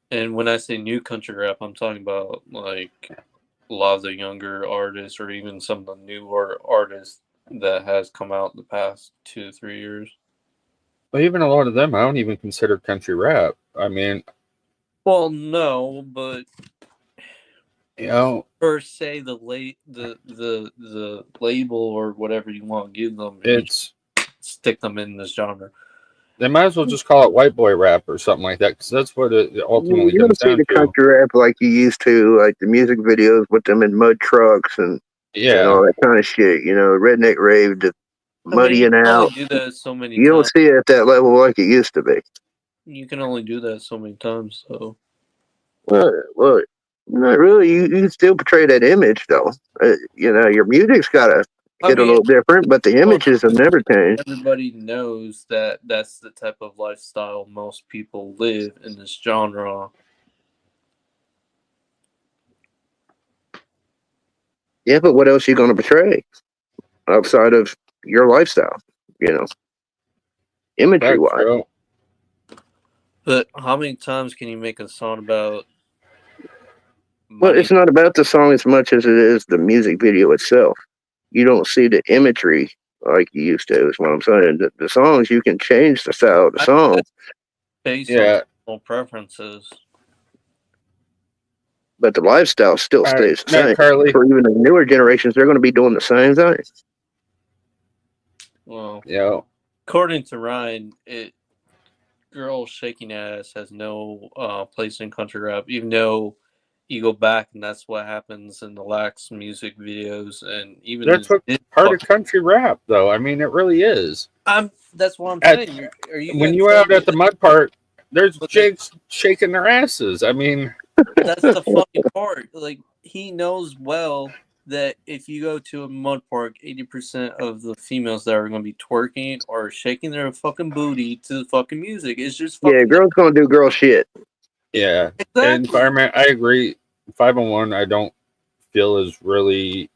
S5: And when I say new country rap, I'm talking about like a lot of the younger artists or even some of the newer artists that has come out the past 2 to 3 years.
S2: but even a lot of them, I don't even consider country rap. I mean,
S5: Well, no, but or say the the label or whatever you want to give them, and you
S2: it's
S5: stick them in this genre.
S2: they might as well just call it white boy rap or something like that because that's what it ultimately
S7: You
S2: comes
S7: don't see
S2: down
S7: the
S2: to.
S7: country rap like you used to, like the music videos with them in mud trucks and
S2: Yeah,
S7: all that kind of shit. Redneck rave, just
S5: I mean, you
S7: muddying
S5: can only
S7: out.
S5: do that so many
S7: You don't
S5: times.
S7: see it at that level like it used to be.
S5: You can only do that so many times. So
S7: Well, not really. You can still portray that image, though. Your music's got to
S5: I
S7: hit a
S5: mean,
S7: little different, but the
S5: well,
S7: images have never changed.
S5: everybody knows that that's the type of lifestyle most people live in this genre.
S7: Yeah, but what else are you going to portray outside of your lifestyle? You know, imagery
S2: that's
S7: wise.
S2: true.
S5: But how many times can you make a song about
S7: Well,
S5: money?
S7: it's not about the song as much as it is the music video itself. You don't see the imagery like you used to. Is what I'm saying. The songs, you can change the style of the
S5: I think
S7: song,
S5: that's based on
S2: Yeah.
S5: personal preferences.
S7: but the lifestyle still
S2: All right,
S7: stays the
S2: Matt
S7: same.
S2: Carley.
S7: For even the newer generations, they're going to be doing the same thing.
S5: Well, according to Ryan, girl shaking ass has no place in country rap, even though you go back and that's what happens in the Lax music videos and even
S2: That's what
S5: his
S2: part of country rap, though. I mean, it really is.
S5: that's what I'm
S2: At
S5: saying. Are you
S2: when
S5: gonna
S2: you
S5: tell
S2: out
S5: me
S2: at the mud park, there's
S5: but
S2: jigs shaking their asses. I mean,
S5: that's the funny part. Like he knows well that if you go to a mud park, 80% of the females that are going to be twerking or shaking their fucking booty to the fucking music. It's just
S7: Yeah,
S5: fucking
S7: girls going to do girl shit.
S2: yeah. And
S5: exactly.
S2: fireman, I agree. 501, I don't feel is really.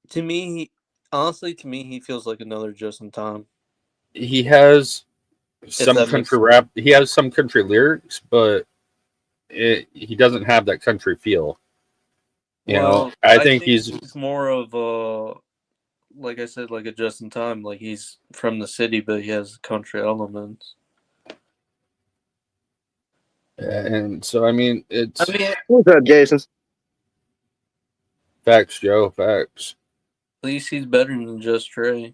S5: To me, honestly, to me, he feels like another Just in Time.
S2: He has
S5: If
S2: some
S5: that makes
S2: country rap. He has some country lyrics, but he doesn't have that country feel.
S5: well,
S2: I
S5: I
S2: think
S5: think
S2: he's
S5: he's more of a, like I said, like a Just in Time. Like he's from the city, but he has country elements.
S2: and so I mean it's
S5: I mean, at
S7: What's up, Jason?
S2: facts, Joe, facts.
S5: least he's better than Just Trey.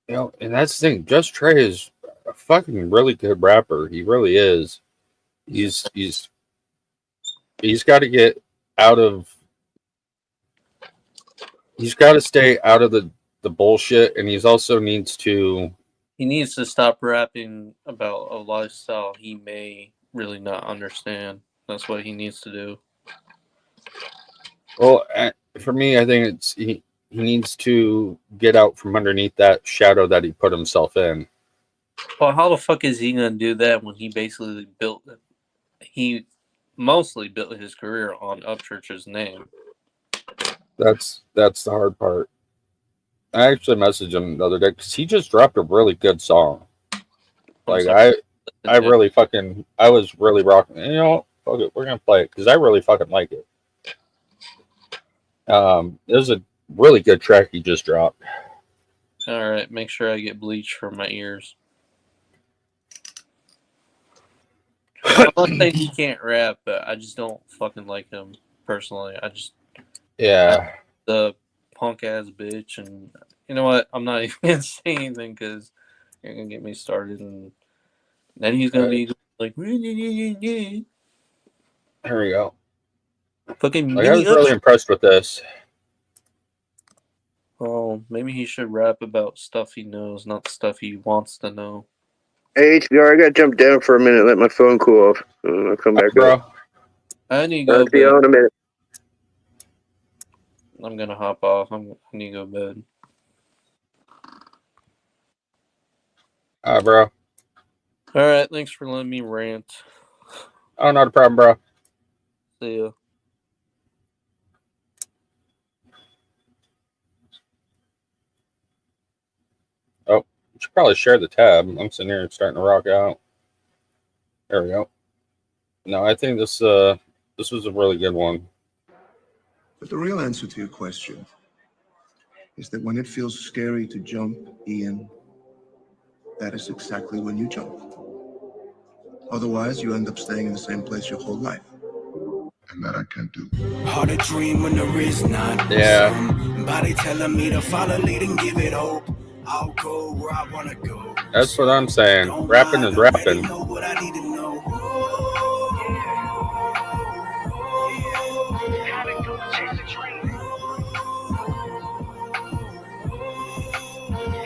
S2: And that's the thing. Just Trey is a fucking really good rapper. He really is. He's got to get out of. He's got to stay out of the bullshit, and he's also needs to.
S5: He needs to stop rapping about a lifestyle he may really not understand. That's what he needs to do.
S2: Well, for me, I think it's he needs to get out from underneath that shadow that he put himself in.
S5: Well, how the fuck is he gonna do that when he basically he mostly built his career on Upchurch's name?
S2: That's the hard part. I actually messaged him the other day because he just dropped a really good song. Like I really fucking I was really rocking. Fuck it, we're gonna play it because I really fucking like it. It was a really good track you just dropped.
S5: All right, make sure I get bleach for my ears. I'm not saying he can't rap, but I just don't fucking like him personally.
S2: Yeah.
S5: The punk ass bitch, and you know what? I'm not even gonna say anything because you're gonna get me started, and then he's gonna be like,
S2: Here we go.
S5: fucking
S2: Like, I
S5: mini
S2: was really impressed with this.
S5: Oh, maybe he should rap about stuff he knows, not stuff he wants to know.
S7: Hey, HBR, I got to jump down for a minute, let my phone cool off. I'll come back
S2: Bro.
S7: up.
S5: I need to
S7: I'll
S5: go
S7: see you
S5: bed.
S7: in a minute.
S5: I'm gonna hop off. I need to go bed.
S2: All right, bro.
S5: All right, thanks for letting me rant.
S2: Oh, not a problem, bro.
S5: See ya.
S2: Oh, you should probably share the tab. I'm sitting here starting to rock out. There we go. No, I think this was a really good one.
S10: But the real answer to your question is that when it feels scary to jump, Ian, that is exactly when you jump. Otherwise, you end up staying in the same place your whole life. And that I can't do.
S1: Hard to dream when there is not.
S2: Yeah.
S1: Somebody telling me to follow, lead and give it hope. I'll go where I wanna go.
S2: That's what I'm saying.
S1: Don't
S2: Rapping
S1: mind,
S2: is
S1: already
S2: rapping.
S1: know what I need to know.
S9: Gotta go and chase a dream.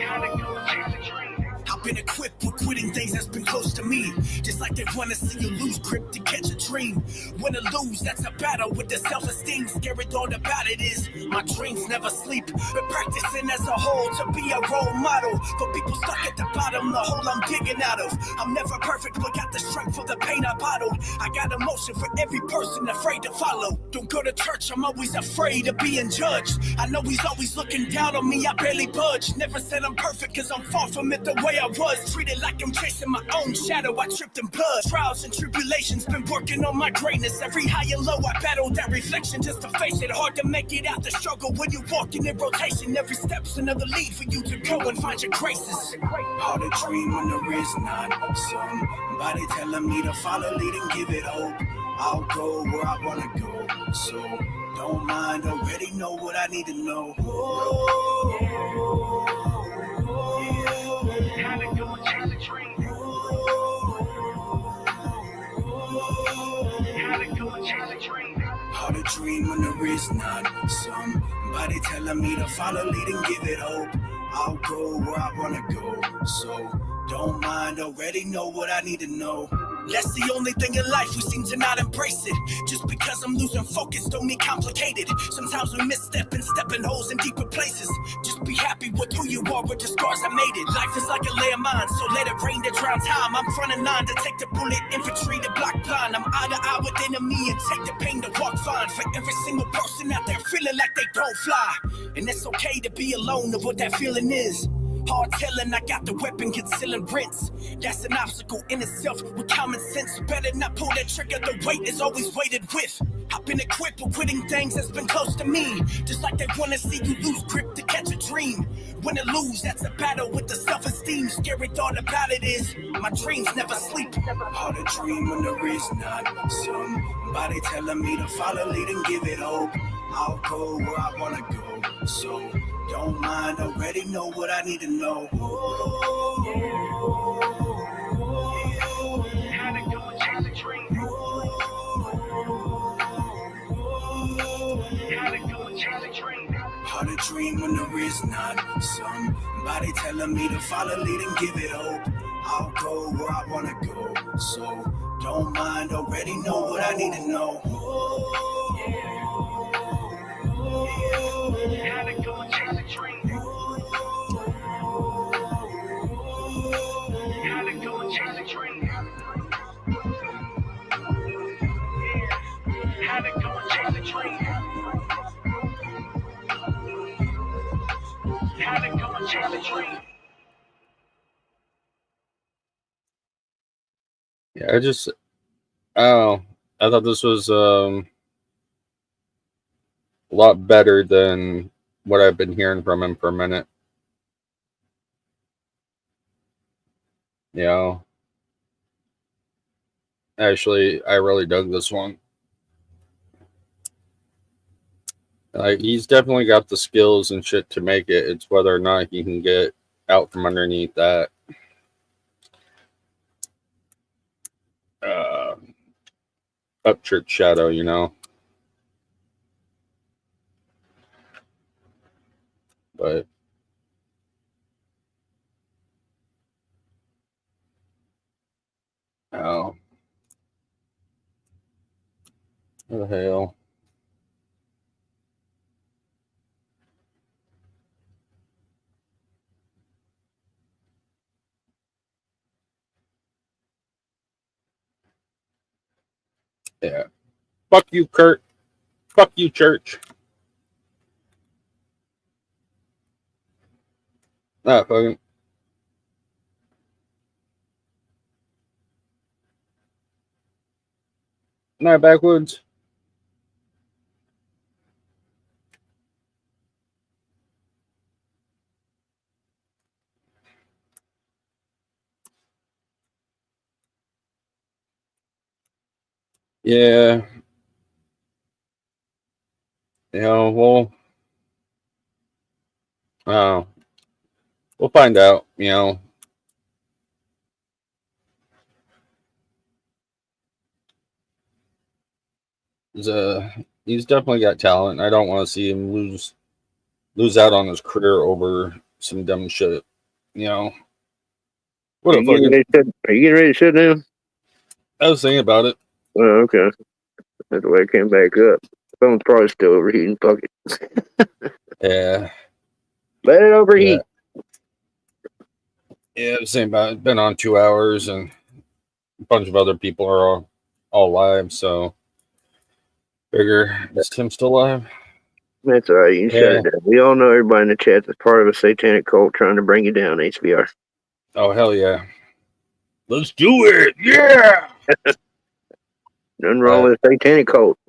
S9: Gotta go and chase a dream.
S1: I've been equipped with quitting things that's been close to me. Just like they wanna see you lose grip to catch a dream. Win or lose, that's a battle with the self-esteem. Scary thought about it is my dreams never sleep. But practicing as a whole to be a role model for people stuck at the bottom, the hole I'm digging out of. I'm never perfect, but got the strength for the pain I bottled. I got emotion for every person afraid to follow. Don't go to church, I'm always afraid of being judged. I know he's always looking down on me, I barely budge. Never said I'm perfect, cause I'm far from it the way I was. Treated like I'm chasing my own shadow, I tripped in blood. Trials and tribulations, been working on my greatness. Every high and low, I battled that reflection just to face it. Hard to make it out the struggle when you're walking in rotation. Every step's another lead for you to go and find your graces. Hard to dream when there is not. Somebody telling me to follow, lead and give it hope. I'll go where I wanna go. So don't mind, already know what I need to know.
S9: Gotta go and chase a dream. Gotta go and chase a dream.
S1: Hard to dream when there is not. Somebody telling me to follow, lead and give it hope. I'll go where I wanna go. So don't mind, already know what I need to know. That's the only thing in life we seem to not embrace it. Just because I'm losing focus don't mean complicated. Sometimes we misstep and step in holes in deeper places. Just be happy with who you are, with the scars I made it. Life is like a landmine, so let it rain to drown time. I'm front of line to take the bullet, infantry to block blind. I'm eye to eye with enemy and take the pain to walk fine. For every single person out there feeling like they don't fly. And it's okay to be alone of what that feeling is. Hard telling, I got the weapon concealing rents. That's an obstacle in itself with common sense. Better not pull that trigger, the weight is always weighted with. I've been equipped with quitting things that's been close to me. Just like they wanna see you lose grip to catch a dream. Win or lose, that's a battle with the self-esteem. Scary thought about it is my dreams never sleep. Hard to dream when there is not. Somebody telling me to follow, lead and give it hope. I'll go where I wanna go. So don't mind, already know what I need to know.
S9: Gotta go and chase a dream. Gotta go and chase a dream.
S1: Hard to dream when there is not. Somebody telling me to follow, lead and give it hope. I'll go where I wanna go. So don't mind, already know what I need to know.
S9: Gotta go and chase a dream. Gotta go and chase a dream. Gotta go and chase a dream. Gotta go and chase a dream.
S2: Yeah, I thought this was a lot better than what I've been hearing from him for a minute. You know, actually, I really dug this one. Like, he's definitely got the skills and shit to make it. It's whether or not he can get out from underneath that Upchurch shadow, you know. But oh, what the hell? Yeah. Fuck you, Kurt. Fuck you, church. Not fucking. Not backwoods. Yeah. You know, we'll find out, you know. He's definitely got talent. I don't want to see him lose out on his career over some dumb shit. You know. What
S7: Are
S2: a
S7: you getting
S2: fucking.
S7: ready to are you getting ready to sit down?
S2: I was thinking about it.
S7: Oh, okay. That's the way it came back up. Phone's probably still overheating. Fuck it.
S2: Yeah.
S7: Let it overheat.
S2: Yeah, I was thinking about it. It's been on 2 hours, and a bunch of other people are all live, so figure, is Tim still live?
S7: That's all right. You can shut it down. We all know everybody in the chat is part of a satanic cult trying to bring you down, HBR.
S2: Oh, hell yeah. Let's do it. Yeah.
S7: Nothing wrong with a satanic cult.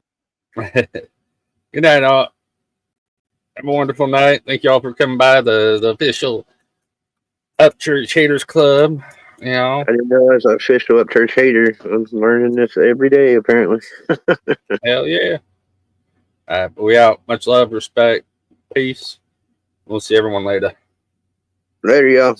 S2: Good night, all. Have a wonderful night. Thank you all for coming by the official Upchurch Haters Club. You know,
S7: I didn't know I was an official Upchurch hater. I'm learning this every day, apparently.
S2: hell yeah. We out. Much love, respect, peace. We'll see everyone later.
S7: Later, y'all.